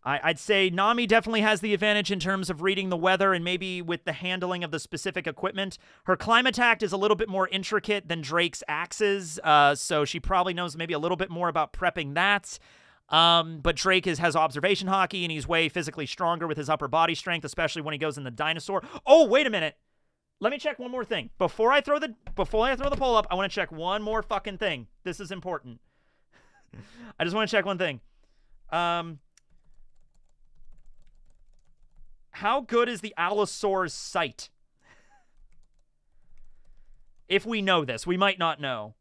S1: I'd say Nami definitely has the advantage in terms of reading the weather and maybe with the handling of the specific equipment. Her climb attack is a little bit more intricate than Drake's axes, so she probably knows maybe a little bit more about prepping that. But Drake has observation hockey, and he's way physically stronger with his upper body strength, especially when he goes in the dinosaur. Oh, wait a minute. Let me check one more thing. Before I throw the poll up, I want to check one more fucking thing. This is important. I just want to check one thing. How good is the Allosaur's sight? If we know this, we might not know.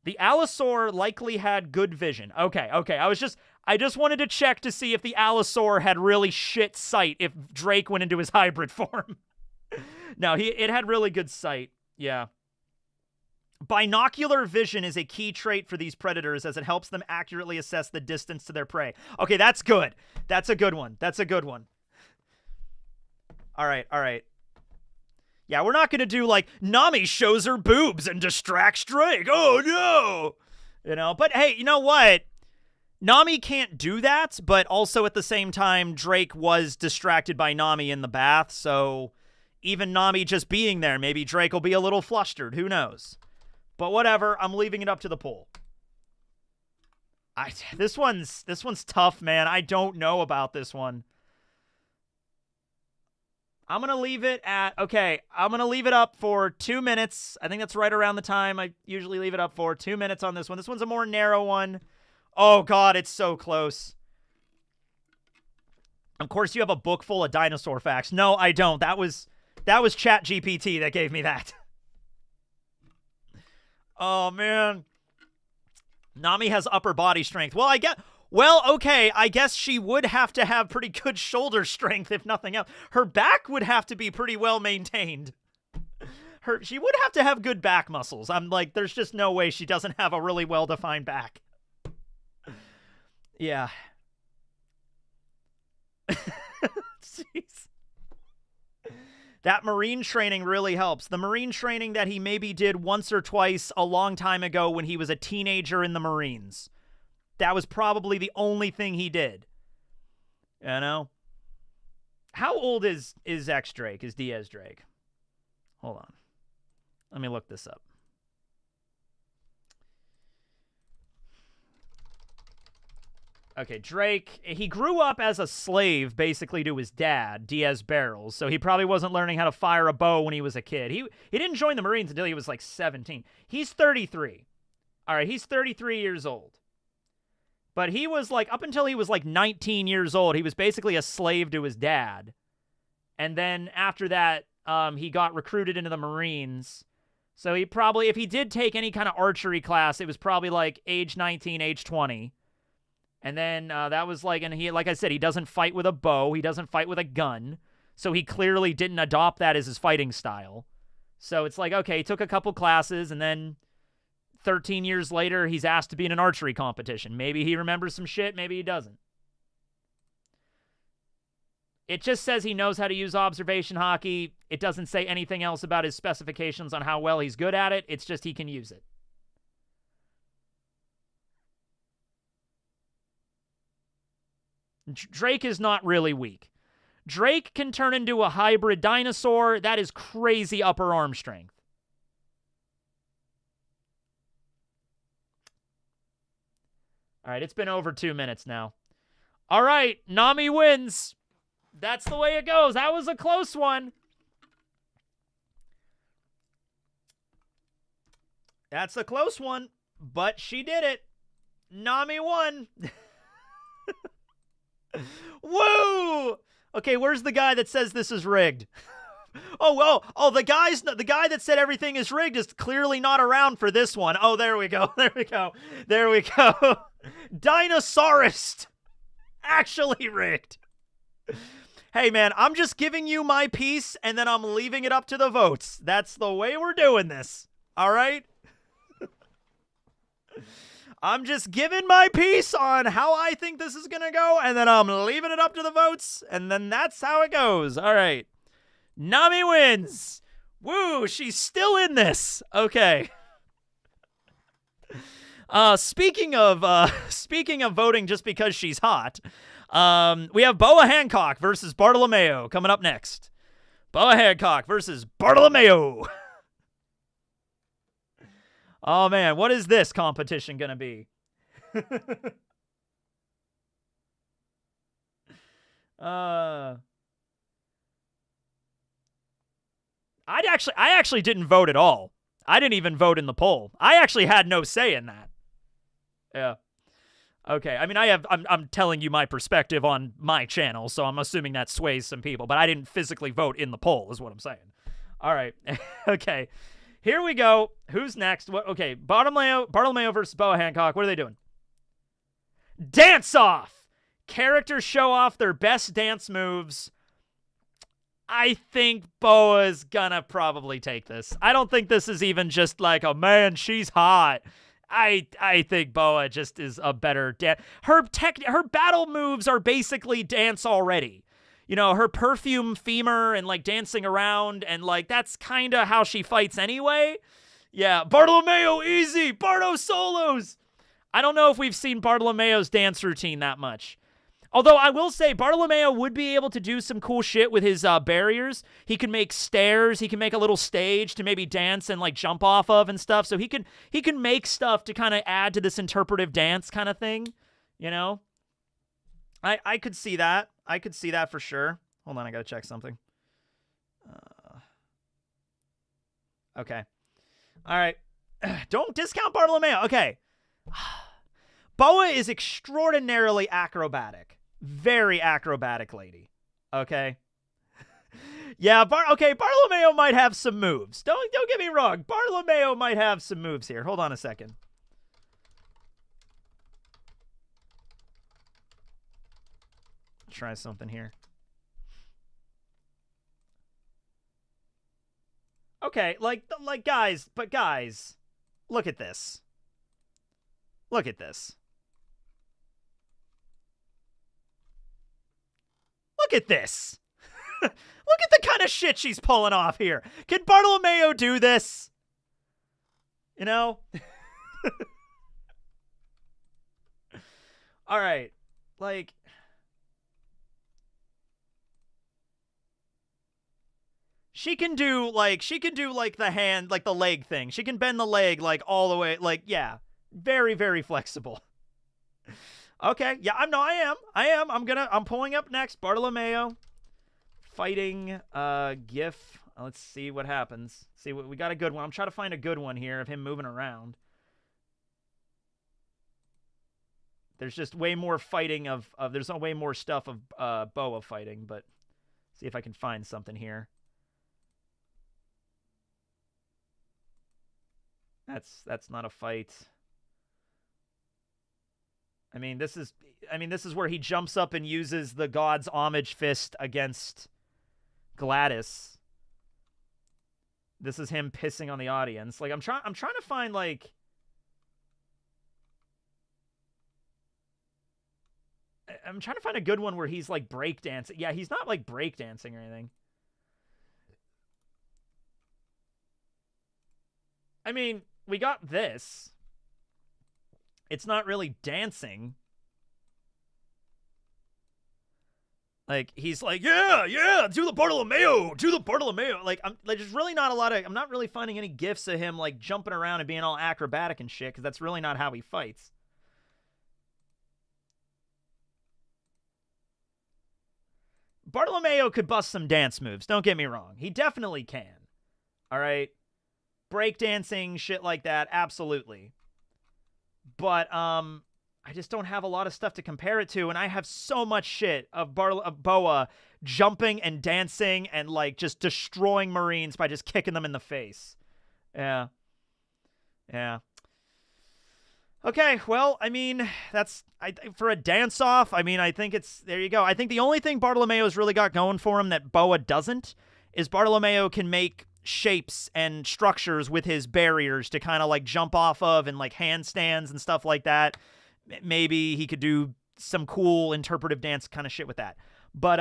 S1: The Allosaur likely had good vision. Okay. I just wanted to check to see if the Allosaur had really shit sight if Drake went into his hybrid form. No, it had really good sight. Yeah. Binocular vision is a key trait for these predators as it helps them accurately assess the distance to their prey. Okay, that's good. That's a good one. All right. Yeah, we're not going to do like, Nami shows her boobs and distracts Drake. Oh, no. You know, but hey, you know what? Nami can't do that, but also at the same time, Drake was distracted by Nami in the bath, so even Nami just being there, maybe Drake will be a little flustered. Who knows? But whatever, I'm leaving it up to the poll. This one's tough, man. I don't know about this one. I'm going to leave it at, okay, I'm going to leave it up for 2 minutes. I think that's right around the time I usually leave it up for. 2 minutes on this one. This one's a more narrow one. Oh, God, it's so close. Of course, you have a book full of dinosaur facts. No, I don't. That was ChatGPT that gave me that. Oh, man. Nami has upper body strength. Well, okay, I guess she would have to have pretty good shoulder strength, if nothing else. Her back would have to be pretty well maintained. She would have to have good back muscles. I'm like, there's just no way she doesn't have a really well-defined back. Yeah. Jeez. That marine training really helps. The marine training that he maybe did once or twice a long time ago when he was a teenager in the Marines. That was probably the only thing he did. You know? How old is X Drake? Is Diaz Drake? Hold on. Let me look this up. Okay, Drake, he grew up as a slave, basically, to his dad, Diaz Barrels, so he probably wasn't learning how to fire a bow when he was a kid. He didn't join the Marines until he was, like, 17. He's 33. All right, he's 33 years old. But he was, like, up until he was, like, 19 years old, he was basically a slave to his dad. And then after that, he got recruited into the Marines. So he probably, if he did take any kind of archery class, it was probably, like, age 19, age 20. And then that was like, and he, like I said, he doesn't fight with a bow. He doesn't fight with a gun. So he clearly didn't adopt that as his fighting style. So it's like, okay, he took a couple classes, and then 13 years later, he's asked to be in an archery competition. Maybe he remembers some shit, maybe he doesn't. It just says he knows how to use observation hockey. It doesn't say anything else about his specifications on how well he's good at it. It's just he can use it. Drake is not really weak. Drake can turn into a hybrid dinosaur. That is crazy upper arm strength. All right, it's been over 2 minutes now. All right, Nami wins. That's the way it goes. That was a close one. That's a close one, but she did it. Nami won. Woo! Okay, where's the guy that says this is rigged? Oh, the guy that said everything is rigged is clearly not around for this one. Oh, there we go. Dinosaurist! Actually rigged. Hey, man, I'm just giving you my piece, and then I'm leaving it up to the votes. That's the way we're doing this. All right? I'm just giving my piece on how I think this is going to go, and then I'm leaving it up to the votes, and then that's how it goes. All right. Nami wins. Woo, she's still in this. Okay. Speaking of voting just because she's hot, we have Boa Hancock versus Bartolomeo coming up next. Boa Hancock versus Bartolomeo. Oh, man, what is this competition going to be? I actually didn't vote at all. I didn't even vote in the poll. I actually had no say in that. Yeah. Okay, I mean, I'm telling you my perspective on my channel, so I'm assuming that sways some people, but I didn't physically vote in the poll, is what I'm saying. All right. Okay. Here we go. Who's next? What? Okay. Bartolomeo versus Boa Hancock. What are they doing? Dance off. Characters show off their best dance moves. I think Boa's gonna probably take this. I don't think this is even just like, oh man, she's hot. I think Boa just is a better dance. Her battle moves are basically dance already. You know, her perfume femur and like dancing around and like that's kind of how she fights anyway. Yeah, Bartolomeo easy, Barto solos. I don't know if we've seen Bartolomeo's dance routine that much. Although I will say Bartolomeo would be able to do some cool shit with his barriers. He can make stairs. He can make a little stage to maybe dance and like jump off of and stuff. So he can make stuff to kind of add to this interpretive dance kind of thing. You know, I could see that. I could see that for sure. Hold on, I gotta check something. Okay. All right. Don't discount Bartolomeo. Okay. Boa is extraordinarily acrobatic. Very acrobatic lady. Okay. Yeah, Bartolomeo might have some moves. Don't get me wrong. Bartolomeo might have some moves here. Hold on a second. Try something here. Okay, guys, look at this. Look at this. Look at this. Look at the kind of shit she's pulling off here. Can Bartolomeo do this? You know? All right. Like, she can do like the hand, like the leg thing. She can bend the leg like all the way, like, yeah. Very, very flexible. Okay, yeah, I am. I'm pulling up next. Bartolomeo fighting GIF. Let's see what happens. See what we got, a good one. I'm trying to find a good one here of him moving around. There's just way more fighting of there's way more stuff of Boa fighting, but see if I can find something here. That's not a fight. I mean, this is where he jumps up and uses the god's homage fist against Gladys. This is him pissing on the audience. Like, I'm trying to find, like, I'm trying to find a good one where he's like breakdancing. Yeah, he's not like breakdancing or anything. I mean, we got this. It's not really dancing. Like, he's like, yeah, do the Bartolomeo. Like, there's really not a lot of, I'm not really finding any gifs of him, like, jumping around and being all acrobatic and shit, because that's really not how he fights. Bartolomeo could bust some dance moves, don't get me wrong. He definitely can. All right? Breakdancing, shit like that, absolutely. But I just don't have a lot of stuff to compare it to, and I have so much shit of Boa jumping and dancing and like just destroying Marines by just kicking them in the face. Yeah. Okay, well, I mean, for a dance-off, I mean, I think there you go. I think the only thing Bartolomeo's really got going for him that Boa doesn't is Bartolomeo can make shapes and structures with his barriers to kind of like jump off of and like handstands and stuff like that. Maybe he could do some cool interpretive dance kind of shit with that. But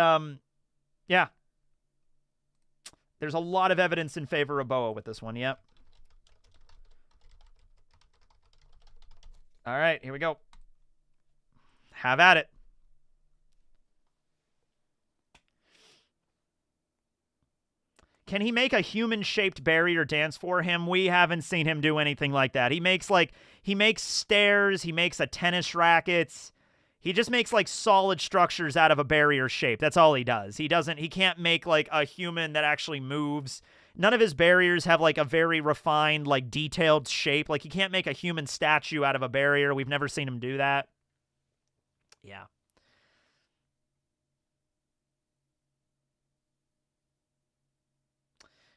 S1: yeah. There's a lot of evidence in favor of Boa with this one. Yep. All right, here we go. Have at it. Can he make a human-shaped barrier dance for him? We haven't seen him do anything like that. He makes stairs, he makes a tennis racket. He just makes like solid structures out of a barrier shape. That's all he does. He can't make like a human that actually moves. None of his barriers have like a very refined, like detailed shape. Like he can't make a human statue out of a barrier. We've never seen him do that. Yeah.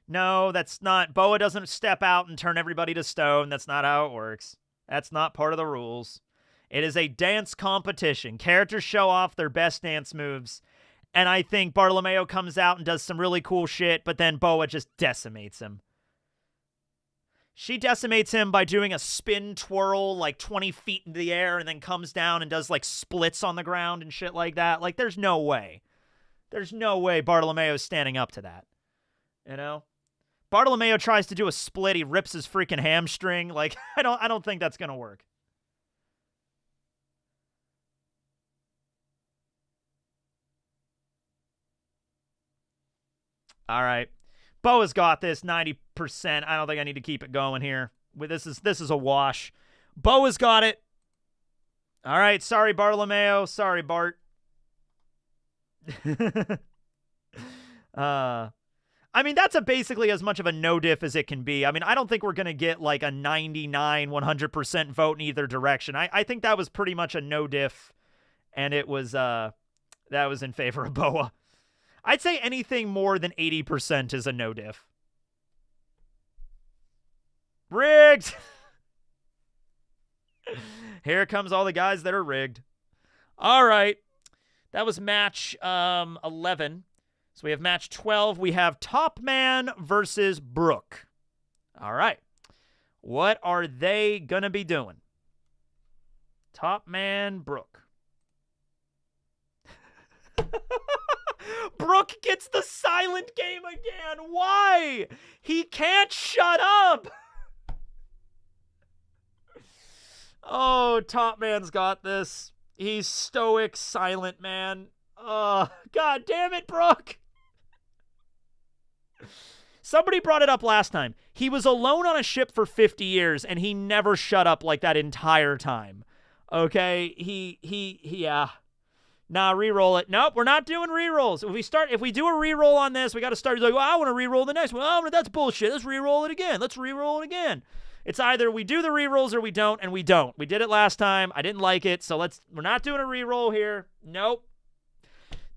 S1: No, that's not. Boa doesn't step out and turn everybody to stone. That's not how it works. That's not part of the rules. It is a dance competition. Characters show off their best dance moves. And I think Bartolomeo comes out and does some really cool shit, but then Boa just decimates him. She decimates him by doing a spin twirl like 20 feet into the air and then comes down and does like splits on the ground and shit like that. Like, there's no way. There's no way Bartolomeo's standing up to that. You know? Bartolomeo tries to do a split, he rips his freaking hamstring. Like, I don't think that's gonna work. All right. Boa's got this 90%. I don't think I need to keep it going here. This is a wash. Boa's got it. All right. Sorry, Bartolomeo. Sorry, Bart. I mean, that's basically as much of a no diff as it can be. I mean, I don't think we're going to get like a 99, 100% vote in either direction. I think that was pretty much a no diff, and it was that was in favor of Boa. I'd say anything more than 80% is a no diff. Rigged! Here comes all the guys that are rigged. All right. That was match 11. So we have match 12. We have Topman versus Brook. All right. What are they going to be doing? Topman, Brook. Brook gets the silent game again. Why? He can't shut up. Oh, Topman's got this. He's stoic, silent man. Oh, God damn it, Brook. Somebody brought it up last time. He was alone on a ship for 50 years, and he never shut up like that entire time. Okay? Yeah. Nah, re-roll it. Nope, we're not doing re-rolls. If we do a re-roll on this, we got to start like, well, I want to re-roll the next one. Oh, that's bullshit. Let's re-roll it again. Let's re-roll it again. It's either we do the re-rolls or we don't, and we don't. We did it last time. I didn't like it, so we're not doing a re-roll here. Nope.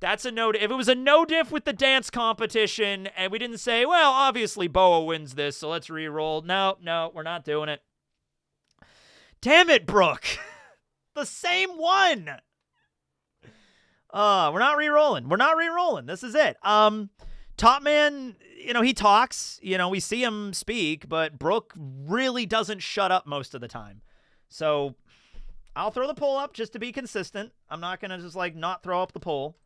S1: That's a no. If it was a no diff with the dance competition, and we didn't say, well, obviously Boa wins this, so let's re-roll. No, we're not doing it. Damn it, Brook. The same one. We're not re-rolling. We're not re-rolling. This is it. Topman, he talks. We see him speak, but Brook really doesn't shut up most of the time. So I'll throw the poll up just to be consistent. I'm not going to just, not throw up the poll.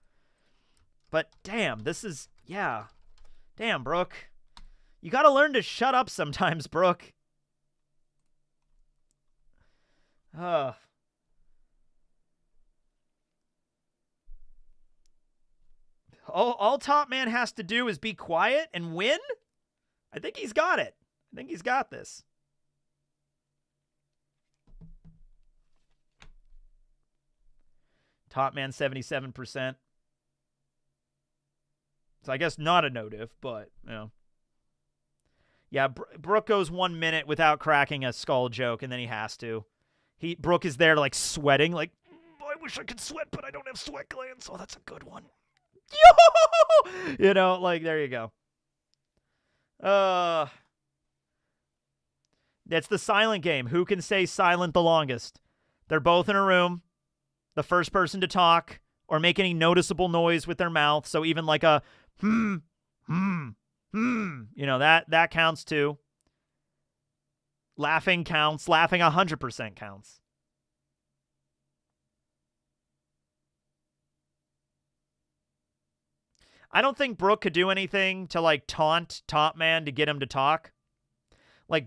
S1: But, damn, this is, yeah. Damn, Brook. You got to learn to shut up sometimes, Brook. All Topman has to do is be quiet and win? I think he's got it. I think he's got this. Topman 77%. So I guess not a no-diff, but, Yeah, Brook goes 1 minute without cracking a skull joke, and then he has to. Brook is there, sweating, I wish I could sweat, but I don't have sweat glands. Oh, that's a good one. There you go. That's the silent game. Who can say silent the longest? They're both in a room. The first person to talk or make any noticeable noise with their mouth. So even like a that counts too. Laughing counts. Laughing 100% counts. I don't think Brook could do anything to, taunt Topman to get him to talk.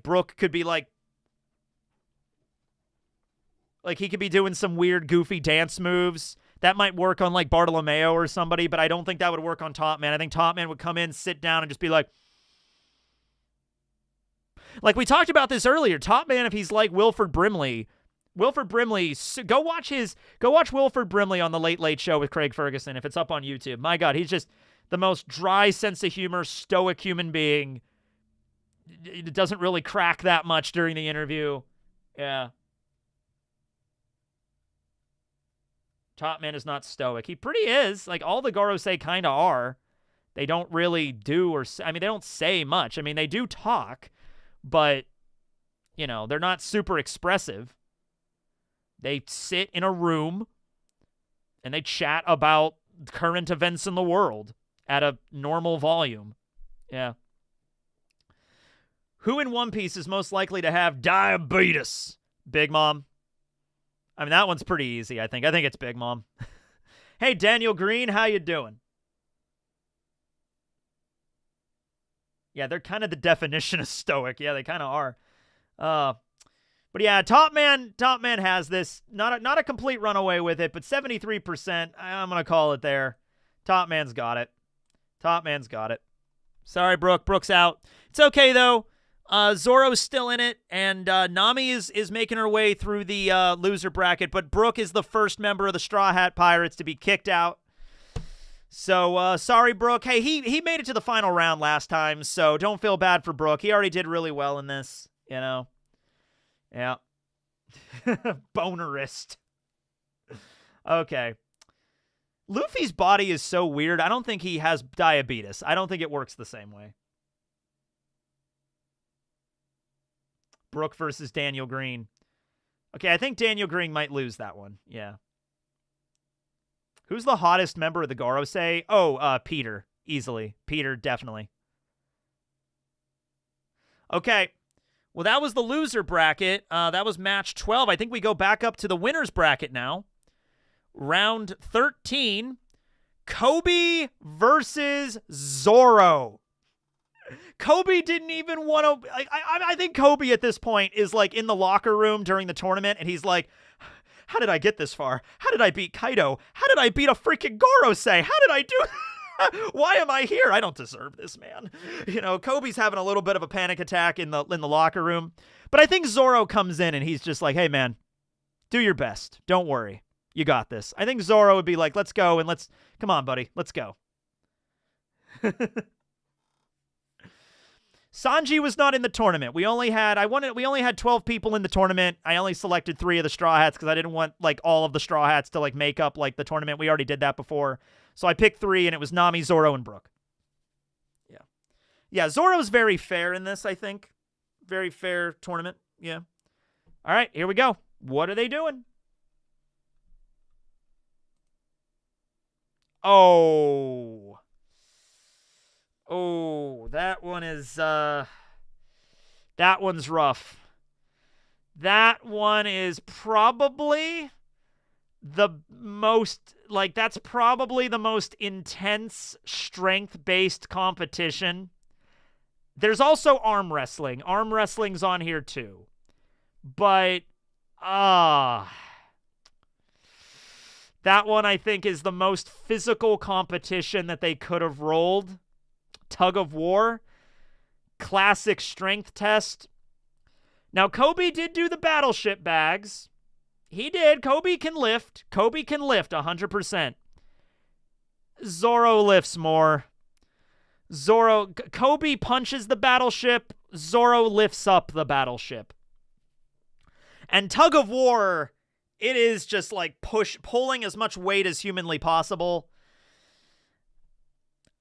S1: Brook could be, he could be doing some weird, goofy dance moves. That might work on, Bartolomeo or somebody, but I don't think that would work on Topman. I think Topman would come in, sit down, and just be like we talked about this earlier. Topman, if he's like Wilford Brimley, go watch Wilford Brimley on the Late Late Show with Craig Ferguson if it's up on YouTube. My God, he's just the most dry sense of humor, stoic human being. It doesn't really crack that much during the interview. Yeah. Topman is not stoic. He pretty is. All the Gorosei kind of are. They don't really do I mean, they don't say much. I mean, they do talk, but, you know, they're not super expressive. They sit in a room and they chat about current events in the world at a normal volume. Yeah. Who in One Piece is most likely to have diabetes? Big Mom. I mean, that one's pretty easy, I think. I think it's Big Mom. Hey, Daniel Green, how you doing? Yeah, they're kind of the definition of stoic. Yeah, they kind of are. But yeah, Topman has this. Not a complete runaway with it, but 73%. I'm going to call it there. Topman's got it. Topman's got it. Sorry, Brook. Brook's out. It's okay, though. Zoro's still in it, and Nami is making her way through the loser bracket, but Brook is the first member of the Straw Hat Pirates to be kicked out. So, sorry, Brook. Hey, he made it to the final round last time, so don't feel bad for Brook. He already did really well in this, you know. Yeah. Bonerist. Okay. Luffy's body is so weird. I don't think he has diabetes. I don't think it works the same way. Brook versus Daniel Green. Okay, I think Daniel Green might lose that one. Yeah. Who's the hottest member of the Gorosei? Oh, Peter. Easily. Peter, definitely. Okay. Well, that was the loser bracket. That was match 12. I think we go back up to the winner's bracket now. Round 13. Koby versus Zoro. Koby didn't even want to... I think Koby at this point is like in the locker room during the tournament, and he's like, how did I get this far? How did I beat Kaido? How did I beat a freaking Gorosei? How did I do... Why am I here? I don't deserve this, man. You know, Kobe's having a little bit of a panic attack in the locker room. But I think Zoro comes in and he's just like, hey, man, do your best. Don't worry. You got this. I think Zoro would be like, let's go and come on, buddy. Let's go. Sanji was not in the tournament. We only had 12 people in the tournament. I only selected 3 of the Straw Hats because I didn't want like all of the Straw Hats to like make up like the tournament. We already did that before. So I picked 3 and it was Nami, Zoro, and Brook. Yeah. Yeah, Zoro's very fair in this, I think. Very fair tournament. Yeah. All right, here we go. What are they doing? Oh. Oh, that one is, that one's rough. That one is probably the most, like, that's probably the most intense strength-based competition. There's also arm wrestling. Arm wrestling's on here, too. But, that one, I think, is the most physical competition that they could have rolled. Tug of war. Classic strength test. Now, Koby did do the battleship bags. He did. Koby can lift. Koby can lift 100%. Zoro lifts more. Koby punches the battleship. Zoro lifts up the battleship. And tug of war, it is just like pulling as much weight as humanly possible.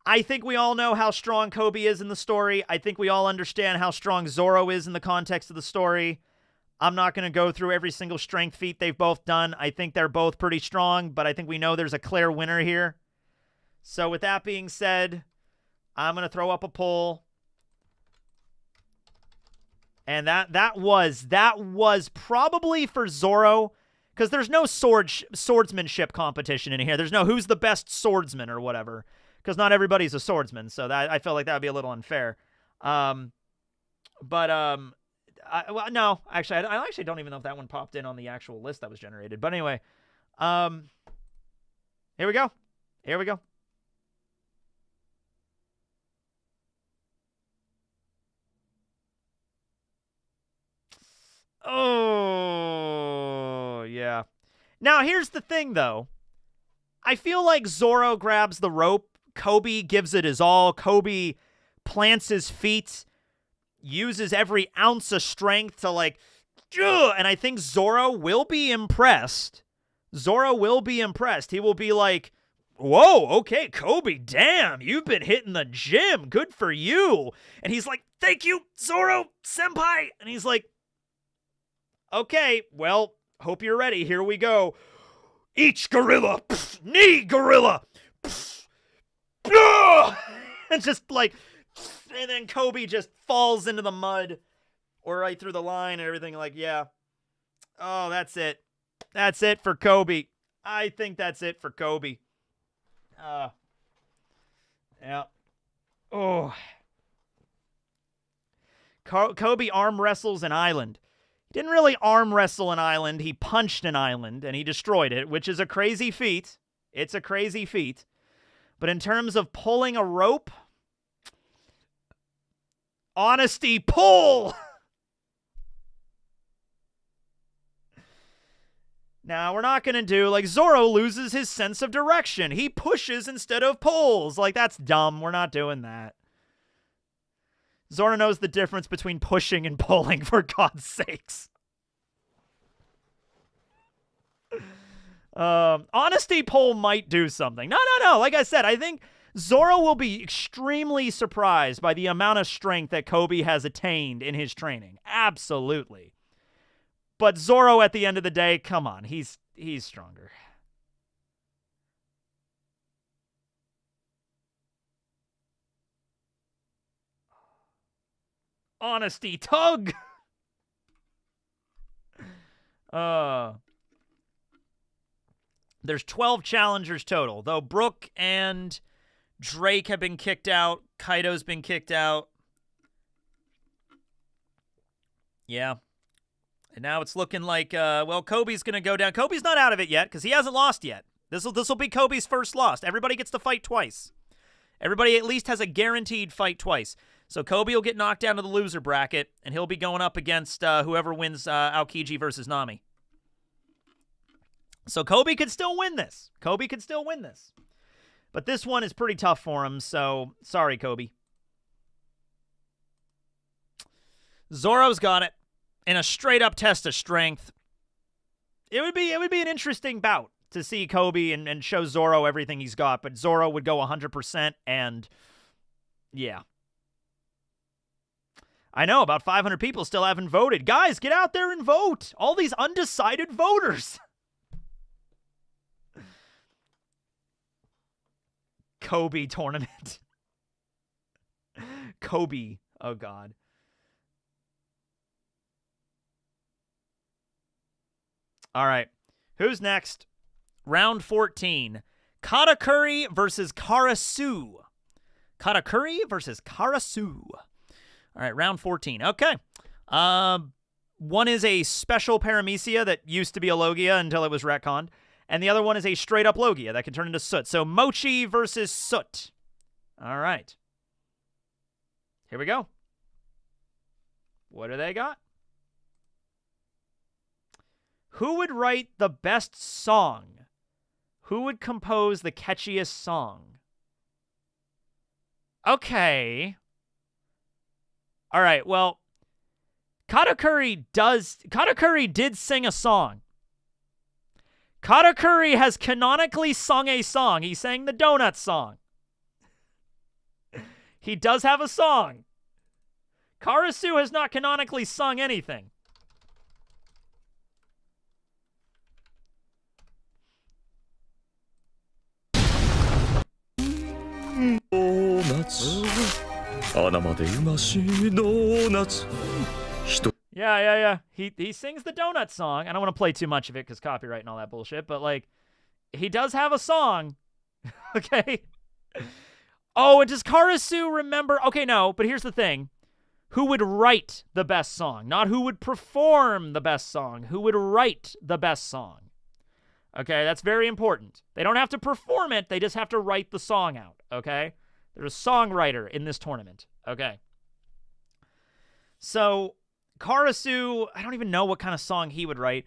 S1: I think we all know how strong Koby is in the story. I think we all understand how strong Zoro is in the context of the story. I'm not going to go through every single strength feat they've both done. I think they're both pretty strong, but I think we know there's a clear winner here. So with that being said, I'm going to throw up a poll. And that was probably for Zoro, because there's no swordsmanship competition in here. There's no who's the best swordsman or whatever, because not everybody's a swordsman. So that I felt like that would be a little unfair. No, actually, I actually don't even know if that one popped in on the actual list that was generated. But anyway, here we go. Here we go. Oh, yeah. Now, here's the thing, though. I feel like Zoro grabs the rope. Koby gives it his all. Koby plants his feet, uses every ounce of strength to, like, and I think Zoro will be impressed. Zoro will be impressed. He will be like, whoa, okay, Koby, damn, you've been hitting the gym. Good for you. And he's like, thank you, Zoro, senpai. And he's like, okay, well, hope you're ready. Here we go. Each gorilla, pff, knee gorilla. Pff, and just like, and then Koby just falls into the mud or right through the line and everything. Like, yeah. Oh, that's it. That's it for Koby. I think that's it for Koby. Yeah. Oh. Koby arm wrestles an island. He didn't really arm wrestle an island. He punched an island, and he destroyed it, which is a crazy feat. It's a crazy feat. But in terms of pulling a rope, honesty, pull! Now, we're not going to do, like, Zoro loses his sense of direction. He pushes instead of pulls. Like, that's dumb. We're not doing that. Zoro knows the difference between pushing and pulling, for God's sakes. Honesty pull might do something. No. Like I said, I think Zoro will be extremely surprised by the amount of strength that Koby has attained in his training. Absolutely. But Zoro, at the end of the day, come on, he's stronger. Honesty tug. There's 12 challengers total, though Brook and Drake have been kicked out. Kaido's been kicked out. Yeah. And now it's looking like, well, Koby's going to go down. Koby's not out of it yet because he hasn't lost yet. This will be Koby's first loss. Everybody gets to fight twice. Everybody at least has a guaranteed fight twice. So Koby will get knocked down to the loser bracket, and he'll be going up against whoever wins Aokiji versus Nami. So Koby could still win this. Koby could still win this. But this one is pretty tough for him, so sorry, Koby. Zoro's got it. In a straight-up test of strength, it would be an interesting bout to see Koby and show Zoro everything he's got, but Zoro would go 100%, and yeah. I know, about 500 people still haven't voted. Guys, get out there and vote! All these undecided voters! Koby tournament. Koby. Oh, God. All right. Who's next? Round 14. Katakuri versus Karasu. Katakuri versus Karasu. All right, round 14. Okay. One is a special paramecia that used to be a Logia until it was retconned. And the other one is a straight-up Logia that can turn into Soot. So Mochi versus Soot. All right. Here we go. What do they got? Who would write the best song? Who would compose the catchiest song? Okay. All right, well, Katakuri did sing a song. Katakuri has canonically sung a song. He sang the Donut song. He does have a song. Karasu has not canonically sung anything. Yeah. He sings the Donut song. I don't want to play too much of it because copyright and all that bullshit, but, like, he does have a song. Okay? Oh, and does Karasu remember? Okay, no, but here's the thing. Who would write the best song? Not who would perform the best song. Who would write the best song? Okay, that's very important. They don't have to perform it. They just have to write the song out, okay? There's a songwriter in this tournament, okay? So, Karasu, I don't even know what kind of song he would write.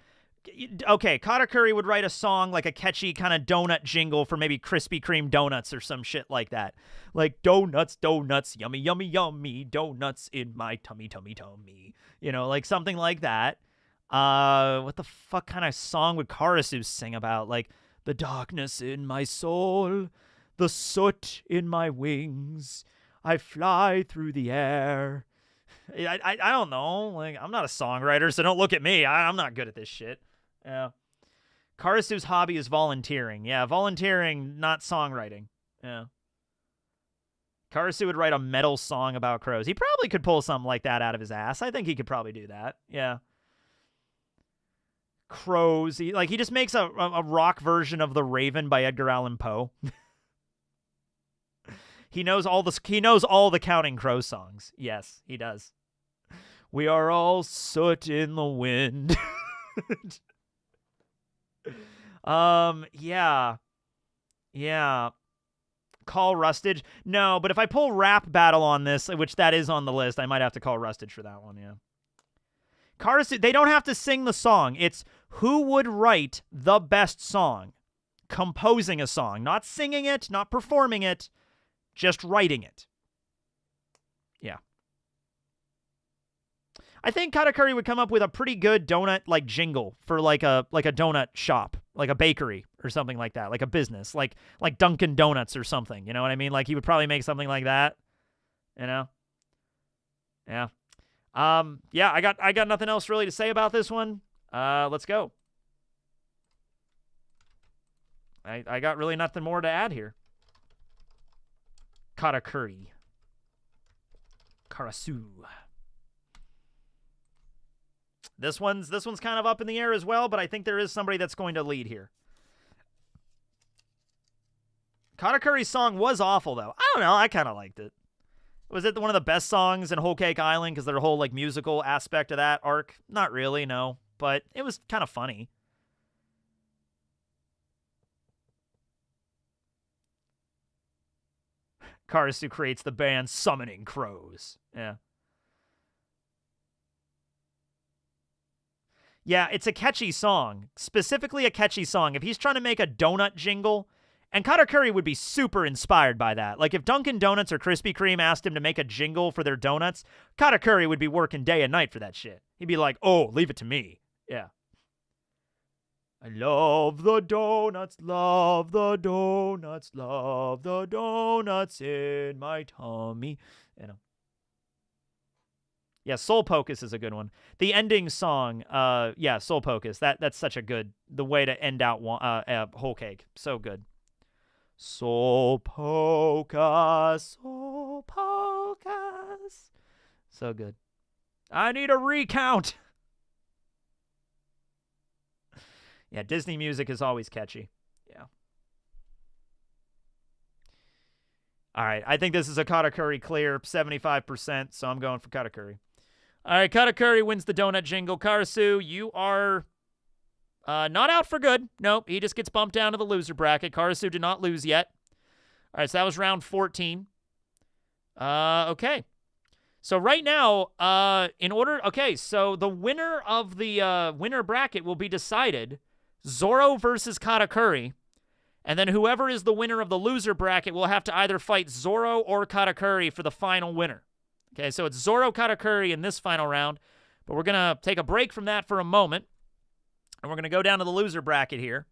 S1: Okay, Katakuri would write a song like a catchy kind of donut jingle for maybe Krispy Kreme donuts or some shit like that. Like, donuts, donuts, yummy, yummy, yummy, donuts in my tummy, tummy, tummy. You know, like something like that. What the fuck kind of song would Karasu sing about? Like, The darkness in my soul, the soot in my wings. I fly through the air. I don't know. Like, I'm not a songwriter, so don't look at me. I'm not good at this shit. Yeah. Karasu's hobby is volunteering. Yeah, volunteering, not songwriting. Yeah. Karasu would write a metal song about crows. He probably could pull something like that out of his ass. I think he could probably do that. Yeah. Crows. He just makes a rock version of The Raven by Edgar Allan Poe. He knows all the Counting Crow songs. Yes, he does. We are all soot in the wind. Yeah. Yeah. Call Rustage? No, but if I pull Rap Battle on this, which that is on the list, I might have to call Rustage for that one, yeah. Karasu, they don't have to sing the song. It's who would write the best song. Composing a song. Not singing it, not performing it, just writing it. Yeah. I think Katakuri would come up with a pretty good donut jingle for like a donut shop, like a bakery or something like that, like a business, like Dunkin' Donuts or something. You know what I mean? Like he would probably make something like that. You know? Yeah. Yeah, I got nothing else really to say about this one. Let's go. I got really nothing more to add here. Katakuri. Karasu. This one's kind of up in the air as well, but I think there is somebody that's going to lead here. Katakuri's song was awful, though. I don't know. I kind of liked it. Was it one of the best songs in Whole Cake Island because their whole musical aspect of that arc? Not really, no. But it was kind of funny. Karasu creates the band Summoning Crows. Yeah. Yeah, it's a catchy song. Specifically a catchy song. If he's trying to make a donut jingle, and Katakuri would be super inspired by that. Like, if Dunkin' Donuts or Krispy Kreme asked him to make a jingle for their donuts, Katakuri would be working day and night for that shit. He'd be like, oh, leave it to me. Yeah. I love the donuts, love the donuts, love the donuts in my tummy. You know. Yeah, Soul Pocus is a good one. The ending song, yeah, Soul Pocus. That's such a good, the way to end out Whole Cake. So good. Soul Pocus, Soul Pocus. So good. I need a recount. Yeah, Disney music is always catchy. Yeah. All right, I think this is a Katakuri clear, 75%, so I'm going for Katakuri. All right, Katakuri wins the donut jingle. Karasu, you are not out for good. Nope, he just gets bumped down to the loser bracket. Karasu did not lose yet. All right, so that was round 14. Okay. So right now, so the winner of the winner bracket will be decided. Zoro versus Katakuri. And then whoever is the winner of the loser bracket will have to either fight Zoro or Katakuri for the final winner. Okay, so it's Zoro Katakuri in this final round, but we're going to take a break from that for a moment, and we're going to go down to the loser bracket here.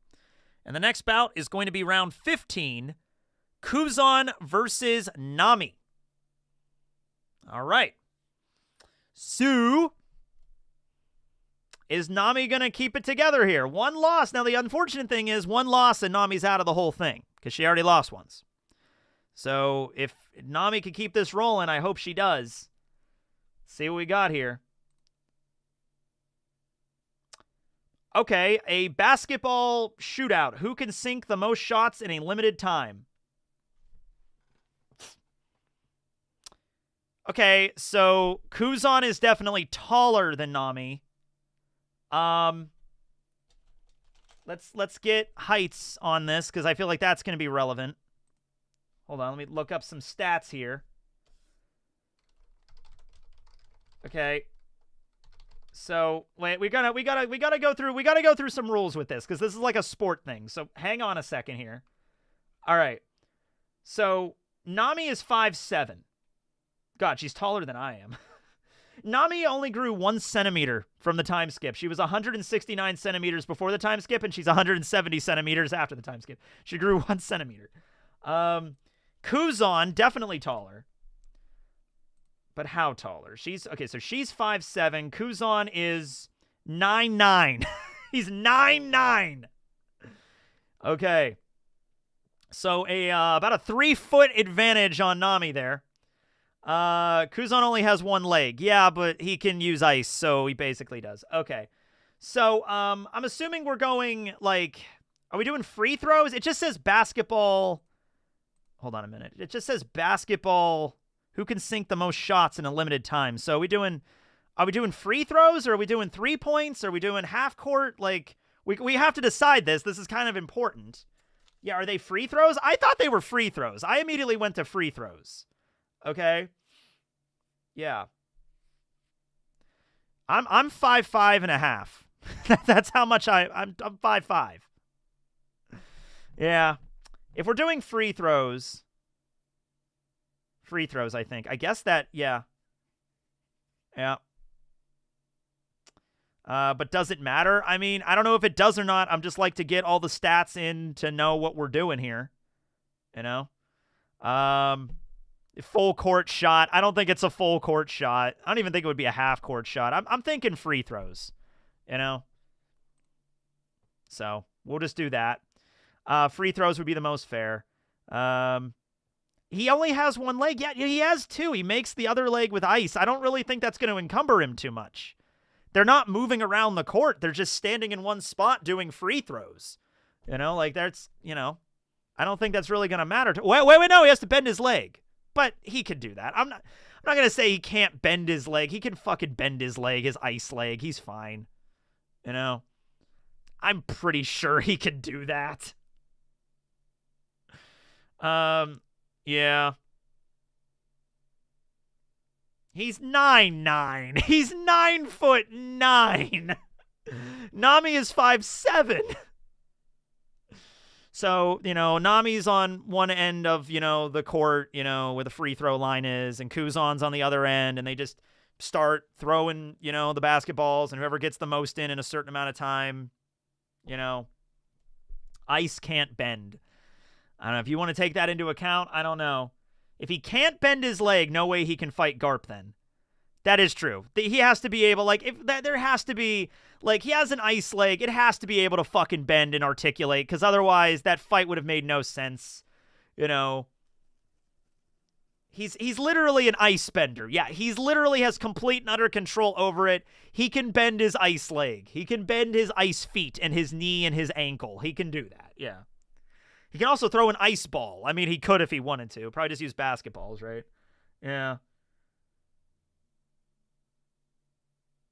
S1: And the next bout is going to be round 15, Kuzan versus Nami. All right. So, is Nami going to keep it together here? One loss. Now, the unfortunate thing is one loss and Nami's out of the whole thing because she already lost once. So if Nami can keep this rolling, I hope she does. See what we got here. Okay, a basketball shootout. Who can sink the most shots in a limited time? Okay, so Kuzan is definitely taller than Nami. Let's get heights on this because I feel like that's going to be relevant. Hold on, let me look up some stats here. Okay. So, wait, we gotta go through some rules with this because this is like a sport thing. So, hang on a second here. All right. So, Nami is 5'7". God, she's taller than I am. Nami only grew 1 centimeter from the time skip. She was 169 centimeters before the time skip, and she's 170 centimeters after the time skip. She grew 1 centimeter. Kuzan, definitely taller. But how taller? Okay, so she's 5'7". Kuzan is 9'9". He's 9'9". Okay. So about a 3-foot advantage on Nami there. Kuzan only has 1 leg. Yeah, but he can use ice, so he basically does. Okay. So, I'm assuming we're going, like, are we doing free throws? It just says basketball. Hold on a minute. It just says basketball. Who can sink the most shots in a limited time? So are we doing free throws, or are we doing 3 points? Are we doing half court? Like, we have to decide this. This is kind of important. Yeah, are they free throws? I thought they were free throws. I immediately went to free throws. Okay. Yeah. I'm 5'5.5". That's how much I'm 5'5". Yeah. If we're doing free throws, I think. I guess that, yeah. Yeah. But does it matter? I mean, I don't know if it does or not. I'm just like to get all the stats in to know what we're doing here. You know? Full court shot. I don't think it's a full court shot. I don't even think it would be a half court shot. I'm thinking free throws. You know? So, we'll just do that. Free throws would be the most fair. He only has 1 leg. Yeah, he has 2. He makes the other leg with ice. I don't really think that's going to encumber him too much. They're not moving around the court. They're just standing in one spot doing free throws. You know, like that's, you know, I don't think that's really going to matter. Wait, no, he has to bend his leg. But he could do that. I'm not going to say he can't bend his leg. He can fucking bend his leg, his ice leg. He's fine. You know? I'm pretty sure he can do that. Yeah. He's 9'9". He's 9'9". Nami is 5'7". So, you know, Nami's on one end of, you know, the court, you know, where the free throw line is, and Kuzan's on the other end, and they just start throwing, you know, the basketballs, and whoever gets the most in a certain amount of time, you know, ice can't bend. I don't know if you want to take that into account. I don't know. If he can't bend his leg, no way he can fight Garp then. That is true. He has to be able, like, if that, there has to be, like, he has an ice leg. It has to be able to fucking bend and articulate, because otherwise that fight would have made no sense. You know, he's literally an ice bender. Yeah, he's literally has complete and utter control over it. He can bend his ice leg. He can bend his ice feet and his knee and his ankle. He can do that. Yeah. He can also throw an ice ball. I mean, he could if he wanted to. Probably just use basketballs, right? Yeah.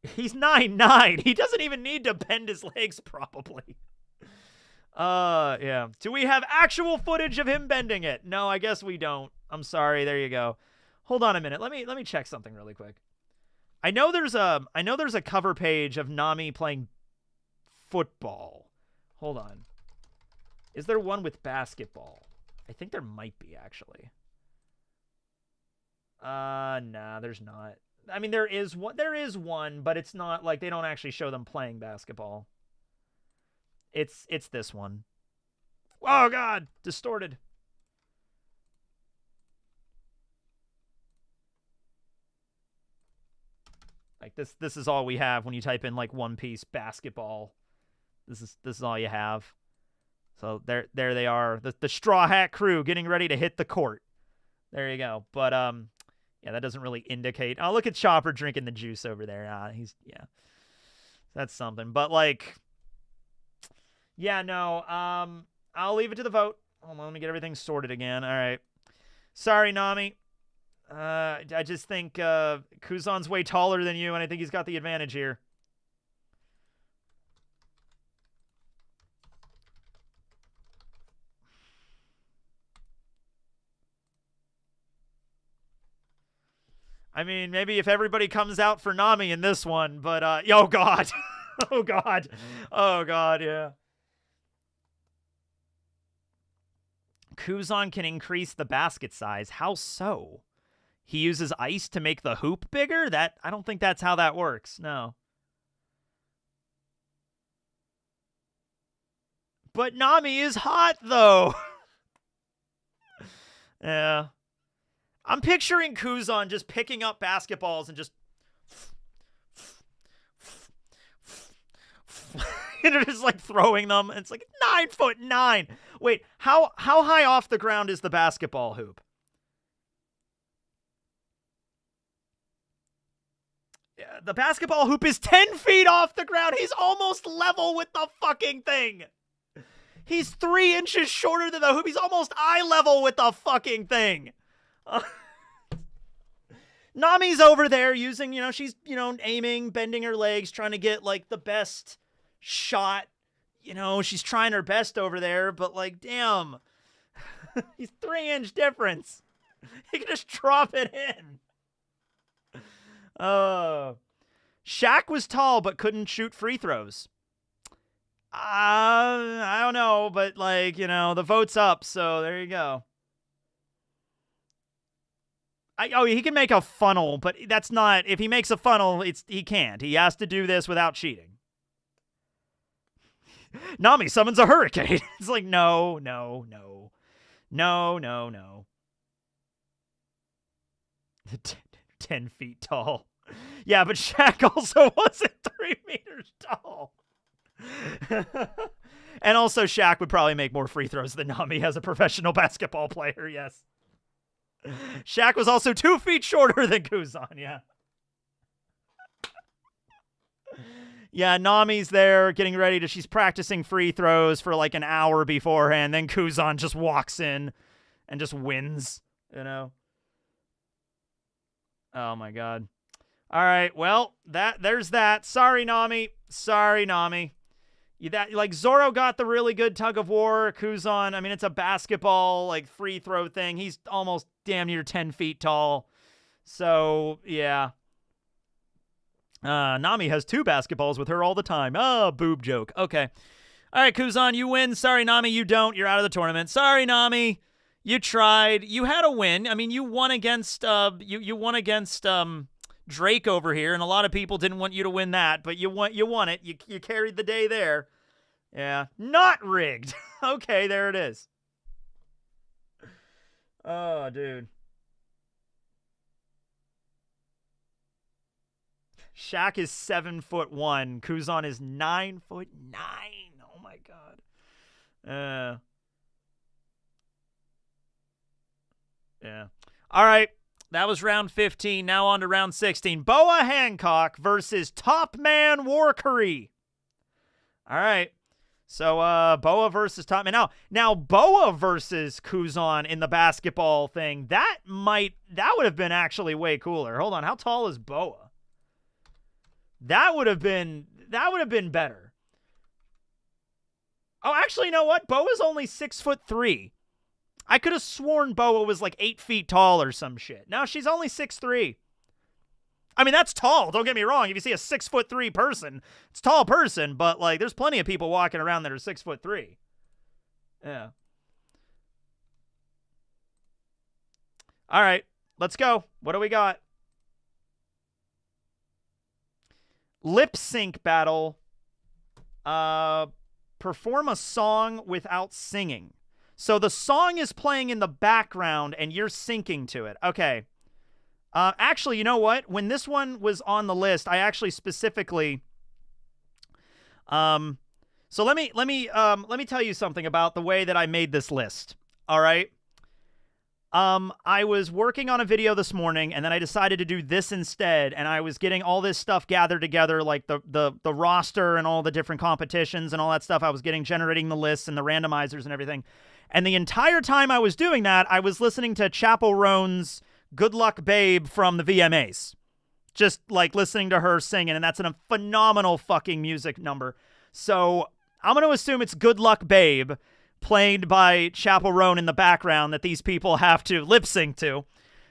S1: He's 9'9". He doesn't even need to bend his legs, probably. Yeah. Do we have actual footage of him bending it? No, I guess we don't. I'm sorry. There you go. Hold on a minute. Let me check something really quick. I know there's a cover page of Nami playing football. Hold on. Is there one with basketball? I think there might be, actually. Nah, there's not. I mean, there is one, but it's not like they don't actually show them playing basketball. It's this one. Oh god, distorted. Like this is all we have when you type in like One Piece basketball. This is all you have. So there they are. The Straw Hat crew getting ready to hit the court. There you go. But yeah, that doesn't really indicate. Oh, look at Chopper drinking the juice over there. Yeah. That's something. But like, yeah, no. I'll leave it to the vote. Hold on, let me get everything sorted again. All right. Sorry, Nami. I just think Kuzan's way taller than you, and I think he's got the advantage here. I mean, maybe if everybody comes out for Nami in this one, but, oh, God. Oh, God. Oh, God, yeah. Kuzan can increase the basket size. How so? he uses ice to make the hoop bigger? I don't think that's how that works. No. But Nami is hot, though. Yeah. I'm picturing Kuzan just picking up basketballs and just... and just like throwing them. And it's like 9'9". Wait, how high off the ground is the basketball hoop? Yeah, the basketball hoop is 10 feet off the ground. He's almost level with the fucking thing. He's 3 inches shorter than the hoop. He's almost eye level with the fucking thing. Nami's over there using, she's, aiming, bending her legs, trying to get, like, the best shot. She's trying her best over there, but, like, damn. He's 3-inch difference. He can just drop it in. Shaq was tall, but couldn't shoot free throws. I don't know, but, like, the vote's up, so there you go. He can make a funnel, but that's not... If he makes a funnel, he can't. He has to do this without cheating. Nami summons a hurricane. It's like, no. 10 feet tall. Yeah, but Shaq also wasn't 3 meters tall. And also, Shaq would probably make more free throws than Nami as a professional basketball player, yes. Shaq was also 2 feet shorter than Kuzan, yeah. Yeah, Nami's there getting ready to... She's practicing free throws for like an hour beforehand. Then Kuzan just walks in and just wins, Oh my god. All right, well, there's that. Sorry, Nami. Like, Zoro got the really good tug of war. Kuzan, I mean, it's a basketball, like, free throw thing. He's almost damn near 10 feet tall. So, yeah. Nami has 2 basketballs with her all the time. Boob joke. Okay. All right, Kuzan, you win. Sorry, Nami, you don't. You're out of the tournament. Sorry, Nami. You tried. You had a win. I mean, you won against, you won against, Drake over here, and a lot of people didn't want you to win that, but you won it. You carried the day there. Yeah. Not rigged. Okay, there it is. Oh, dude. Shaq is 7'1". Kuzan is 9'9". Oh my god. Yeah. All right. That was round 15. Now on to round 16. Boa Hancock versus Topman Warkery. All right. So, Boa versus Topman. Now, Boa versus Kuzan in the basketball thing, that would have been actually way cooler. Hold on. How tall is Boa? That would have been better. Oh, actually, you know what? Boa's only 6'3". I could have sworn Boa was like 8 feet tall or some shit. No, she's only 6'3". I mean, that's tall. Don't get me wrong. If you see a 6'3" person, it's a tall person, but like, there's plenty of people walking around that are 6'3". Yeah. All right, let's go. What do we got? Lip sync battle. Perform a song without singing. So the song is playing in the background and you're syncing to it. Okay. Actually, you know what? When this one was on the list, I actually specifically so let me tell you something about the way that I made this list. All right? I was working on a video this morning, and then I decided to do this instead, and I was getting all this stuff gathered together, like the roster and all the different competitions and all that stuff. I was generating the lists and the randomizers and everything. And the entire time I was doing that, I was listening to Chappell Roan's Good Luck Babe from the VMAs. Just, like, listening to her singing, and that's a phenomenal fucking music number. So, I'm going to assume it's Good Luck Babe, played by Chappell Roan in the background, that these people have to lip sync to.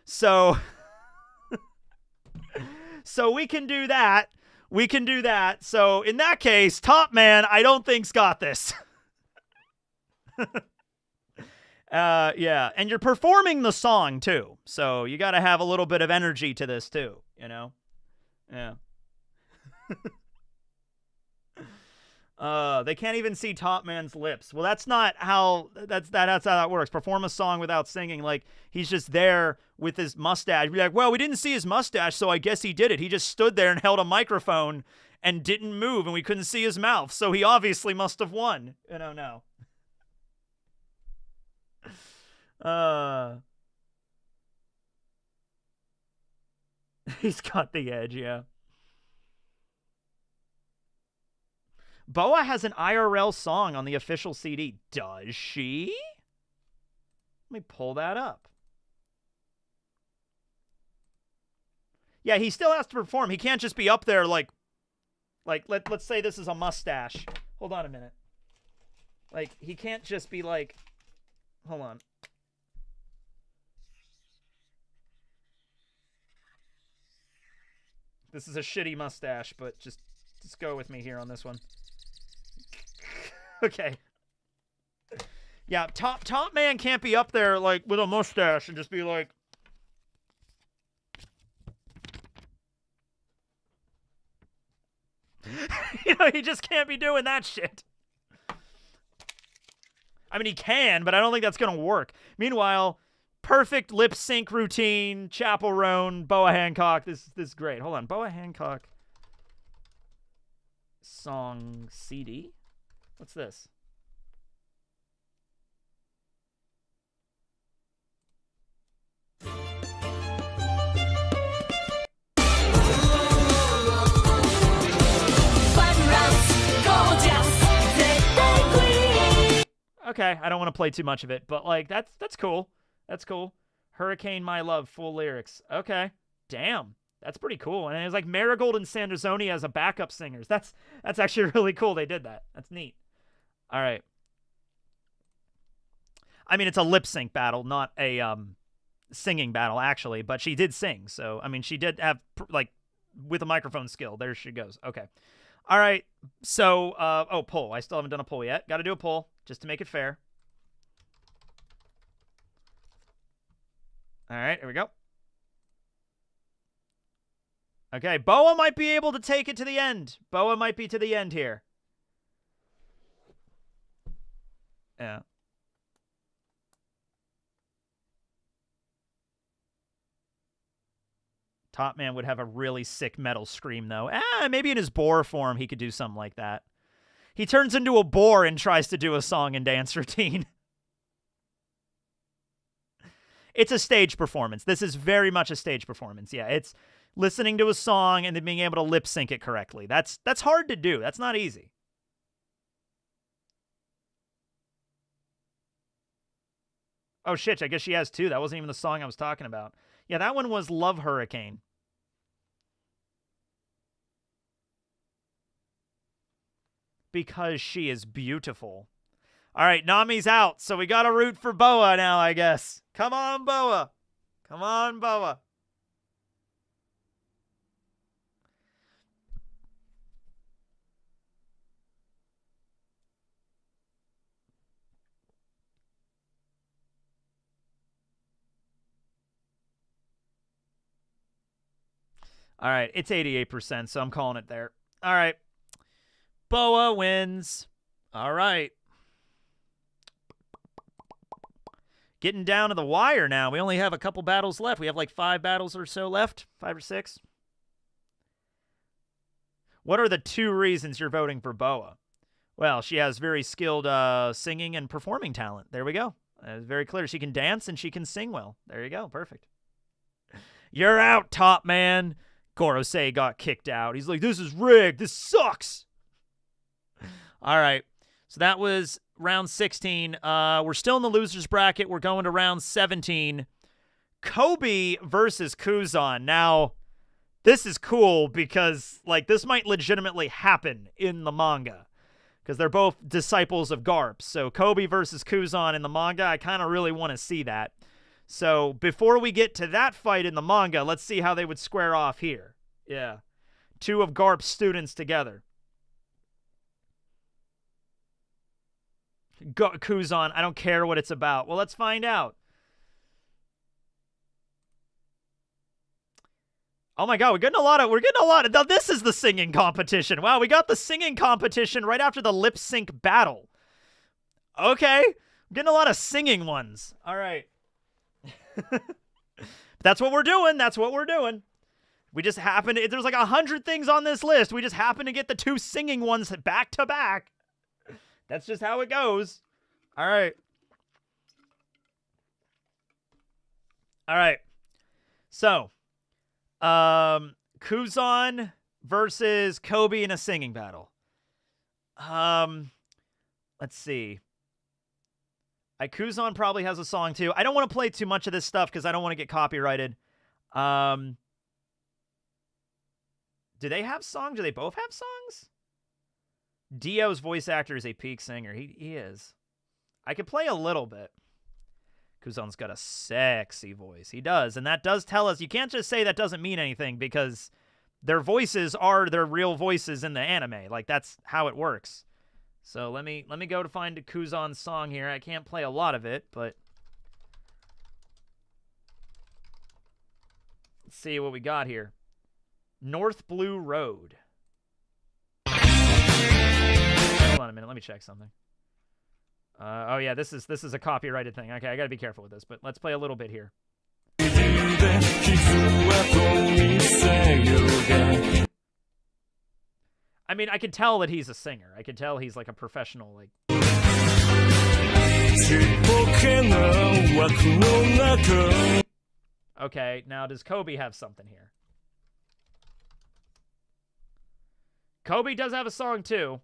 S1: So, so we can do that. We can do that. So, in that case, Topman, I don't think's got this. Yeah, and you're performing the song too, so you got to have a little bit of energy to this too, you know? Yeah. They can't even see Topman's lips. Well, that's not how that's how that works. Perform a song without singing. Like, he's just there with his mustache. Be like, well, we didn't see his mustache, so I guess he did it. He just stood there and held a microphone and didn't move, and we couldn't see his mouth, so he obviously must have won. You know, no. He's got the edge, yeah. Boa has an IRL song on the official CD. Does she? Let me pull that up. Yeah, he still has to perform. He can't just be up there like let's say this is a mustache. Hold on a minute. Like, he can't just be like, hold on. This is a shitty mustache, but just go with me here on this one. Okay. Yeah, top man can't be up there like with a mustache and just be like, you know, he just can't be doing that shit. I mean, he can, but I don't think that's gonna work. Meanwhile, perfect lip sync routine, Chapel Roan, Boa Hancock. This is great. Hold on, Boa Hancock song CD. What's this? Okay, I don't want to play too much of it, but like that's cool. That's cool. Hurricane My Love, full lyrics. Okay. Damn. That's pretty cool. And it's like Marigold and Sandersoni as a backup singers. That's actually really cool they did that. That's neat. All right. I mean, it's a lip sync battle, not a singing battle, actually, but she did sing. So, I mean, she did have, like, with a microphone skill. There she goes. Okay. All right. So, oh, poll. I still haven't done a poll yet. Got to do a poll just to make it fair. All right. Here we go. Okay. Boa might be able to take it to the end. Boa might be to the end here. Yeah. Topman would have a really sick metal scream, though. Maybe in his boar form he could do something like that. He turns into a boar and tries to do a song and dance routine. It's a stage performance. This is very much a stage performance. Yeah, it's listening to a song and then being able to lip sync it correctly. That's hard to do. That's not easy. Oh, shit, I guess she has two. That wasn't even the song I was talking about. Yeah, that one was Love Hurricane. Because she is beautiful. All right, Nami's out, so we got to root for Boa now, I guess. Come on, Boa. Come on, Boa. All right, it's 88%, so I'm calling it there. All right. Boa wins. All right. Getting down to the wire now. We only have a couple battles left. We have like 5 battles or so left. 5 or 6. What are the 2 reasons you're voting for Boa? Well, she has very skilled singing and performing talent. There we go. It's very clear. She can dance and she can sing well. There you go. Perfect. You're out, Topman. Gorosei got kicked out. He's like, this is rigged. This sucks. All right. So that was round 16. We're still in the loser's bracket. We're going to round 17. Koby versus Kuzan. Now, this is cool because, like, this might legitimately happen in the manga because they're both disciples of Garp. So Koby versus Kuzan in the manga, I kind of really want to see that. So before we get to that fight in the manga, let's see how they would square off here. Yeah. 2 of Garp's students together. Kuzan, I don't care what it's about. Well, let's find out. Oh my god, we're getting a lot of now this is the singing competition. Wow, we got the singing competition right after the lip sync battle. Okay. I'm getting a lot of singing ones. All right. That's what we're doing. That's what we're doing. We just happen to, there's like 100 things on this list. We just happen to get the 2 singing ones back to back. That's just how it goes. All right. All right. So, Kuzan versus Koby in a singing battle. Let's see. Kuzan probably has a song too. I don't want to play too much of this stuff because I don't want to get copyrighted. Do they have songs? Do they both have songs? Dio's voice actor is a peak singer. He is. I could play a little bit. Kuzan's got a sexy voice. He does, and that does tell us. You can't just say that doesn't mean anything because their voices are their real voices in the anime. Like, that's how it works. So let me go to find a Kuzan song here. I can't play a lot of it, but let's see what we got here. North Blue Road. Hold on a minute. Let me check something. Oh yeah, this is a copyrighted thing. Okay, I gotta be careful with this, but let's play a little bit here. I mean, I can tell that he's a singer. I can tell he's like a professional, like. Okay, now does Koby have something here? Koby does have a song too.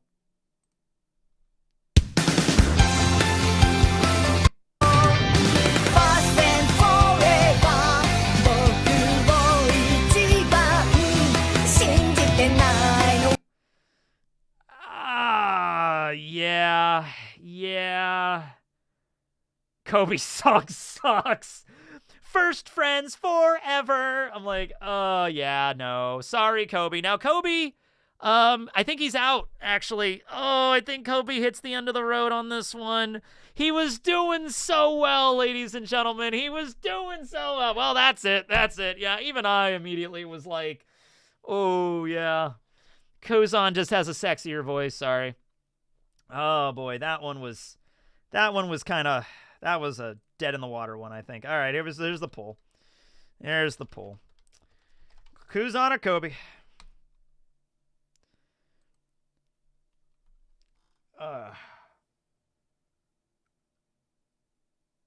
S1: Yeah. Koby's song sucks. First friends forever. I'm like, oh, yeah, no. Sorry, Koby. Now, Koby, I think he's out, actually. Oh, I think Koby hits the end of the road on this one. He was doing so well, ladies and gentlemen. He was doing so well. Well, that's it. That's it. Yeah, even I immediately was like, oh, yeah. Kuzan just has a sexier voice. Sorry. Oh boy, that one was kind of, that was a dead in the water one, I think. All right, there's the poll. There's the poll. Kuzan or Koby?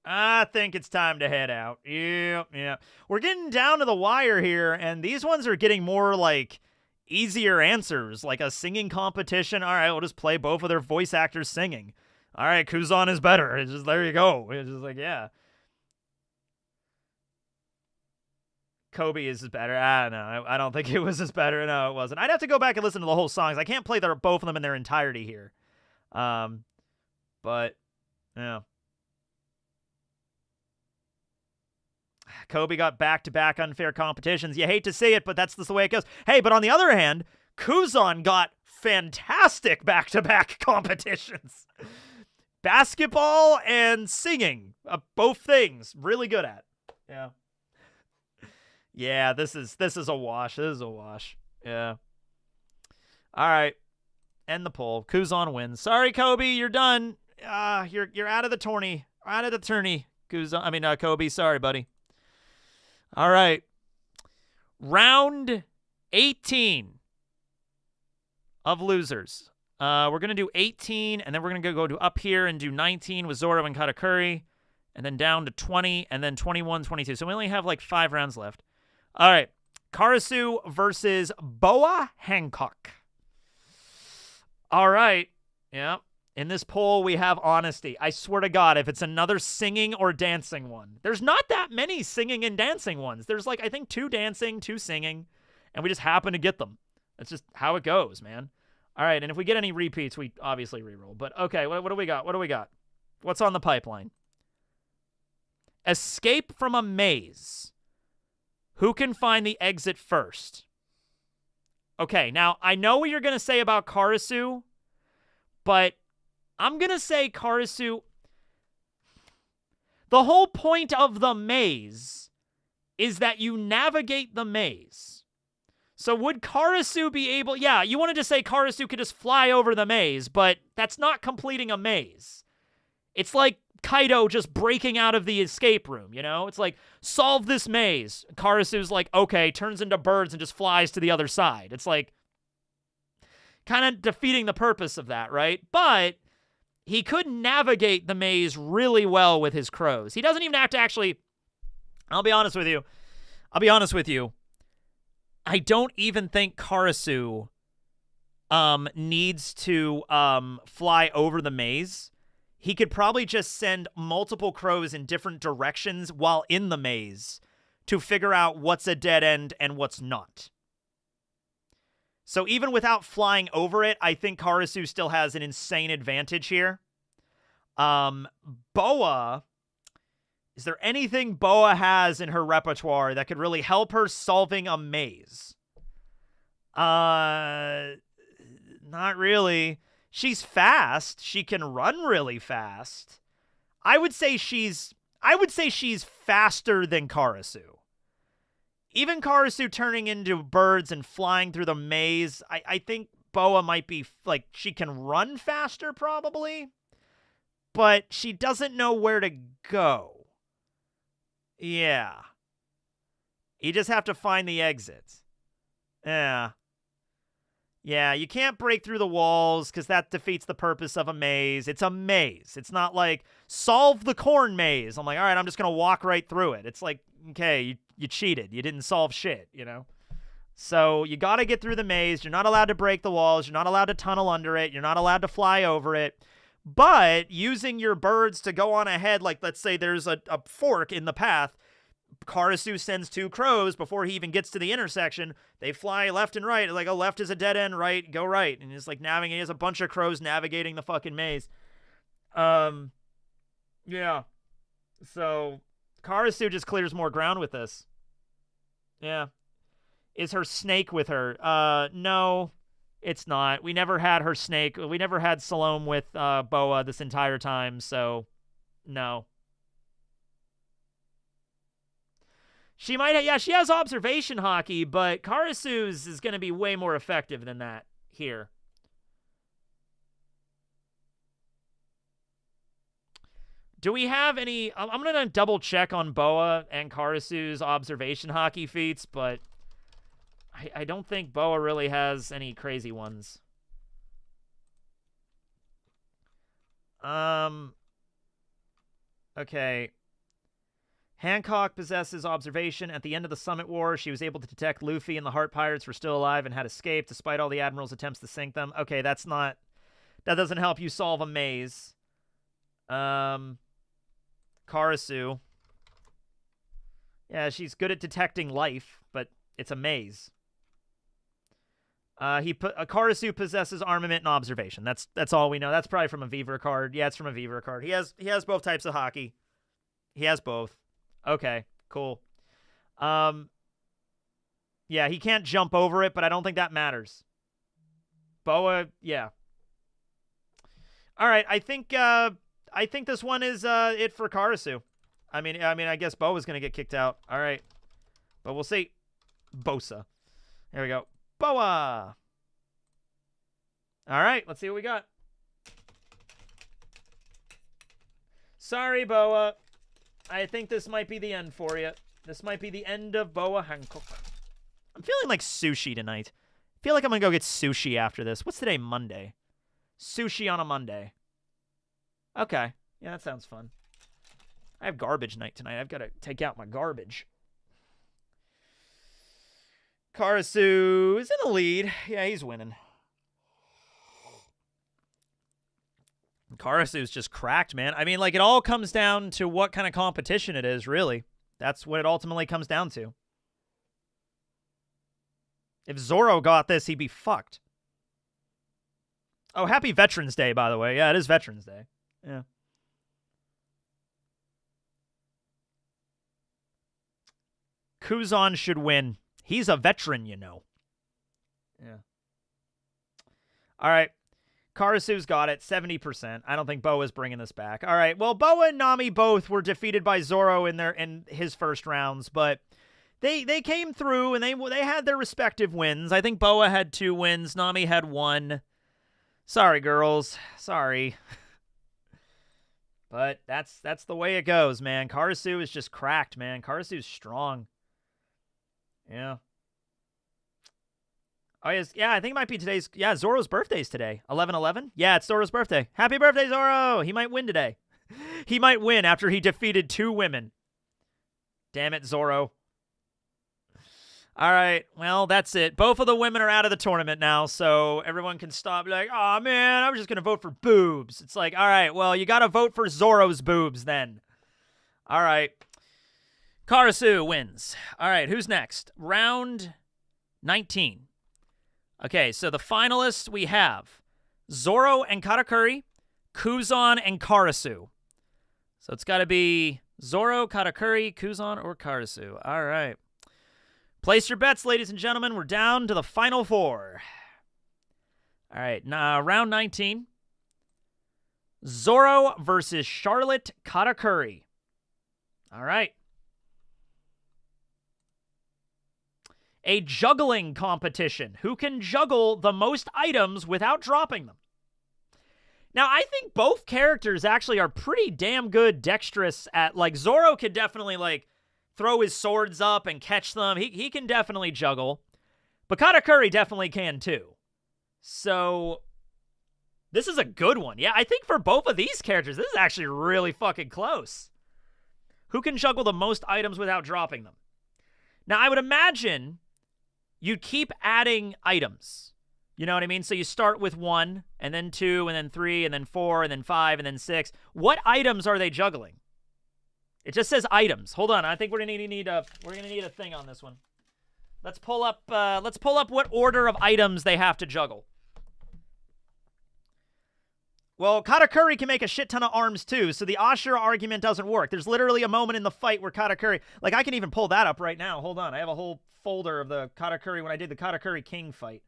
S1: I think it's time to head out. Yeah. We're getting down to the wire here, and these ones are getting more like easier answers, like a singing competition. All right, we'll just play both of their voice actors singing. All right, Kuzan is better. It's just, there you go. It's just like, yeah. Koby is better. No, I don't think it was as better. No, it wasn't. I'd have to go back and listen to the whole songs. I can't play both of them in their entirety here. But, yeah. Koby got back-to-back unfair competitions. You hate to see it, but that's just the way it goes. Hey, but on the other hand, Kuzan got fantastic back-to-back competitions. Basketball and singing. Both things. Really good at. Yeah. Yeah, this is a wash. This is a wash. Yeah. All right. End the poll. Kuzan wins. Sorry, Koby, you're done. You're out of the tourney. Out of the tourney. Koby, sorry, buddy. All right. Round 18 of losers. We're going to do 18, and then we're going to go to up here and do 19 with Zoro and Katakuri, and then down to 20, and then 21, 22. So we only have like 5 rounds left. All right. Karasu versus Boa Hancock. All right. Yeah. In this poll, we have honesty. I swear to God, if it's another singing or dancing one. There's not that many singing and dancing ones. There's like, I think 2 dancing, 2 singing, and we just happen to get them. That's just how it goes, man. All right, and if we get any repeats, we obviously reroll. But okay, what do we got? What do we got? What's on the pipeline? Escape from a maze. Who can find the exit first? Okay, now, I know what you're going to say about Karasu, but I'm going to say Karasu... The whole point of the maze is that you navigate the maze. So would Karasu be able... Yeah, you wanted to say Karasu could just fly over the maze, but that's not completing a maze. It's like Kaido just breaking out of the escape room, you know? It's like, solve this maze. Karasu's like, okay, turns into birds and just flies to the other side. It's like, kind of defeating the purpose of that, right? But he could navigate the maze really well with his crows. He doesn't even have to actually... I'll be honest with you. I don't even think Karasu needs to fly over the maze. He could probably just send multiple crows in different directions while in the maze to figure out what's a dead end and what's not. So even without flying over it, I think Karasu still has an insane advantage here. Boa... Is there anything Boa has in her repertoire that could really help her solving a maze? Not really. She's fast. She can run really fast. I would say she's faster than Karasu. Even Karasu turning into birds and flying through the maze, I think Boa might be, like, she can run faster probably, but she doesn't know where to go. Yeah. You just have to find the exit. Yeah. Yeah, you can't break through the walls because that defeats the purpose of a maze. It's a maze. It's not like, solve the corn maze. I'm like, all right, I'm just going to walk right through it. It's like, okay, you cheated. You didn't solve shit, you know? So you got to get through the maze. You're not allowed to break the walls. You're not allowed to tunnel under it. You're not allowed to fly over it. But using your birds to go on ahead, like let's say there's a fork in the path, Karasu sends 2 crows before he even gets to the intersection. They fly left and right. Like, oh, left is a dead end, right, go right. And it's like navigating. He has a bunch of crows navigating the fucking maze. Yeah. So Karasu just clears more ground with this. Yeah. Is her snake with her? No. It's not. We never had her snake. We never had Salome with Boa this entire time, so no. She might have, yeah, she has observation Haki, but Karasu's is going to be way more effective than that here. Do we have any... I'm going to double check on Boa and Karasu's observation Haki feats, but... I don't think Boa really has any crazy ones. Okay. Hancock possesses observation. At the end of the Summit War, she was able to detect Luffy and the Heart Pirates were still alive and had escaped, despite all the Admiral's attempts to sink them. Okay, that's not... That doesn't help you solve a maze. Karasu. Yeah, she's good at detecting life, but it's a maze. Karasu possesses armament and observation. That's all we know. That's probably from a Vivre card. Yeah, it's from a Vivre card. He has both types of Haki. He has both. Okay, cool. Yeah, he can't jump over it, but I don't think that matters. Boa, yeah. All right, I think this one is it for Karasu. I mean, I guess Boa's gonna get kicked out. All right, but we'll see. Bosa. There we go. Boa! All right, let's see what we got. Sorry, Boa. I think this might be the end for you. This might be the end of Boa Hancock. I'm feeling like sushi tonight. I feel like I'm going to go get sushi after this. What's today? Monday. Sushi on a Monday. Okay. Yeah, that sounds fun. I have garbage night tonight. I've got to take out my garbage. Karasu is in the lead. Yeah, he's winning. Karasu's just cracked, man. I mean, like, it all comes down to what kind of competition it is, really. That's what it ultimately comes down to. If Zoro got this, he'd be fucked. Oh, happy Veterans Day, by the way. Yeah, it is Veterans Day. Yeah. Kuzan should win. He's a veteran, you know. Yeah. All right. Karasu's got it, 70%. I don't think Boa's bringing this back. All right, well, Boa and Nami both were defeated by Zoro in his first rounds, but they came through, and they had their respective wins. I think Boa had 2 wins. Nami had 1. Sorry, girls. Sorry. But that's the way it goes, man. Karasu is just cracked, man. Karasu's strong. Yeah. Oh, yes. Yeah, I think it might be today's... Yeah, Zoro's birthday's today. 11/11? Yeah, it's Zoro's birthday. Happy birthday, Zoro! He might win today. He might win after he defeated 2 women. Damn it, Zoro. All right, well, that's it. Both of the women are out of the tournament now, so everyone can stop like, oh, man, I was just going to vote for boobs. It's like, all right, well, you got to vote for Zoro's boobs then. All right. Karasu wins. All right, who's next? Round 19. Okay, so the finalists we have Zoro and Katakuri, Kuzan and Karasu. So it's got to be Zoro, Katakuri, Kuzan, or Karasu. All right. Place your bets, ladies and gentlemen. We're down to the final 4. All right, now round 19. Zoro versus Charlotte Katakuri. All right. A juggling competition. Who can juggle the most items without dropping them? Now, I think both characters actually are pretty damn good dexterous at, like, Zoro could definitely, like, throw his swords up and catch them. He can definitely juggle. But Katakuri definitely can, too. So, this is a good one. Yeah, I think for both of these characters, this is actually really fucking close. Who can juggle the most items without dropping them? Now, I would imagine you'd keep adding items. You know what I mean? So you start with 1, and then 2, and then 3, and then 4, and then 5, and then 6. What items are they juggling? It just says items. Hold on, I think we're gonna need a thing on this one. Let's pull up what order of items they have to juggle. Well, Katakuri can make a shit ton of arms too, so the Ashura argument doesn't work. There's literally a moment in the fight where Katakuri, like I can even pull that up right now. Hold on, I have a whole folder of the Katakuri when I did the Katakuri King fight.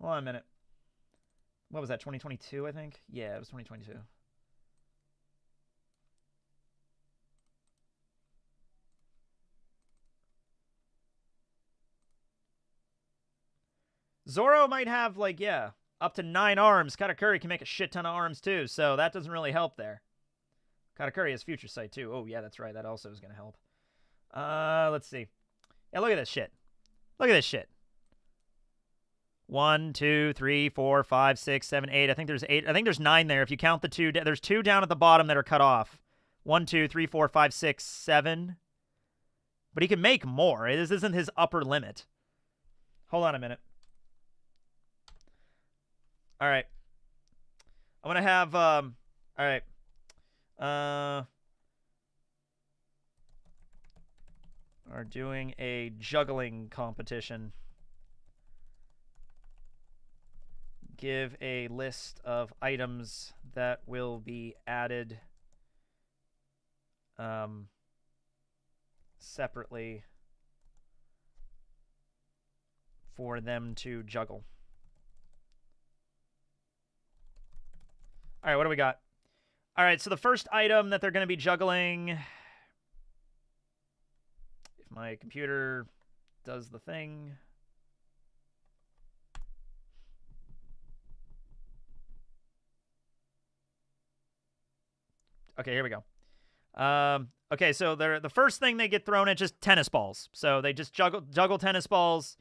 S1: Hold on a minute. What was that, 2022, I think? Yeah, it was 2022. Zoro might have, like, yeah, up to 9 arms. Katakuri can make a shit ton of arms, too, so that doesn't really help there. Katakuri has future sight, too. Oh, yeah, that's right. That also is going to help. Let's see. Yeah, look at this shit. Look at this shit. 1, 2, 3, 4, 5, 6, 7, 8. I think there's 8. I think there's 9 there. If you count the 2, there's 2 down at the bottom that are cut off. 1, 2, 3, 4, 5, 6, 7. But he can make more. This isn't his upper limit. Hold on a minute. All right. I'm going to have, all right. Are doing a juggling competition. Give a list of items that will be added separately for them to juggle. All right, what do we got? All right, so the first item that they're going to be juggling, if my computer does the thing. Okay, here we go. Okay, so the first thing they get thrown at just tennis balls. So they just juggle tennis balls,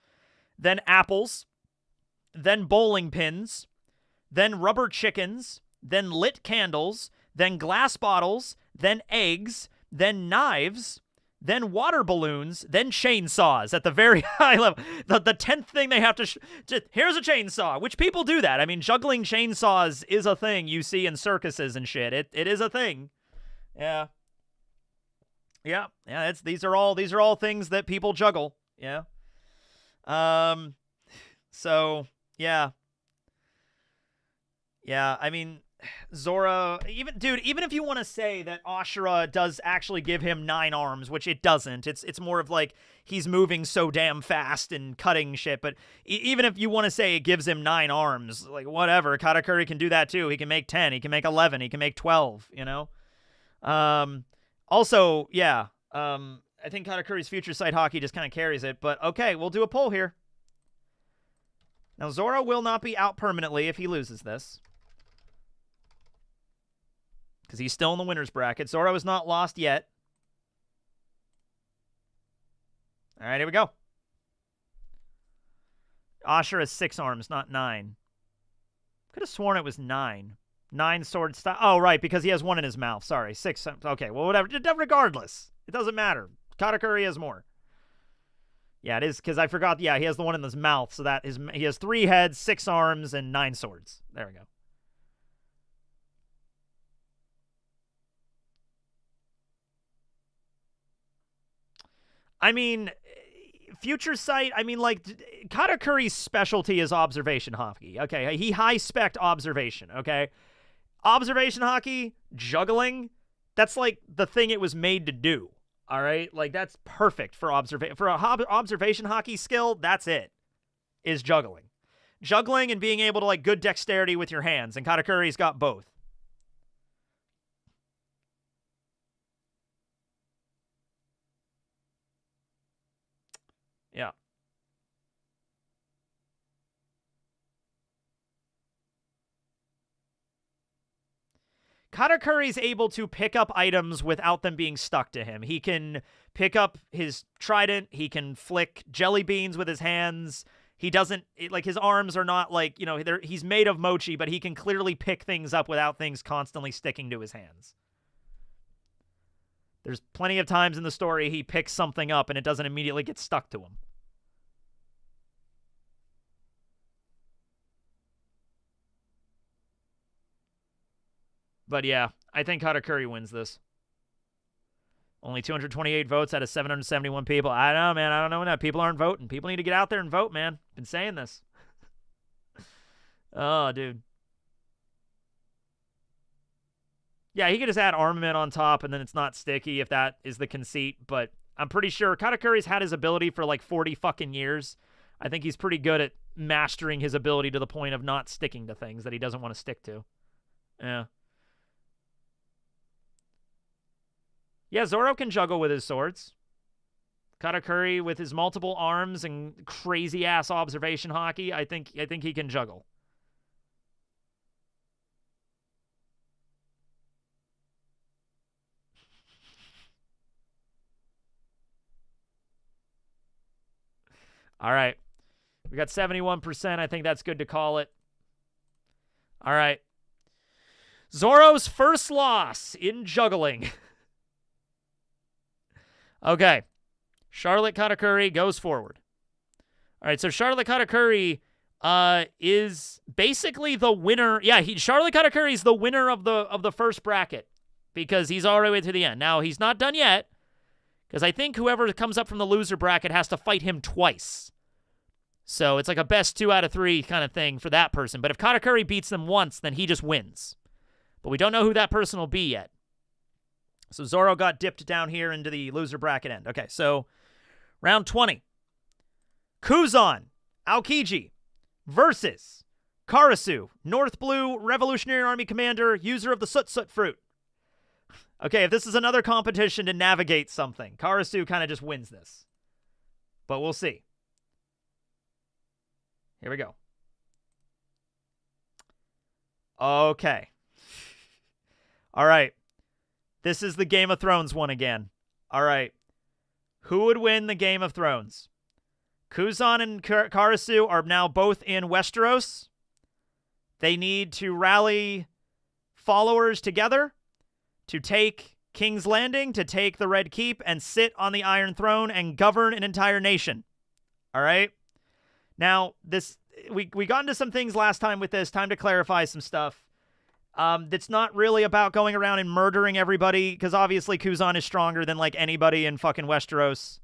S1: then apples, then bowling pins, then rubber chickens, then lit candles, then glass bottles, then eggs, then knives, then water balloons, then chainsaws at the very high level. The 10th thing they have to... here's a chainsaw, which people do that. I mean, juggling chainsaws is a thing you see in circuses and shit. It is a thing. Yeah. Yeah, these are all things that people juggle. Yeah. So, yeah. Yeah, I mean... Zoro, even if you want to say that Ashura does actually give him 9 arms, which it doesn't, it's more of like he's moving so damn fast and cutting shit, but even if you want to say it gives him 9 arms, like whatever, Katakuri can do that too. He can make 10, he can make 11, he can make 12, you know? Also, yeah, I think Katakuri's future sight Haki just kind of carries it, but okay, we'll do a poll here. Now, Zoro will not be out permanently if he loses this, because he's still in the winner's bracket. Zoro is not lost yet. All right, here we go. Ashura has 6 arms, not 9. Could have sworn it was 9. 9 sword style. Oh, right, because he has 1 in his mouth. Sorry, 6. Okay, well, whatever. Regardless, it doesn't matter. Katakuri has more. Yeah, it is, because I forgot. Yeah, he has the 1 in his mouth, so that is, he has 3 heads, 6 arms, and 9 swords. There we go. I mean, future sight, I mean, like, Katakuri's specialty is observation Haki. Okay, he high-spec observation, okay? Observation Haki, juggling, that's like the thing it was made to do, all right? Like, that's perfect for observation. For a observation Haki skill, that's it, is juggling. Juggling and being able to, like, good dexterity with your hands, and Katakuri's got both. Yeah. Katakuri's able to pick up items without them being stuck to him. He can pick up his trident. He can flick jelly beans with his hands. He doesn't, like, his arms are not like, you know, he's made of mochi, but he can clearly pick things up without things constantly sticking to his hands. There's plenty of times in the story he picks something up and it doesn't immediately get stuck to him. But yeah, I think Katakuri wins this. Only 228 votes out of 771 people. I don't know, man. I don't know. People aren't voting. People need to get out there and vote, man. Been saying this. Oh, dude. Yeah, he could just add armament on top, and then it's not sticky if that is the conceit. But I'm pretty sure Katakuri's had his ability for like 40 fucking years. I think he's pretty good at mastering his ability to the point of not sticking to things that he doesn't want to stick to. Yeah. Yeah, Zoro can juggle with his swords. Katakuri with his multiple arms and crazy-ass observation Haki, I think he can juggle. All right. We got 71%. I think that's good to call it. All right. Zoro's first loss in juggling. Okay. Charlotte Katakuri goes forward. All right, so Charlotte Katakuri is basically the winner. Yeah, Charlotte Katakuri is the winner of the first bracket because he's all the way to the end. Now, he's not done yet because I think whoever comes up from the loser bracket has to fight him twice. So it's like a best 2 out of 3 kind of thing for that person. But if Katakuri beats them once, then he just wins. But we don't know who that person will be yet. So Zoro got dipped down here into the loser bracket end. Okay, so round 20. Kuzan, Aokiji versus Karasu, North Blue Revolutionary Army Commander, user of the Soot Fruit. Okay, if this is another competition to navigate something, Karasu kind of just wins this. But we'll see. Here we go. Okay. All right. This is the Game of Thrones one again. All right. Who would win the Game of Thrones? Kuzan and Karasu are now both in Westeros. They need to rally followers together to take King's Landing, to take the Red Keep, and sit on the Iron Throne and govern an entire nation. All right? Now, we got into some things last time with this. Time to clarify some stuff. That's not really about going around and murdering everybody, because obviously Kuzan is stronger than, like, anybody in fucking Westeros.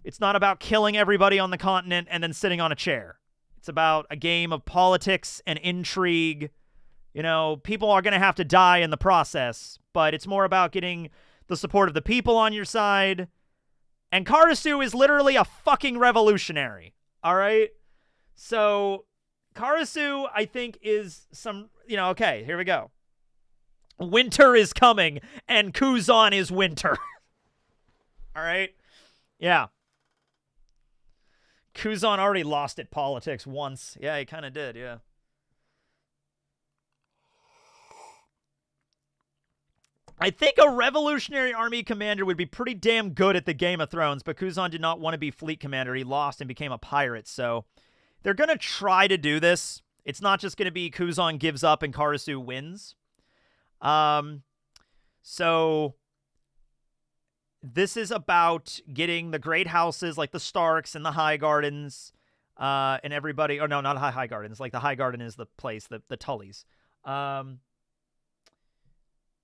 S1: It's not about killing everybody on the continent and then sitting on a chair. It's about a game of politics and intrigue You know, people are going to have to die in the process, but it's more about getting the support of the people on your side. And Karasu is literally a fucking revolutionary, all right? So Karasu, I think, is some, you know, okay, here we go. Winter is coming, and Kuzan is winter. All right? Yeah. Kuzan already lost at politics once. Yeah, he kind of did, yeah. I think a Revolutionary Army commander would be pretty damn good at the Game of Thrones, but Kuzan did not want to be fleet commander. He lost and became a pirate, so they're going to try to do this. It's not just going to be Kuzan gives up and Karasu wins. So this is about getting the great houses like the Starks and the High Gardens, and everybody, or no, not High Gardens, like the High Garden is the place, the Tullys.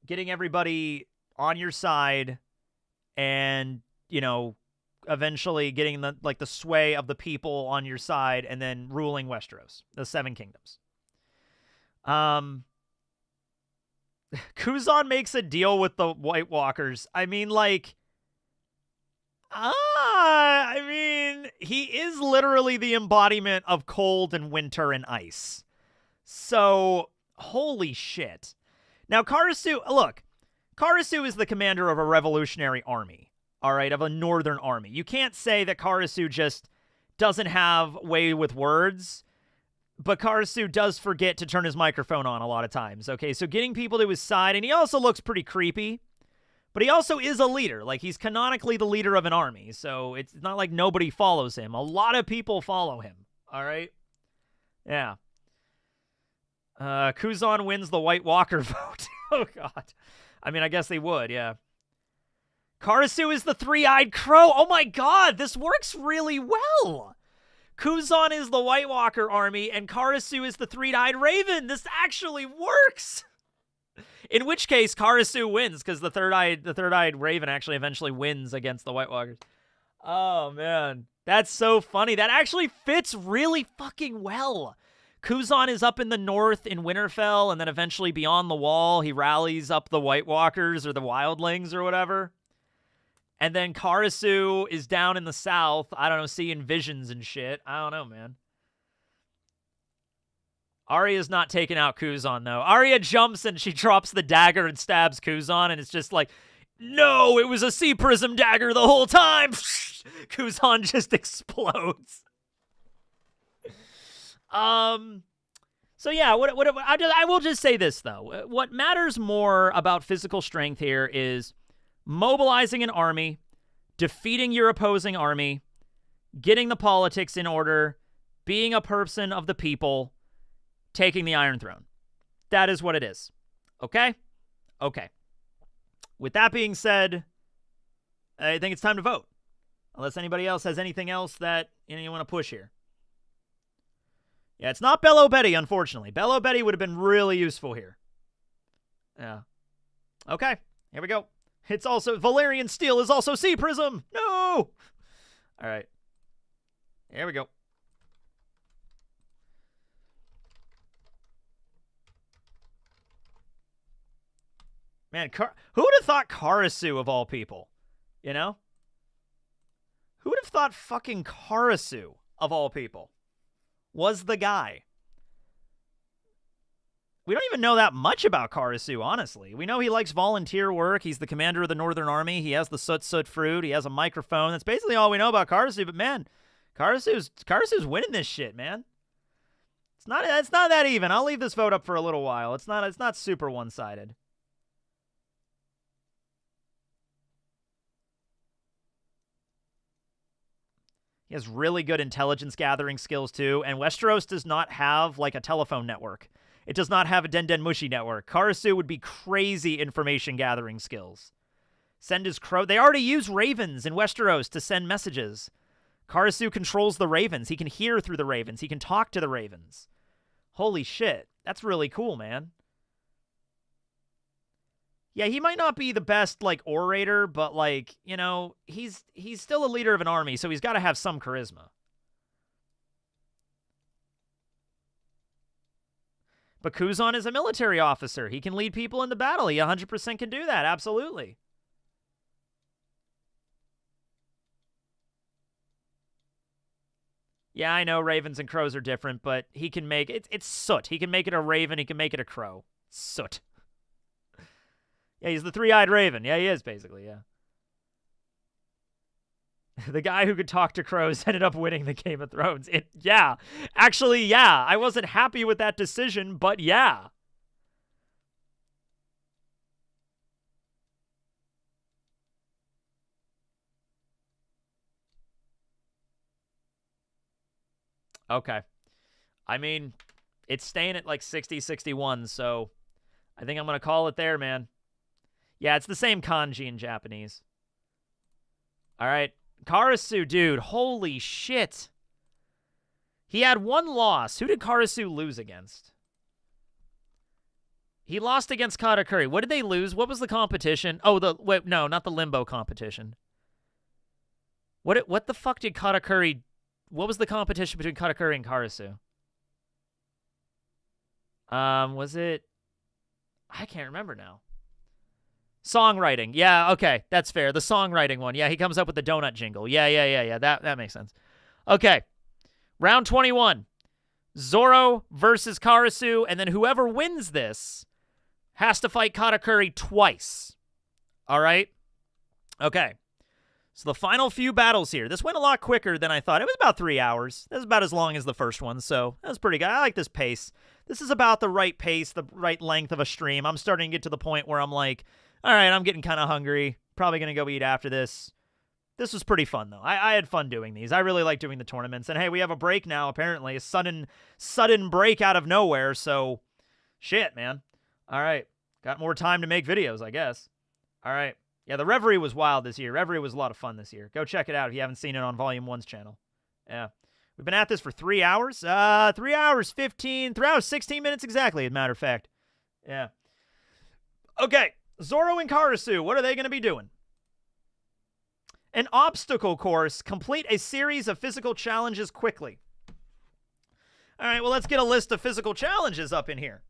S1: Getting everybody on your side and, you know, eventually getting the sway of the people on your side and then ruling Westeros, the Seven Kingdoms. Kuzan makes a deal with the White Walkers. I mean, like, he is literally the embodiment of cold and winter and ice. So, holy shit. Now, Karasu, look, Karasu is the commander of a revolutionary army, all right, of a northern army. You can't say that Karasu just doesn't have way with words, but Karasu does forget to turn his microphone on a lot of times, okay? So getting people to his side, and he also looks pretty creepy, but he also is a leader. Like, he's canonically the leader of an army, so it's not like nobody follows him. A lot of people follow him, all right? Yeah. Kuzan wins the White Walker vote. Oh, God. I mean, I guess they would, yeah. Karasu is the three-eyed crow. Oh, my God. This works really well. Kuzan is the White Walker army, and Karasu is the three-eyed raven. This actually works. In which case, Karasu wins, because the third-eyed raven actually eventually wins against the White Walkers. Oh, man. That's so funny. That actually fits really fucking well. Kuzan is up in the north in Winterfell, and then eventually beyond the wall, he rallies up the White Walkers or the Wildlings or whatever. And then Karasu is down in the south, I don't know, seeing visions and shit. I don't know, man. Arya's not taking out Kuzan, though. Arya jumps and she drops the dagger and stabs Kuzan, and it's just like, no, it was a sea prism dagger the whole time. Kuzan just explodes. So yeah, I will just say this, though. What matters more about physical strength here is mobilizing an army, defeating your opposing army, getting the politics in order, being a person of the people, taking the Iron Throne. That is what it is. Okay? Okay. With that being said, I think it's time to vote. Unless anybody else has anything else that you want to push here. Yeah, it's not Bello Betty, unfortunately. Bello Betty would have been really useful here. Yeah. Okay, here we go. It's also, Valyrian Steel is also Sea Prism! No! All right. Here we go. Man, who would have thought Karasu of all people? You know? Who would have thought fucking Karasu of all people was the guy? We don't even know that much about Karasu, honestly. We know he likes volunteer work. He's the commander of the Northern Army. He has the soot fruit. He has a microphone. That's basically all we know about Karasu. But man, Karasu's winning this shit, man. It's not that even. I'll leave this vote up for a little while. It's not super one-sided. He has really good intelligence gathering skills, too. And Westeros does not have, like, a telephone network. It does not have a Den Den Mushi network. Karasu would be crazy information gathering skills. Send his crow. They already use ravens in Westeros to send messages. Karasu controls the ravens. He can hear through the ravens. He can talk to the ravens. Holy shit. That's really cool, man. Yeah, he might not be the best, like, orator, but, like, you know, he's still a leader of an army, so he's got to have some charisma. But Kuzan is a military officer. He can lead people into battle. He 100% can do that. Absolutely. Yeah, I know ravens and crows are different, but he can make it. It's soot. He can make it a raven. He can make it a crow. Soot. Yeah, he's the three-eyed raven. Yeah, he is, basically, yeah. The guy who could talk to crows ended up winning the Game of Thrones. Yeah. Actually, yeah. I wasn't happy with that decision, but yeah. Okay. I mean, it's staying at like 60, 61, so I think I'm going to call it there, man. Yeah, it's the same kanji in Japanese. All right. Karasu, dude. Holy shit. He had one loss. Who did Karasu lose against? He lost against Katakuri. What did they lose? What was the competition? Oh, wait, no, not the limbo competition. What the fuck did Katakuri... What was the competition between Katakuri and Karasu? Was it... I can't remember now. Songwriting. Yeah, okay. That's fair. The songwriting one. Yeah, he comes up with the donut jingle. Yeah. That makes sense. Okay. Round 21. Zoro versus Karasu, and then whoever wins this has to fight Katakuri twice. All right? Okay. So the final few battles here. This went a lot quicker than I thought. It was about 3 hours. That was about as long as the first one, so that was pretty good. I like this pace. This is about the right pace, the right length of a stream. I'm starting to get to the point where I'm like, all right, I'm getting kind of hungry. Probably going to go eat after this. This was pretty fun, though. I had fun doing these. I really like doing the tournaments. And, hey, we have a break now, apparently. A sudden break out of nowhere, so shit, man. All right. Got more time to make videos, I guess. All right. Yeah, the Reverie was wild this year. Reverie was a lot of fun this year. Go check it out if you haven't seen it on Volume 1's channel. Yeah. We've been at this for 3 hours. 3 hours, 16 minutes exactly, as a matter of fact. Yeah. Okay. Zoro and Karasu, what are they going to be doing? An obstacle course. Complete a series of physical challenges quickly. All right, well, let's get a list of physical challenges up in here.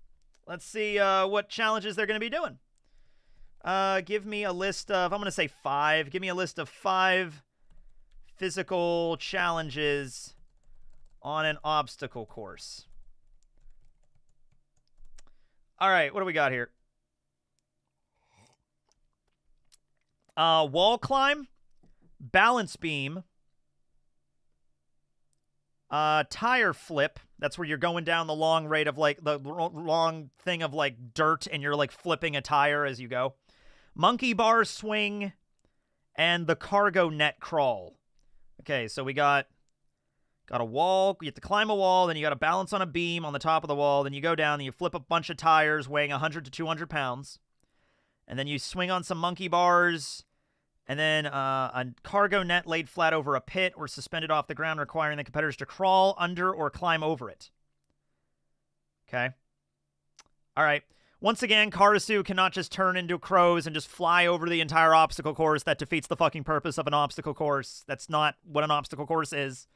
S1: Let's see what challenges they're going to be doing. Give me a list of, I'm going to say 5. Give me a list of 5 physical challenges on an obstacle course. All right, what do we got here? Wall climb, balance beam, tire flip. That's where you're going down the long rate of like the long thing of like dirt and you're like flipping a tire as you go. Monkey bar swing and the cargo net crawl. Okay, so we got a wall. You have to climb a wall, then you got to balance on a beam on the top of the wall, then you go down and you flip a bunch of tires weighing 100 to 200 pounds. And then you swing on some monkey bars, and then a cargo net laid flat over a pit or suspended off the ground, requiring the competitors to crawl under or climb over it. Okay. All right. Once again, Karasu cannot just turn into crows and just fly over the entire obstacle course. That defeats the fucking purpose of an obstacle course. That's not what an obstacle course is.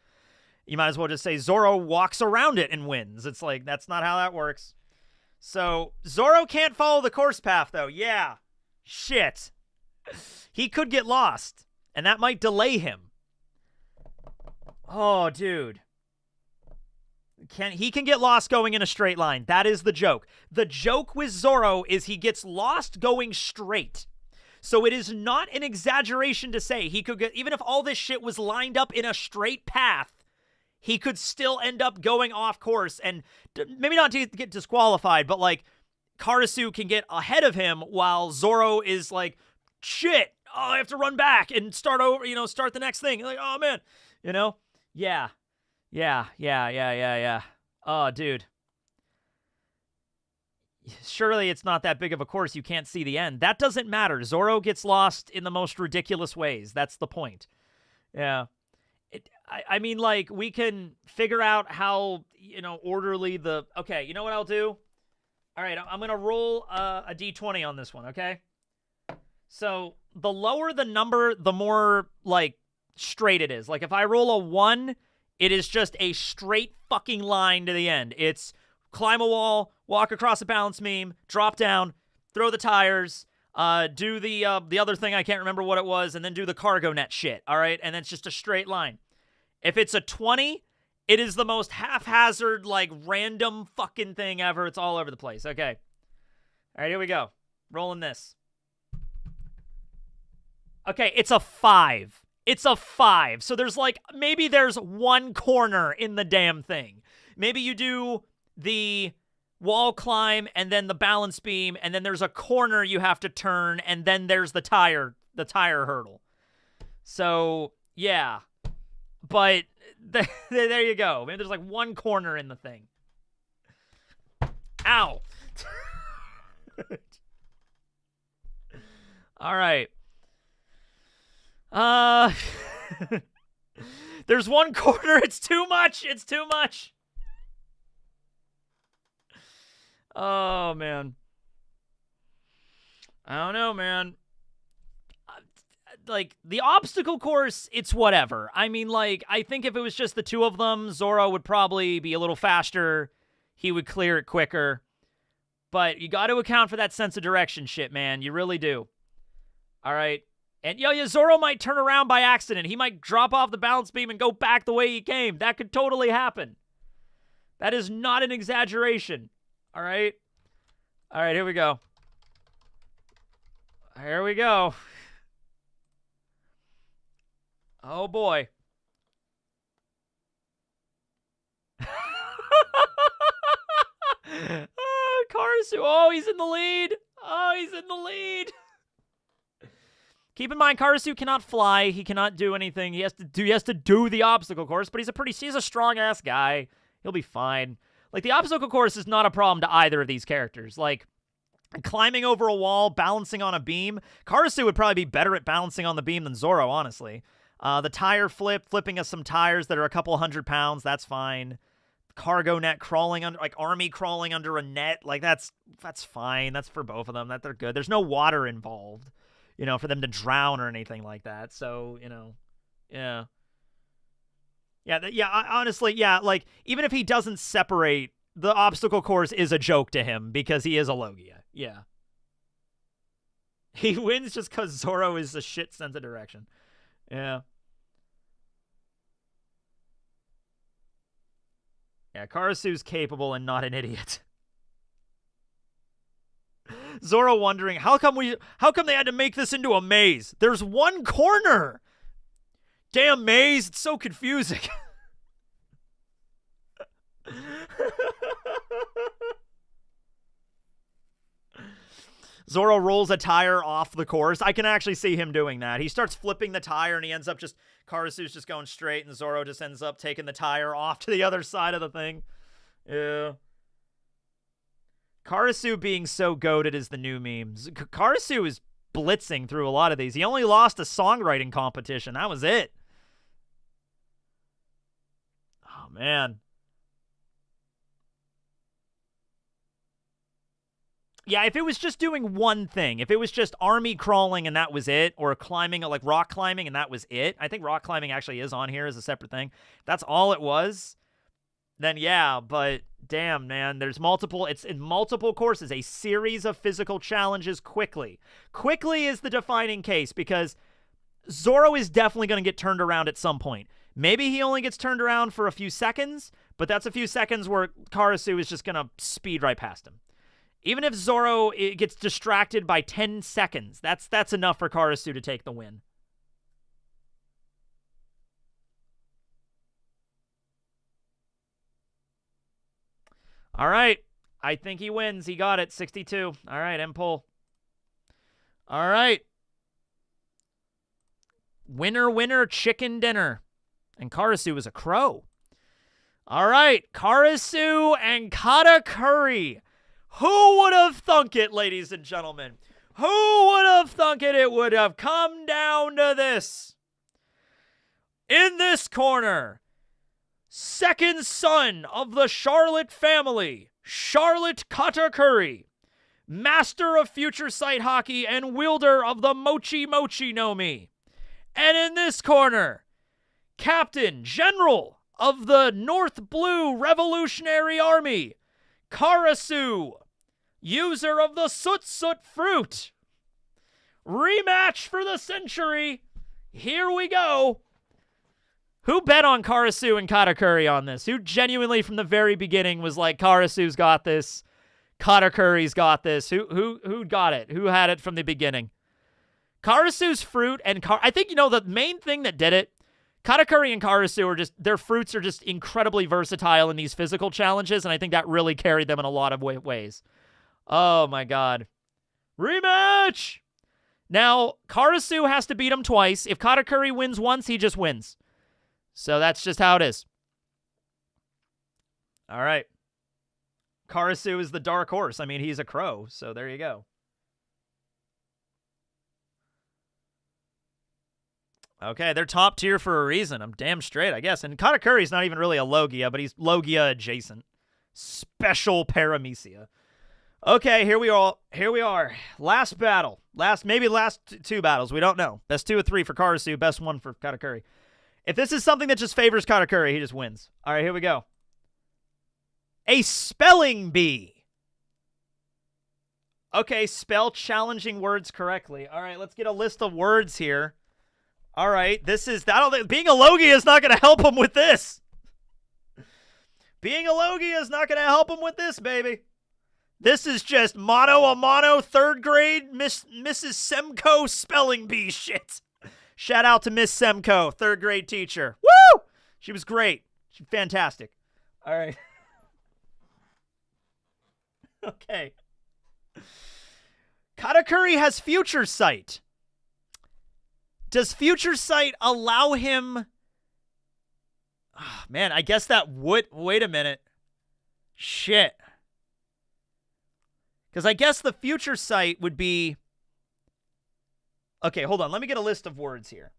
S1: You might as well just say Zoro walks around it and wins. It's like, that's not how that works. So, Zoro can't follow the course path, though. Yeah. Shit. He could get lost, and that might delay him. Oh, dude. He can get lost going in a straight line. That is the joke. The joke with Zoro is he gets lost going straight. So it is not an exaggeration to say he could get, even if all this shit was lined up in a straight path, he could still end up going off course and maybe not to get disqualified, but like Karasu can get ahead of him while Zoro is like, shit, oh, I have to run back and start over, start the next thing. Like, oh man, Yeah. Oh, dude. Surely it's not that big of a course. You can't see the end. That doesn't matter. Zoro gets lost in the most ridiculous ways. That's the point. Yeah. I mean, like, we can figure out how, orderly the... Okay, you know what I'll do? All right, I'm going to roll a d20 on this one, okay? So, the lower the number, the more, like, straight it is. Like, if I roll a 1, it is just a straight fucking line to the end. It's climb a wall, walk across a balance beam, drop down, throw the tires, do the other thing, I can't remember what it was, and then do the cargo net shit, all right? And then it's just a straight line. If it's a 20, it is the most haphazard, like, random fucking thing ever. It's all over the place. Okay. All right, here we go. Rolling this. Okay, it's a 5. It's a 5. So there's, like, maybe there's one corner in the damn thing. Maybe you do the wall climb and then the balance beam, and then there's a corner you have to turn, and then there's the tire hurdle. So, yeah. But there you go. Maybe there's like one corner in the thing. Ow. All right. There's one corner. It's too much. It's too much. Oh, man. I don't know, man. Like, the obstacle course, it's whatever. I mean, like, I think if it was just the two of them, Zoro would probably be a little faster. He would clear it quicker. But you got to account for that sense of direction shit, man. You really do. All right. And, yeah, Zoro might turn around by accident. He might drop off the balance beam and go back the way he came. That could totally happen. That is not an exaggeration. All right. All right, here we go. Here we go. Oh, boy. Oh, Karasu. Oh, he's in the lead. Oh, he's in the lead. Keep in mind, Karasu cannot fly. He cannot do anything. He has to do the obstacle course, but he's a strong-ass guy. He'll be fine. Like, the obstacle course is not a problem to either of these characters. Like, climbing over a wall, balancing on a beam. Karasu would probably be better at balancing on the beam than Zoro, honestly. The tire flipping us some tires that are a couple 100 pounds, that's fine. Cargo net crawling under, like army crawling under a net, like that's fine. That's for both of them. They're good. There's no water involved, for them to drown or anything like that. So, yeah. Honestly, yeah, like, even if he doesn't separate, the obstacle course is a joke to him because he is a Logia. Yeah. He wins just because Zoro is a shit sense of direction. Yeah. Yeah, Karasu's capable and not an idiot. Zoro wondering, how come they had to make this into a maze? There's one corner. Damn maze, it's so confusing. Zoro rolls a tire off the course. I can actually see him doing that. He starts flipping the tire, and he ends up Karasu's just going straight, and Zoro just ends up taking the tire off to the other side of the thing. Yeah. Karasu being so goated is the new meme. Karasu is blitzing through a lot of these. He only lost a songwriting competition. That was it. Oh, man. Yeah, if it was just doing one thing, if it was just army crawling and that was it, or climbing, like rock climbing and that was it, I think rock climbing actually is on here as a separate thing. If that's all it was, then yeah, but damn, man, it's in multiple courses, a series of physical challenges quickly. Quickly is the defining case because Zoro is definitely going to get turned around at some point. Maybe he only gets turned around for a few seconds, but that's a few seconds where Karasu is just going to speed right past him. Even if Zoro gets distracted by 10 seconds, that's enough for Karasu to take the win. All right. I think he wins. He got it. 62. All right, M-pull. All right. Winner, winner, chicken dinner. And Karasu is a crow. All right. Karasu and Katakuri. Who would have thunk it, ladies and gentlemen? Who would have thunk it would have come down to this? In this corner, second son of the Charlotte family, Charlotte Katakuri, master of future sight hockey and wielder of the Mochi Mochi no Mi. And in this corner, Captain General of the North Blue Revolutionary Army, Karasu, user of the Soot Fruit. Rematch for the century. Here we go. Who bet on Karasu and Katakuri on this? Who genuinely from the very beginning was like, Karasu's got this, Katakuri's got this? Who got it? Who had it from the beginning? Karasu's fruit and I think, you know, the main thing that did it, Katakuri and Karasu are just, their fruits are just incredibly versatile in these physical challenges, and I think that really carried them in a lot of ways. Oh my god. Rematch! Now, Karasu has to beat him twice. If Katakuri wins once, he just wins. So that's just how it is. All right. Karasu is the dark horse. I mean, he's a crow, so there you go. Okay, they're top tier for a reason. I'm damn straight, I guess. And Katakuri's not even really a Logia, but he's Logia adjacent. Special Paramecia. Okay, here we are. Last battle. Maybe last two battles. We don't know. Best 2 or 3 for Karasu. Best 1 for Katakuri. If this is something that just favors Katakuri, he just wins. All right, here we go. A spelling bee. Okay, spell challenging words correctly. All right, let's get a list of words here. All right, being a Logia is not going to help him with this. Being a Logia is not going to help him with this, baby. This is just mano a mano 3rd grade Mrs. Semco spelling bee shit. Shout out to Miss Semco, 3rd grade teacher. Woo! She was great. She's fantastic. All right. Okay. Katakuri has future sight. Does future sight allow him... Oh, man, I guess that would... Wait a minute. Shit. Because I guess the future sight would be... Okay, hold on. Let me get a list of words here.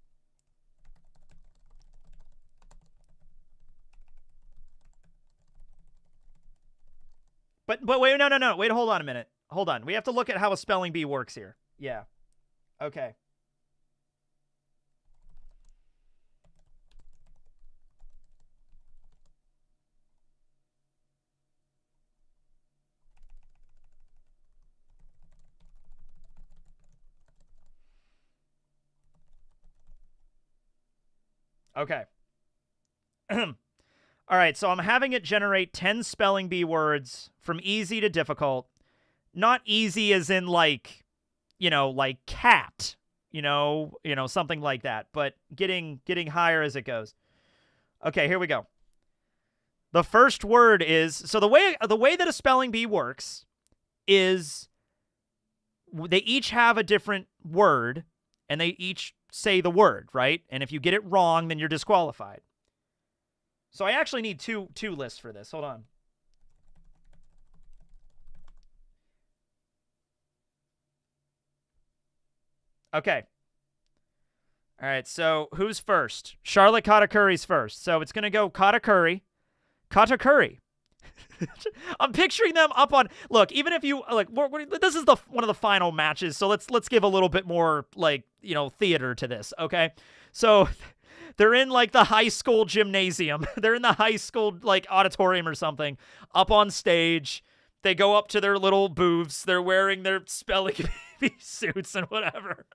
S1: But wait, no. Wait, hold on a minute. Hold on. We have to look at how a spelling bee works here. Yeah. Okay. Okay. All right, so I'm having it generate 10 spelling bee words from easy to difficult. Not easy as in like, like cat, something like that, but getting higher as it goes. Okay, here we go. The first word is, so the way that a spelling bee works is they each have a different word and they each say the word, right? And if you get it wrong, then you're disqualified. So I actually need two lists for this. Hold on. Okay. All right, so who's first? Charlotte Katakuri's first. So it's going to go Katakuri. I'm picturing them up on... Look, even if you... this is one of the final matches, so let's give a little bit more, theater to this, okay? So... They're in, the high school gymnasium. They're in the high school, auditorium or something. Up on stage. They go up to their little booths. They're wearing their spelling bee suits and whatever.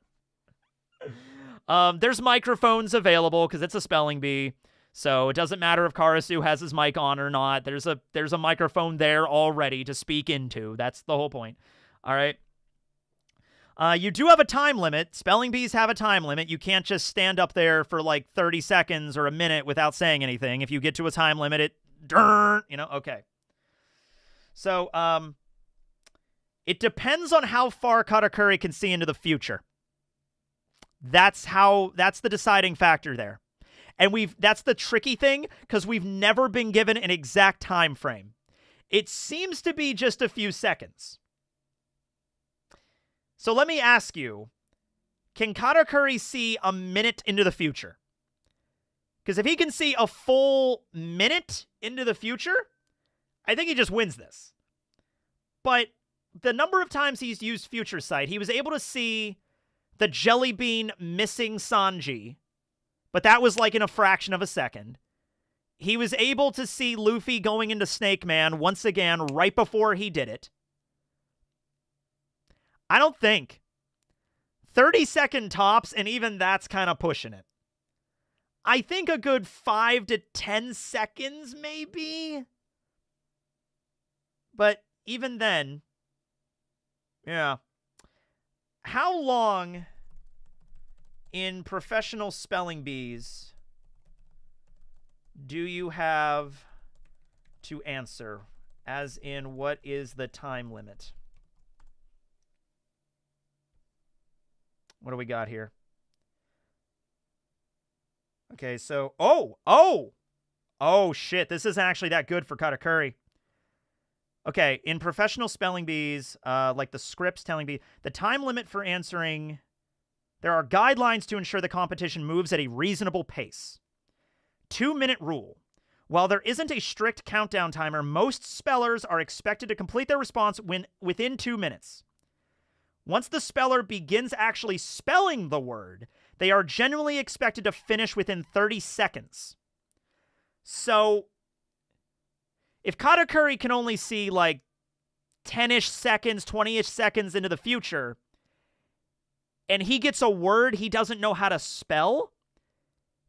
S1: There's microphones available because it's a spelling bee. So it doesn't matter if Karasu has his mic on or not. There's a microphone there already to speak into. That's the whole point. All right. You do have a time limit. Spelling bees have a time limit. You can't just stand up there for 30 seconds or a minute without saying anything. If you get to a time limit, okay. So, it depends on how far Katakuri can see into the future. That's the deciding factor there. And that's the tricky thing, because we've never been given an exact time frame. It seems to be just a few seconds. So let me ask you, can Katakuri see a minute into the future? Because if he can see a full minute into the future, I think he just wins this. But the number of times he's used future sight, he was able to see the jelly bean missing Sanji, but that was in a fraction of a second. he was able to see Luffy going into Snake Man once again right before he did it. I don't think. 30-second tops, and even that's kind of pushing it. I think a good 5 to 10 seconds, maybe. But even then, yeah. How long in professional spelling bees do you have to answer? As in, what is the time limit? What do we got here? Okay, so... Oh, shit. This isn't actually that good for Katakuri. Okay, in professional spelling bees, like the scripts telling bee, the time limit for answering... There are guidelines to ensure the competition moves at a reasonable pace. 2-minute rule. While there isn't a strict countdown timer, most spellers are expected to complete their response within 2 minutes. Once the speller begins actually spelling the word, they are generally expected to finish within 30 seconds. So, if Katakuri can only see like 10-ish seconds, 20-ish seconds into the future, and he gets a word he doesn't know how to spell,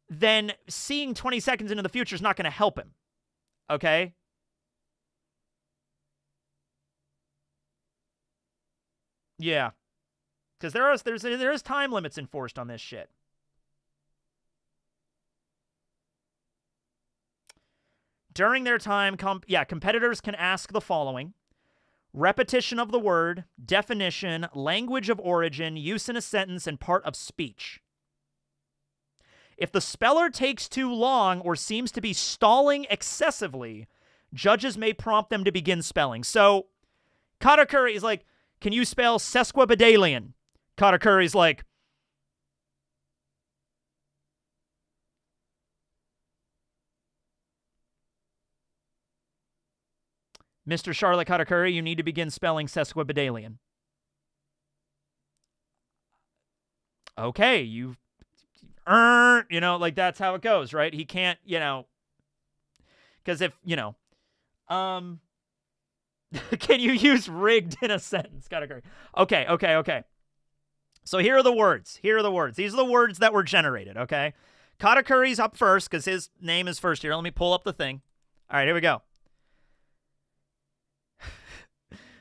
S1: then seeing 20 seconds into the future is not going to help him. Okay? Yeah. Because there is time limits enforced on this shit. During their time, competitors can ask the following: repetition of the word, definition, language of origin, use in a sentence, and part of speech. If the speller takes too long or seems to be stalling excessively, judges may prompt them to begin spelling. So, Katakuri is like, can you spell sesquipedalian? Katakuri's like, Mr. Charlotte Katakuri, you need to begin spelling sesquipedalian. Okay, you know, like that's how it goes, right? He can't, you know, because if, you know, can you use rigged in a sentence, Katakuri? Okay. So here are the words. These are the words that were generated, okay? Katakuri's up first because his name is first here. Let me pull up the thing. All right, here we go.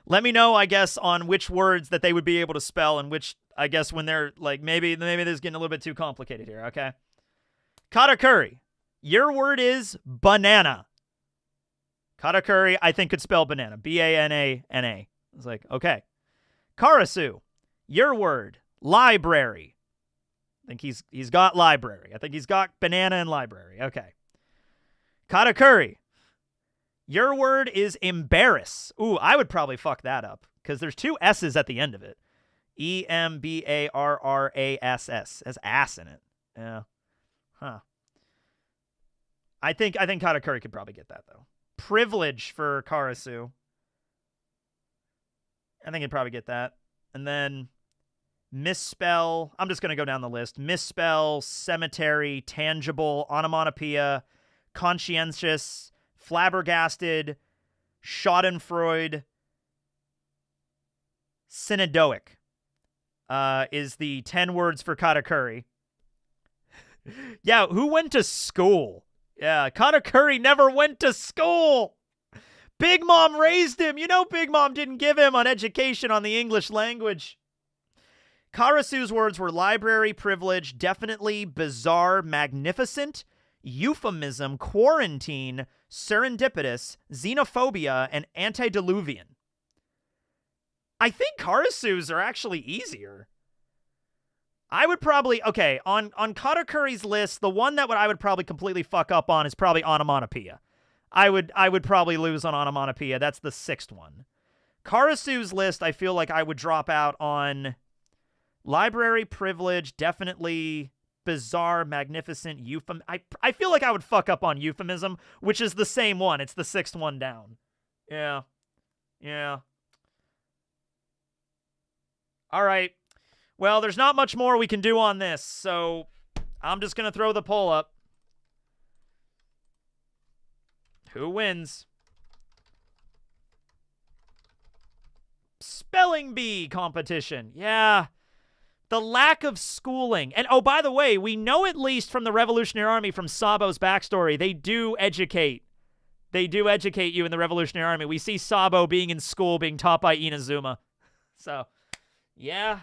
S1: Let me know, I guess, on which words that they would be able to spell and which, I guess, when they're, like, maybe this is getting a little bit too complicated here, okay? Katakuri, your word is banana. Katakuri, I think, could spell banana. B-A-N-A-N-A. It's like, okay. Karasu, your word, library. I think he's got library. I think he's got banana and library. Okay. Katakuri, your word is embarrass. Ooh, I would probably fuck that up because there's 2 S's at the end of it. E-M-B-A-R-R-A-S-S. Has ass in it. Yeah. Huh. I think Katakuri could probably get that, though. Privilege for Karasu. I think he'd probably get that. And then misspell. I'm just going to go down the list. Misspell, cemetery, tangible, onomatopoeia, conscientious, flabbergasted, schadenfreude, synodoic is the 10 words for Katakuri. Yeah, who went to school? Yeah, Katakuri never went to school. Big Mom raised him. You know Big Mom didn't give him an education on the English language. Karasu's words were library, privilege, definitely, bizarre, magnificent, euphemism, quarantine, serendipitous, xenophobia, and antediluvian. I think Karasu's are actually easier. I would probably, okay, on Katakuri's list, the one that I would probably completely fuck up on is probably onomatopoeia. I would probably lose on onomatopoeia. That's the 6th one. Karasu's list, I feel like I would drop out on library, privilege, definitely, bizarre, magnificent, I feel like I would fuck up on euphemism, which is the same one. It's the 6th one down. Yeah. All right. Well, there's not much more we can do on this, so I'm just going to throw the poll up. Who wins? Spelling bee competition. Yeah. The lack of schooling. And, oh, by the way, we know at least from the Revolutionary Army, from Sabo's backstory, they do educate. They do educate you in the Revolutionary Army. We see Sabo being in school, being taught by Inazuma. So, yeah.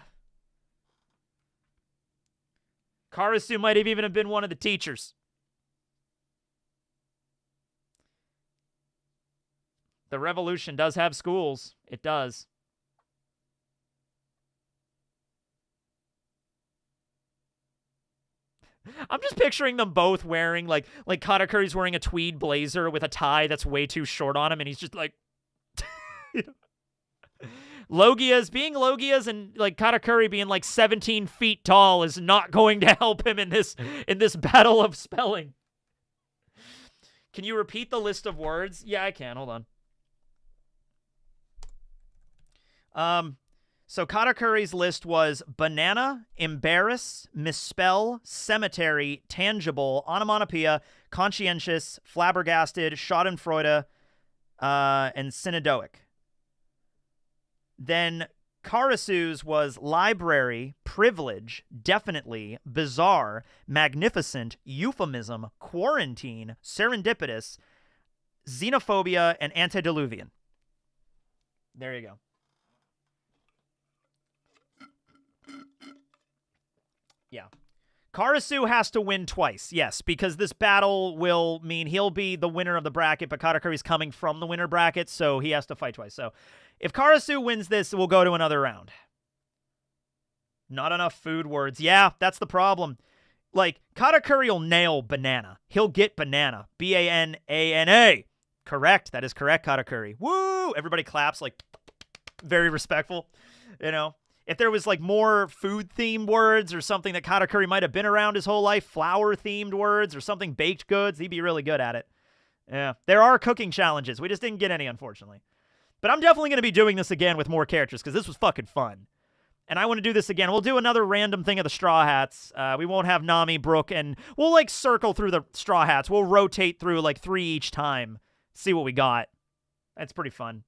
S1: Karasu might have even been one of the teachers. The Revolution does have schools. It does. I'm just picturing them both wearing, like Katakuri's wearing a tweed blazer with a tie that's way too short on him, and he's just like... being Logias and like Katakuri being like 17 feet tall is not going to help him in this battle of spelling. Can you repeat the list of words? Yeah, I can. Hold on. So Katakuri's list was banana, embarrass, misspell, cemetery, tangible, onomatopoeia, conscientious, flabbergasted, schadenfreude, and synodoic. Then Karasu's was library, privilege, definitely, bizarre, magnificent, euphemism, quarantine, serendipitous, xenophobia, and antediluvian. There you go. Yeah. Karasu has to win twice, yes, because this battle will mean he'll be the winner of the bracket, but Katakuri's coming from the winner bracket, so he has to fight twice. So if Karasu wins this, we'll go to another round. Not enough food words. Yeah, that's the problem. Like, Katakuri will nail banana. He'll get banana. B-A-N-A-N-A. Correct. That is correct, Katakuri. Woo! Everybody claps, like, very respectful, you know. If there was, like, more food-themed words or something that Katakuri might have been around his whole life, flour-themed words or something, baked goods, he'd be really good at it. Yeah. There are cooking challenges. We just didn't get any, unfortunately. But I'm definitely going to be doing this again with more characters because this was fucking fun. And I want to do this again. We'll do another random thing of the Straw Hats. We won't have Nami, Brook, and we'll, like, circle through the Straw Hats. We'll rotate through, like, 3 each time. See what we got. That's pretty fun.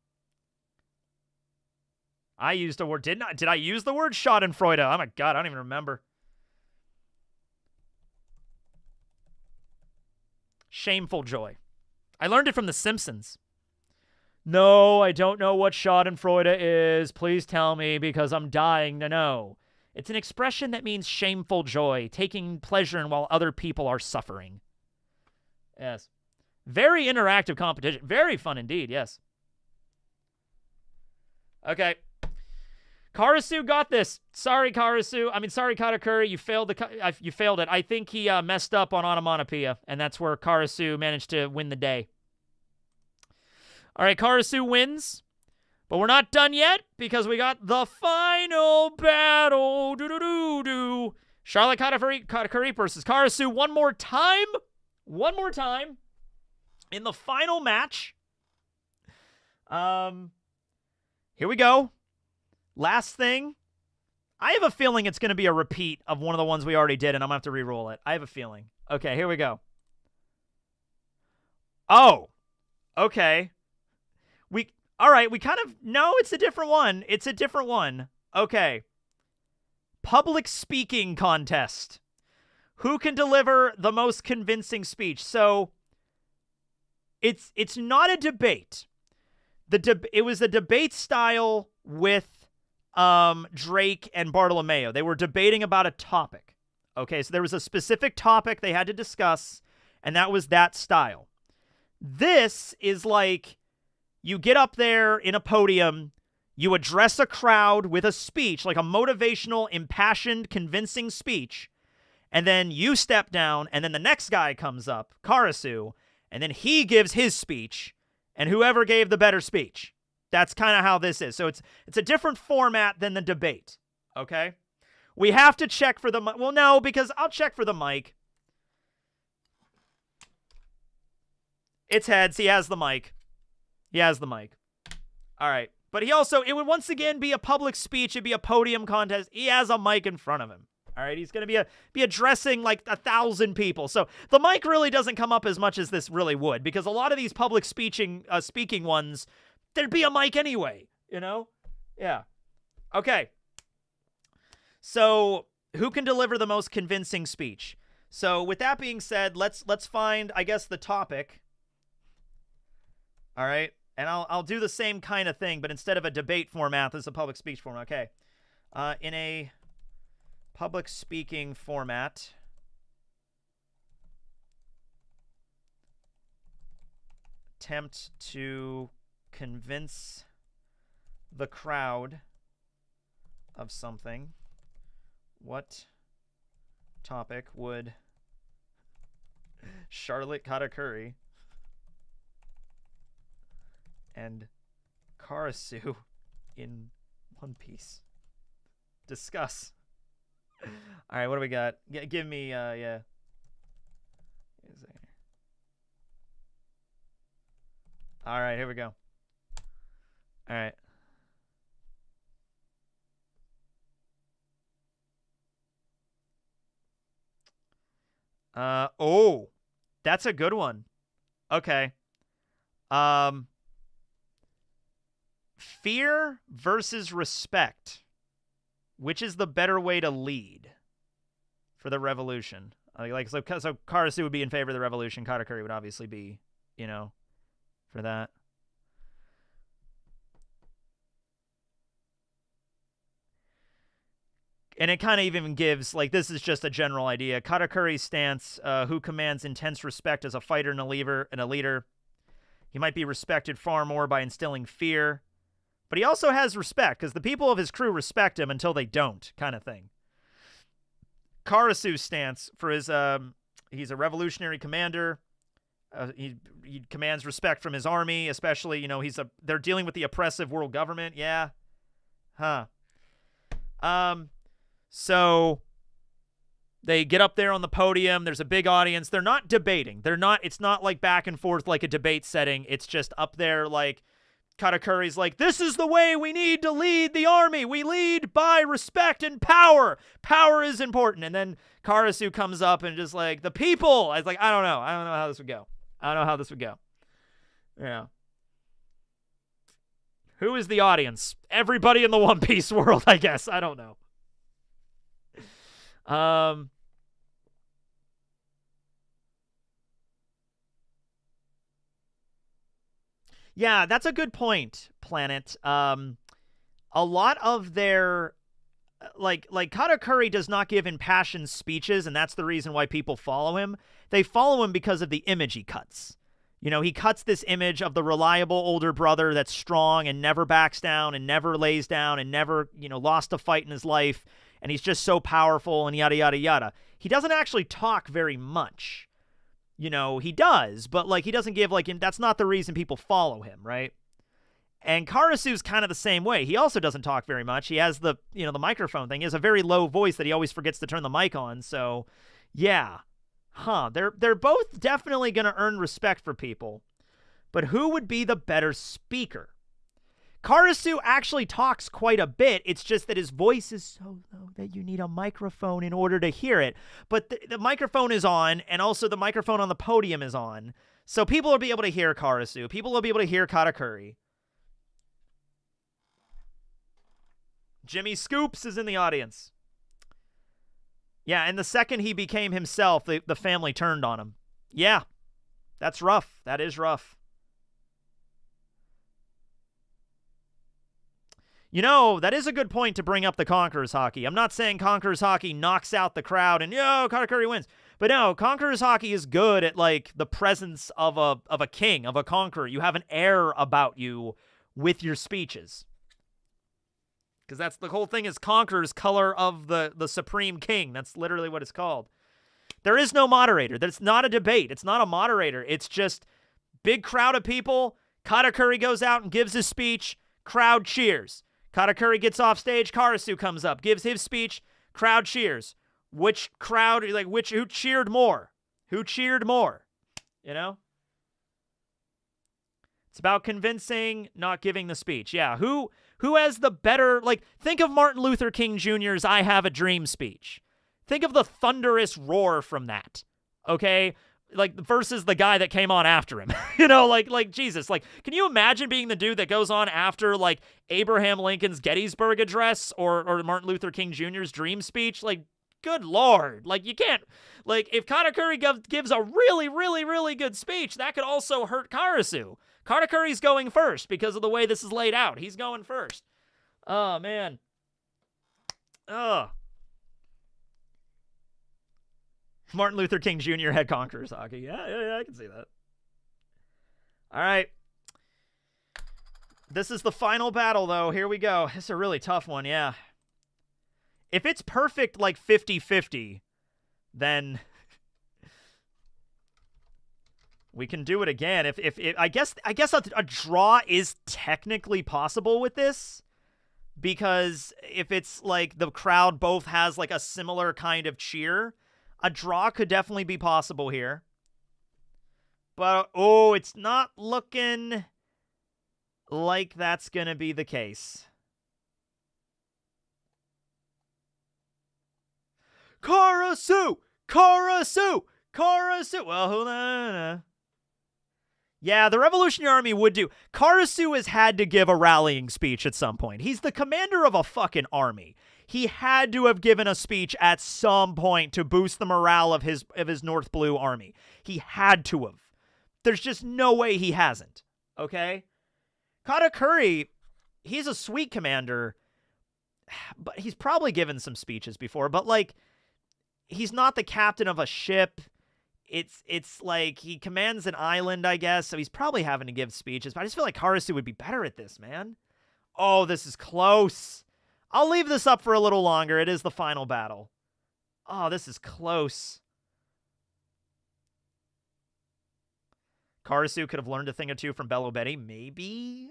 S1: I used a word. Did I use the word schadenfreude? Oh my god, I don't even remember. Shameful joy. I learned it from The Simpsons. No, I don't know what schadenfreude is. Please tell me because I'm dying to know. It's an expression that means shameful joy, taking pleasure in while other people are suffering. Yes. Very interactive competition. Very fun indeed, yes. Okay. Karasu got this. Sorry, Karasu. I mean, sorry, Katakuri. You failed it. I think he messed up on onomatopoeia, and that's where Karasu managed to win the day. All right, Karasu wins, but we're not done yet because we got the final battle. Charlotte Katakuri versus Karasu one more time. One more time in the final match. Here we go. Last thing, I have a feeling it's going to be a repeat of one of the ones we already did, and I'm going to have to re-roll it. I have a feeling. Okay, here we go. Oh, okay. All right, we kind of, no, it's a different one. It's a different one. Okay. Public speaking contest. Who can deliver the most convincing speech? So, it's not a debate. It was a debate style with Drake and Bartolomeo. They were debating about a topic. Okay, so there was a specific topic they had to discuss, and that was that style. This is like you get up there in a podium, you address a crowd with a speech, like a motivational, impassioned, convincing speech, and then you step down, and then the next guy comes up, Karasu, and then he gives his speech, and whoever gave the better speech. That's kind of how this is. So it's a different format than the debate, okay? We have to check for the mic. Well, no, because I'll check for the mic. It's heads. He has the mic. He has the mic. All right. But it would once again be a public speech. It'd be a podium contest. He has a mic in front of him. All right, he's going to be addressing like 1,000 people. So the mic really doesn't come up as much as this really would, because a lot of these public speaking ones, there'd be a mic anyway, you know? Yeah. Okay. So who can deliver the most convincing speech? So with that being said, let's find, I guess, the topic. All right. And I'll do the same kind of thing, but instead of a debate format, this is a public speech format. Okay. In a public speaking format, attempt to convince the crowd of something. What topic would Charlotte Katakuri and Karasu in One Piece discuss? All right, what do we got? Give me, yeah. All right, here we go. All right. Oh, that's a good one. Okay. Fear versus respect. Which is the better way to lead for the revolution? So Karasu would be in favor of the revolution. Katakuri would obviously be, you know, for that. And it kind of even gives, like, this is just a general idea. Katakuri's stance, who commands intense respect as a fighter and a leader. He might be respected far more by instilling fear. But he also has respect, because the people of his crew respect him until they don't, kind of thing. Karasu's stance for his, he's a revolutionary commander. He commands respect from his army, especially, you know, they're dealing with the oppressive world government. Yeah. Huh. So they get up there on the podium. There's a big audience. They're not debating. It's not like back and forth like a debate setting. It's just up there like Katakuri's like, this is the way we need to lead the army. We lead by respect and power. Power is important. And then Karasu comes up and just like, the people. I was like, I don't know how this would go. Yeah. Who is the audience? Everybody in the One Piece world, I guess. I don't know. Yeah, that's a good point, Planet. A lot of their, like Katakuri does not give impassioned speeches, and that's the reason why people follow him. They follow him because of the image he cuts. You know, he cuts this image of the reliable older brother that's strong and never backs down and never lays down and never, you know, lost a fight in his life, and he's just so powerful and yada, yada, yada. He doesn't actually talk very much. You know, he does, but, like, he doesn't give, like, that's not the reason people follow him, right? And Karasu's kind of the same way. He also doesn't talk very much. He has the, you know, the microphone thing. He has a very low voice that he always forgets to turn the mic on, so, yeah. Huh, they're both definitely going to earn respect for people. But who would be the better speaker? Karasu actually talks quite a bit. It's just that his voice is so low that you need a microphone in order to hear it. But the microphone is on, and also the microphone on the podium is on. So people will be able to hear Karasu. People will be able to hear Katakuri. Jimmy Scoops is in the audience. Yeah, and the second he became himself, the family turned on him. Yeah, that's rough. That is rough. You know, that is a good point to bring up the Conqueror's Haki. I'm not saying Conqueror's Haki knocks out the crowd and, yo, Katakuri wins. But no, Conqueror's Haki is good at, like, the presence of a king, of a conqueror. You have an air about you with your speeches. Because that's the whole thing is Conqueror's color of the supreme king. That's literally what it's called. There is no moderator. There's not a debate. It's not a moderator. It's just big crowd of people. Katakuri goes out and gives his speech. Crowd cheers. Katakuri gets off stage. Karasu comes up, gives his speech. Crowd cheers. Which crowd, like, who cheered more? Who cheered more? You know? It's about convincing, not giving the speech. Yeah, who has the better, like, think of Martin Luther King Jr.'s I Have a Dream speech. Think of the thunderous roar from that, okay? Like, versus the guy that came on after him. You know, like Jesus. Like, can you imagine being the dude that goes on after, like, Abraham Lincoln's Gettysburg Address or Martin Luther King Jr.'s dream speech? Like, good Lord. Like, you can't... Like, if Katakuri gives a really, really, really good speech, that could also hurt Karasu. Katakuri's going first because of the way this is laid out. He's going first. Oh, man. Ugh. Martin Luther King Jr. had Conqueror's Haki. Yeah, I can see that. All right. This is the final battle, though. Here we go. This is a really tough one, yeah. If it's perfect, like 50-50, then we can do it again. If I guess a draw is technically possible with this, because if it's like the crowd both has like a similar kind of cheer, a draw could definitely be possible here. But, oh, it's not looking like that's going to be the case. Karasu! Karasu! Karasu! Well, hold on. Yeah, the Revolutionary Army would do. Karasu has had to give a rallying speech at some point. He's the commander of a fucking army. He had to have given a speech at some point to boost the morale of his North Blue army. He had to have. There's just no way he hasn't. Okay? Katakuri, he's a sweet commander, but he's probably given some speeches before, but like, he's not the captain of a ship. It's like he commands an island, I guess, so he's probably having to give speeches, but I just feel like Karasu would be better at this, man. Oh, this is close. I'll leave this up for a little longer. It is the final battle. Oh, this is close. Karasu could have learned a thing or two from Bello Betty. Maybe.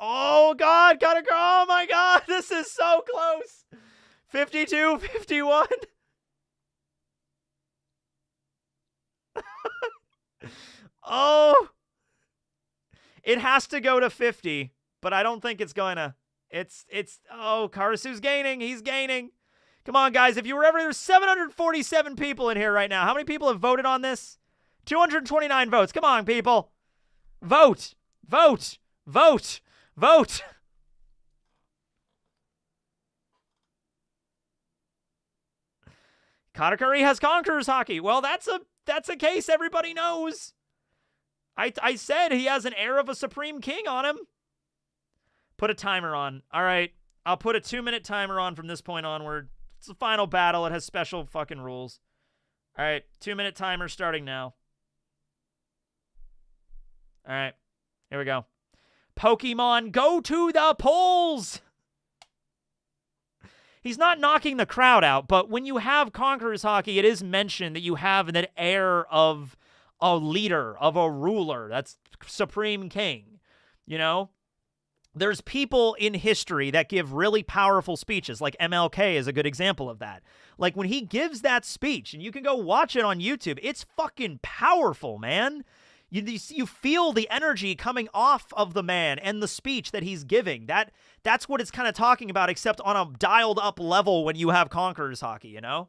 S1: Oh, God. Gotta go. Oh, my God. This is so close. 52-51. Oh. It has to go to 50, but I don't think it's going to. Oh, Karasu's gaining. He's gaining. Come on, guys. If you were ever, there's 747 people in here right now. How many people have voted on this? 229 votes. Come on, people. Vote. Vote. Vote. Vote. Katakuri has Conqueror's Haki. Well, that's a case everybody knows. I said he has an air of a supreme king on him. Put a timer on. All right. I'll put a 2-minute timer on from this point onward. It's the final battle. It has special fucking rules. All right. 2-minute timer starting now. All right. Here we go. Pokemon, go to the polls! He's not knocking the crowd out, but when you have Conqueror's Haki, it is mentioned that you have that air of a leader, of a ruler. That's Supreme King. You know? There's people in history that give really powerful speeches, like MLK is a good example of that. Like, when he gives that speech, and you can go watch it on YouTube, it's fucking powerful, man. You feel the energy coming off of the man and the speech that he's giving. That's what it's kind of talking about, except on a dialed-up level when you have Conqueror's Haki, you know?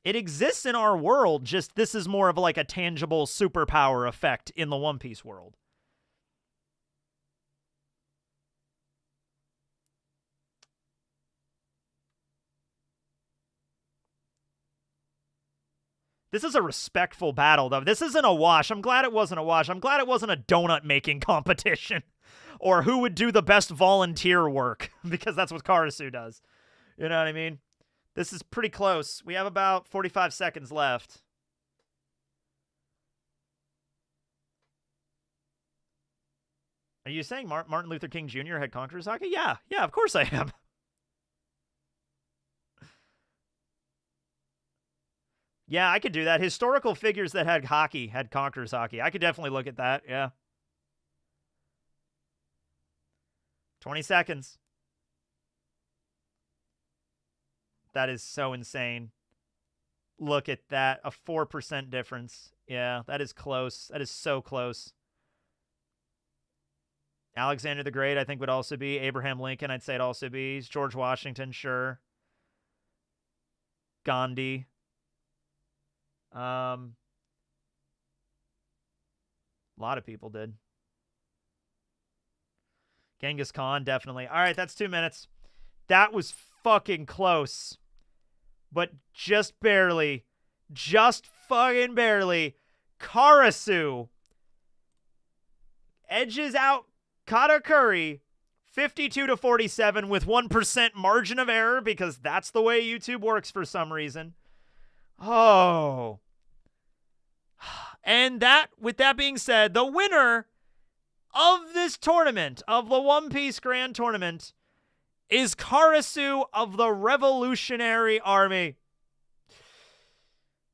S1: It exists in our world, just this is more of like a tangible superpower effect in the One Piece world. This is a respectful battle, though. This isn't a wash. I'm glad it wasn't a wash. I'm glad it wasn't a donut-making competition. Or who would do the best volunteer work, because that's what Karasu does. You know what I mean? This is pretty close. We have about 45 seconds left. Are you saying Martin Luther King Jr. had Conqueror's Haki? Yeah, of course I am. Yeah, I could do that. Historical figures that had Haki had Conqueror's Haki. I could definitely look at that, yeah. 20 seconds. That is so insane. Look at that. A 4% difference. Yeah, that is close. That is so close. Alexander the Great, I think, would also be. Abraham Lincoln, I'd say it'd also be. George Washington, sure. Gandhi. A lot of people did. Genghis Khan, definitely. All right, that's 2 minutes. That was fucking close. But just barely. Just fucking barely. Karasu edges out Katakuri 52-47 with 1% margin of error because that's the way YouTube works for some reason. Oh. And with that being said, the winner of this tournament, of the One Piece Grand Tournament, is Karasu of the Revolutionary Army.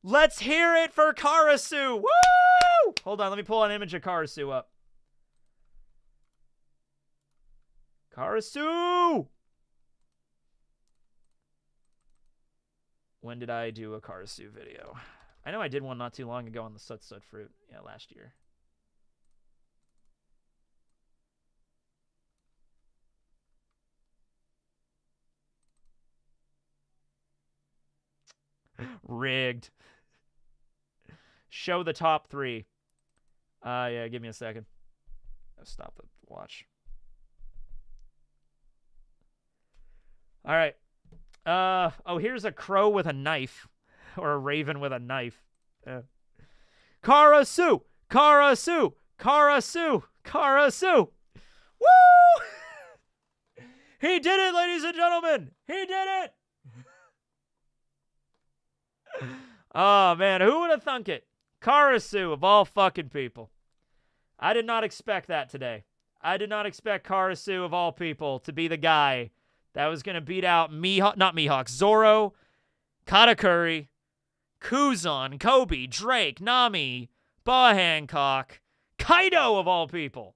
S1: Let's hear it for Karasu. Woo! Hold on, let me pull an image of Karasu up. Karasu! When did I do a Karasu video? I know I did one not too long ago on the Sut Fruit. Yeah, last year. Rigged. Show the top 3. Yeah, give me a second. I'll stop the watch. All right. Oh, here's a crow with a knife. Or a raven with a knife. Karasu! Karasu! Karasu! Karasu! Woo! He did it, ladies and gentlemen! He did it! Oh, man, who would have thunk it? Karasu, of all fucking people. I did not expect that today. I did not expect Karasu, of all people, to be the guy that was going to beat out Zoro, Katakuri, Kuzan, Koby, Drake, Nami, Boa Hancock, Kaido, of all people.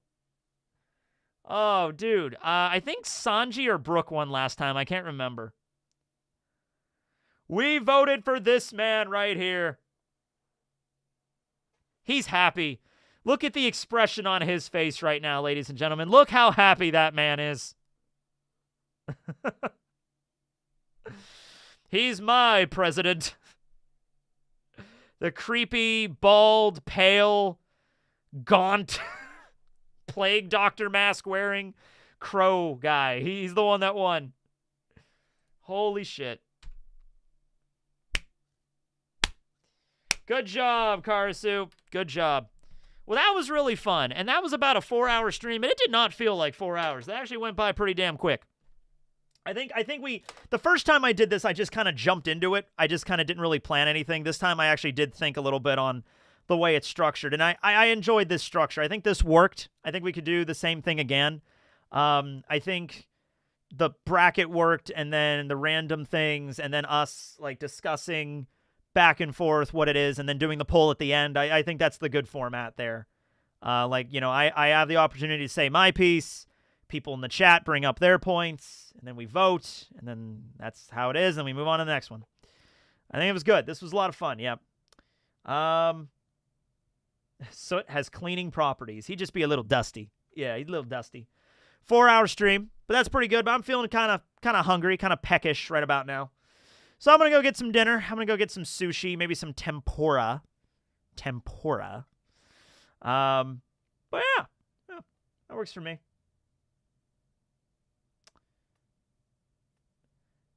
S1: Oh, dude. I think Sanji or Brook won last time. I can't remember. We voted for this man right here. He's happy. Look at the expression on his face right now, ladies and gentlemen. Look how happy that man is. He's my president. The creepy, bald, pale, gaunt, plague doctor mask wearing crow guy. He's the one that won. Holy shit. Good job, Karasu. Good job. Well, that was really fun, and that was about a 4-hour stream, and it did not feel like 4 hours. That actually went by pretty damn quick. I think the first time I did this, I just kind of jumped into it. I just kind of didn't really plan anything. This time I actually did think a little bit on the way it's structured, and I enjoyed this structure. I think this worked. I think we could do the same thing again. I think the bracket worked, and then the random things, and then us like discussing back and forth what it is, and then doing the poll at the end. I think that's the good format there. I have the opportunity to say my piece. People in the chat bring up their points, and then we vote, and then that's how it is, and we move on to the next one. I think it was good. This was a lot of fun, yep. Soot has cleaning properties. He'd just be a little dusty. Yeah, he's a little dusty. 4-hour stream, but that's pretty good, but I'm feeling kind of hungry, kind of peckish right about now. So I'm going to go get some dinner. I'm going to go get some sushi, maybe some tempura. But yeah, that works for me.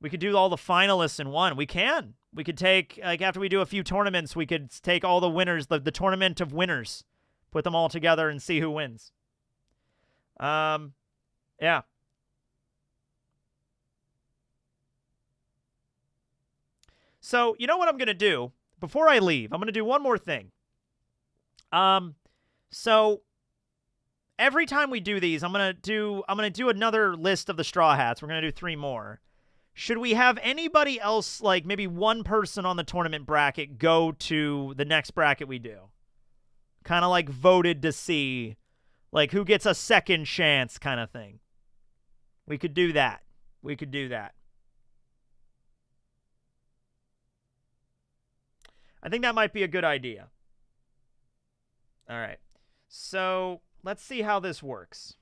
S1: We could do all the finalists in one. We can. We could take, like, after we do a few tournaments, we could take all the winners, the tournament of winners, put them all together and see who wins. Yeah. So, you know what I'm going to do? Before I leave, I'm going to do one more thing. So every time we do these, I'm going to do another list of the Straw Hats. We're going to do 3 more. Should we have anybody else, like maybe one person on the tournament bracket, go to the next bracket we do? Kind of like voted to see, like, who gets a second chance kind of thing. We could do that. We could do that. I think that might be a good idea. All right. So let's see how this works.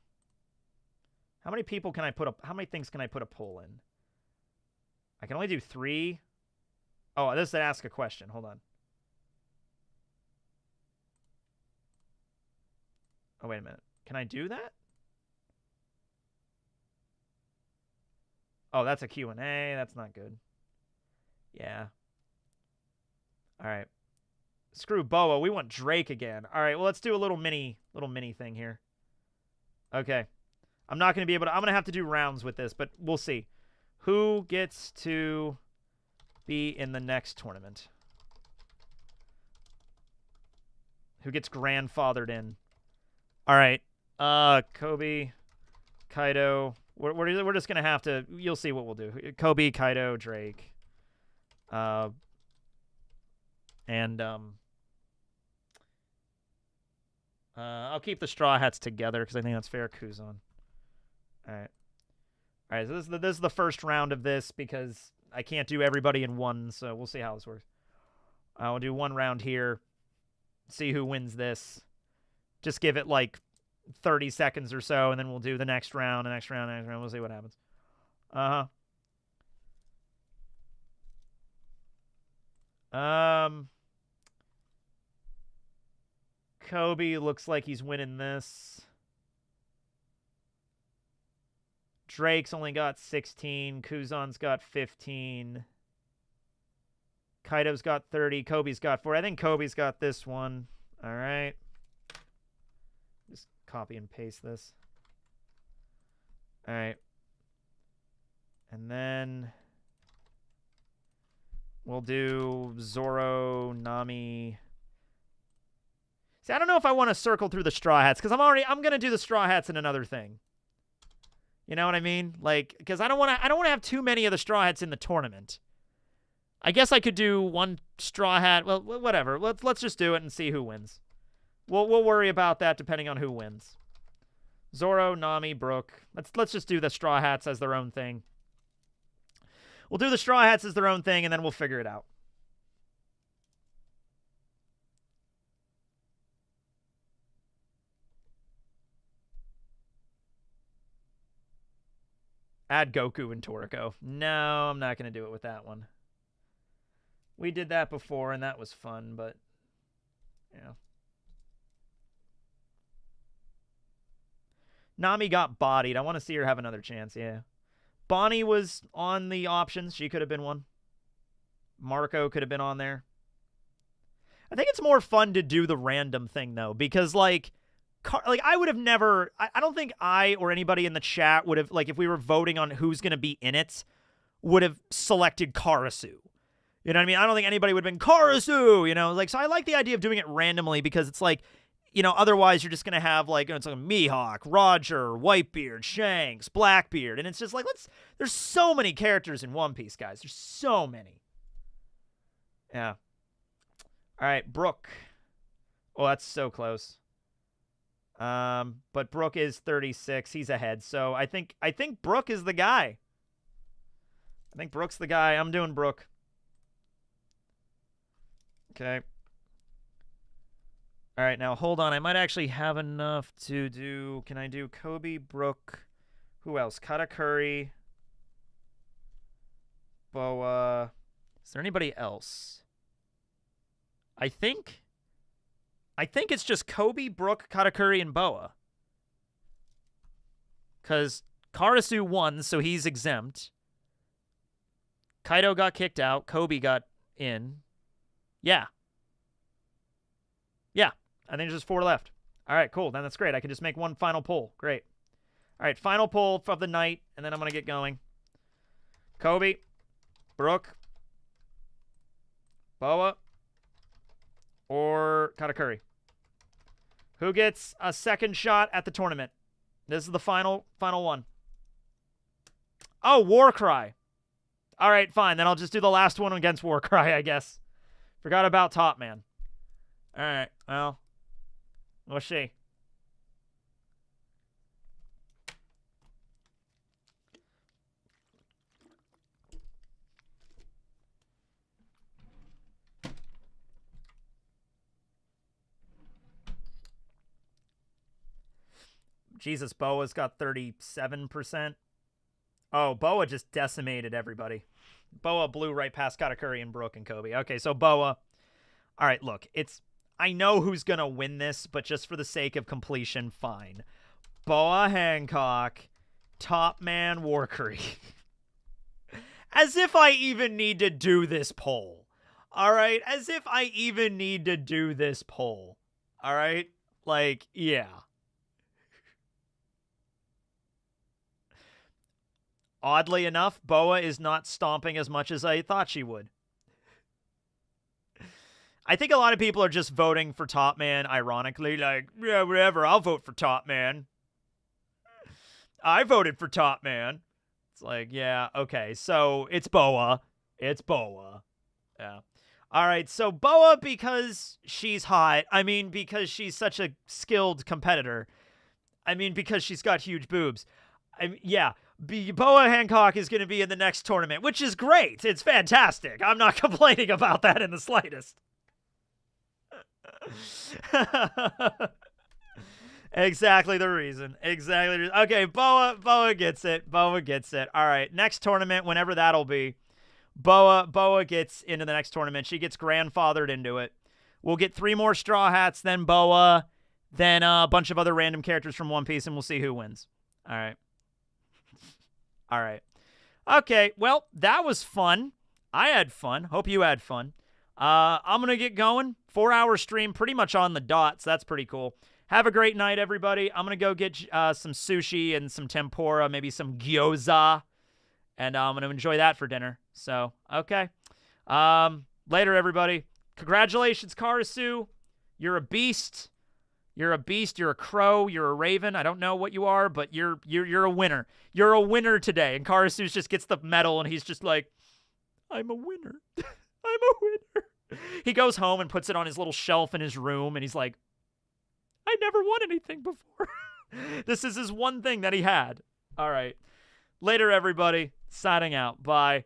S1: How many people can I put up? How many things can I put a poll in? I can only do 3. Oh, this is ask a question. Hold on. Oh, wait a minute. Can I do that? Oh, that's a Q&A. That's not good. Yeah. All right. Screw Boa. We want Drake again. All right. Well, let's do a little mini thing here. Okay. I'm not going to be able to... I'm going to have to do rounds with this, but we'll see. Who gets to be in the next tournament? Who gets grandfathered in? All right. Koby, Kaido. We're just going to have to... You'll see what we'll do. Koby, Kaido, Drake. I'll keep the Straw Hats together because I think that's fair. Kuzan. All right. All right, so this is the first round of this because I can't do everybody in one, so we'll see how this works. We'll do one round here, see who wins this. Just give it like 30 seconds or so, and then we'll do the next round, the next round, the next round. We'll see what happens. Koby looks like he's winning this. Drake's only got 16. Kuzan's got 15. Kaido's got 30. Koby's got 4. I think Koby's got this one. All right. Just copy and paste this. All right. And then we'll do Zoro, Nami. See, I don't know if I want to circle through the Straw Hats because I'm going to do the Straw Hats in another thing. You know what I mean? Like, because I don't want to have too many of the Straw Hats in the tournament. I guess I could do one Straw Hat. Well, whatever. Let's just do it and see who wins. We'll worry about that depending on who wins. Zoro, Nami, Brook. Let's just do the Straw Hats as their own thing. We'll do the Straw Hats as their own thing, and then we'll figure it out. Add Goku and Toriko. No, I'm not going to do it with that one. We did that before, and that was fun, but... Yeah. Nami got bodied. I want to see her have another chance, yeah. Bonnie was on the options. She could have been one. Marco could have been on there. I think it's more fun to do the random thing, though, because, like I would have never... I don't think I or anybody in the chat would have, like, if we were voting on who's going to be in it, would have selected Karasu. You know what I mean? I don't think anybody would have been Karasu, you know? Like, so I like the idea of doing it randomly because it's like, you know, otherwise you're just going to have, like, it's like Mihawk, Roger, Whitebeard, Shanks, Blackbeard, and it's just like, there's so many characters in One Piece, guys. There's so many. Yeah. All right, Brook. Oh, that's so close. But Brook is 36. He's ahead. So I think Brook is the guy. I think Brook's the guy. I'm doing Brook. Okay. All right, now hold on. I might actually have enough to do... Can I do Koby, Brook? Who else? Katakuri. Boa. Is there anybody else? I think it's just Koby, Brook, Katakuri, and Boa. Because Karasu won, so he's exempt. Kaido got kicked out. Koby got in. Yeah. Yeah. I think there's just 4 left. All right, cool. Then that's great. I can just make one final poll. Great. All right, final poll of the night, and then I'm going to get going. Koby, Brook, Boa, or Katakuri? Who gets a second shot at the tournament? This is the final one. Oh, Warcry. All right, fine. Then I'll just do the last one against Warcry, I guess. Forgot about Topman. All right, well, we'll see. Jesus, Boa's got 37%. Oh, Boa just decimated everybody. Boa blew right past Katakuri and Brook and Koby. Okay, so Boa. All right, look, I know who's going to win this, but just for the sake of completion, fine. Boa Hancock, Topman, Warkery. As if I even need to do this poll. All right? As if I even need to do this poll. All right? Like, yeah. Oddly enough, Boa is not stomping as much as I thought she would. I think a lot of people are just voting for Topman, ironically. Like, yeah, whatever, I'll vote for Topman. I voted for Topman. It's like, yeah, okay, so it's Boa. It's Boa. Yeah. All right, so Boa, because she's hot. I mean, because she's such a skilled competitor. I mean, because she's got huge boobs. Yeah, Boa Hancock is going to be in the next tournament, which is great. It's fantastic. I'm not complaining about that in the slightest. Exactly the reason. Exactly. Okay, Boa gets it. Boa gets it. All right, next tournament, whenever that'll be. Boa gets into the next tournament. She gets grandfathered into it. We'll get 3 more Straw Hats, then Boa, then a bunch of other random characters from One Piece, and we'll see who wins. All right. All right. Okay, well, that was fun. I had fun. Hope you had fun. I'm going to get going. 4-hour stream, pretty much on the dot, so that's pretty cool. Have a great night, everybody. I'm going to go get some sushi and some tempura, maybe some gyoza, and I'm going to enjoy that for dinner. So, okay. Later, everybody. Congratulations, Karasu. You're a beast. You're a beast. You're a crow. You're a raven. I don't know what you are, but you're a winner. You're a winner today. And Karasu just gets the medal, and he's just like, I'm a winner. I'm a winner. He goes home and puts it on his little shelf in his room, and he's like, I never won anything before. This is his one thing that he had. All right. Later, everybody. Signing out. Bye.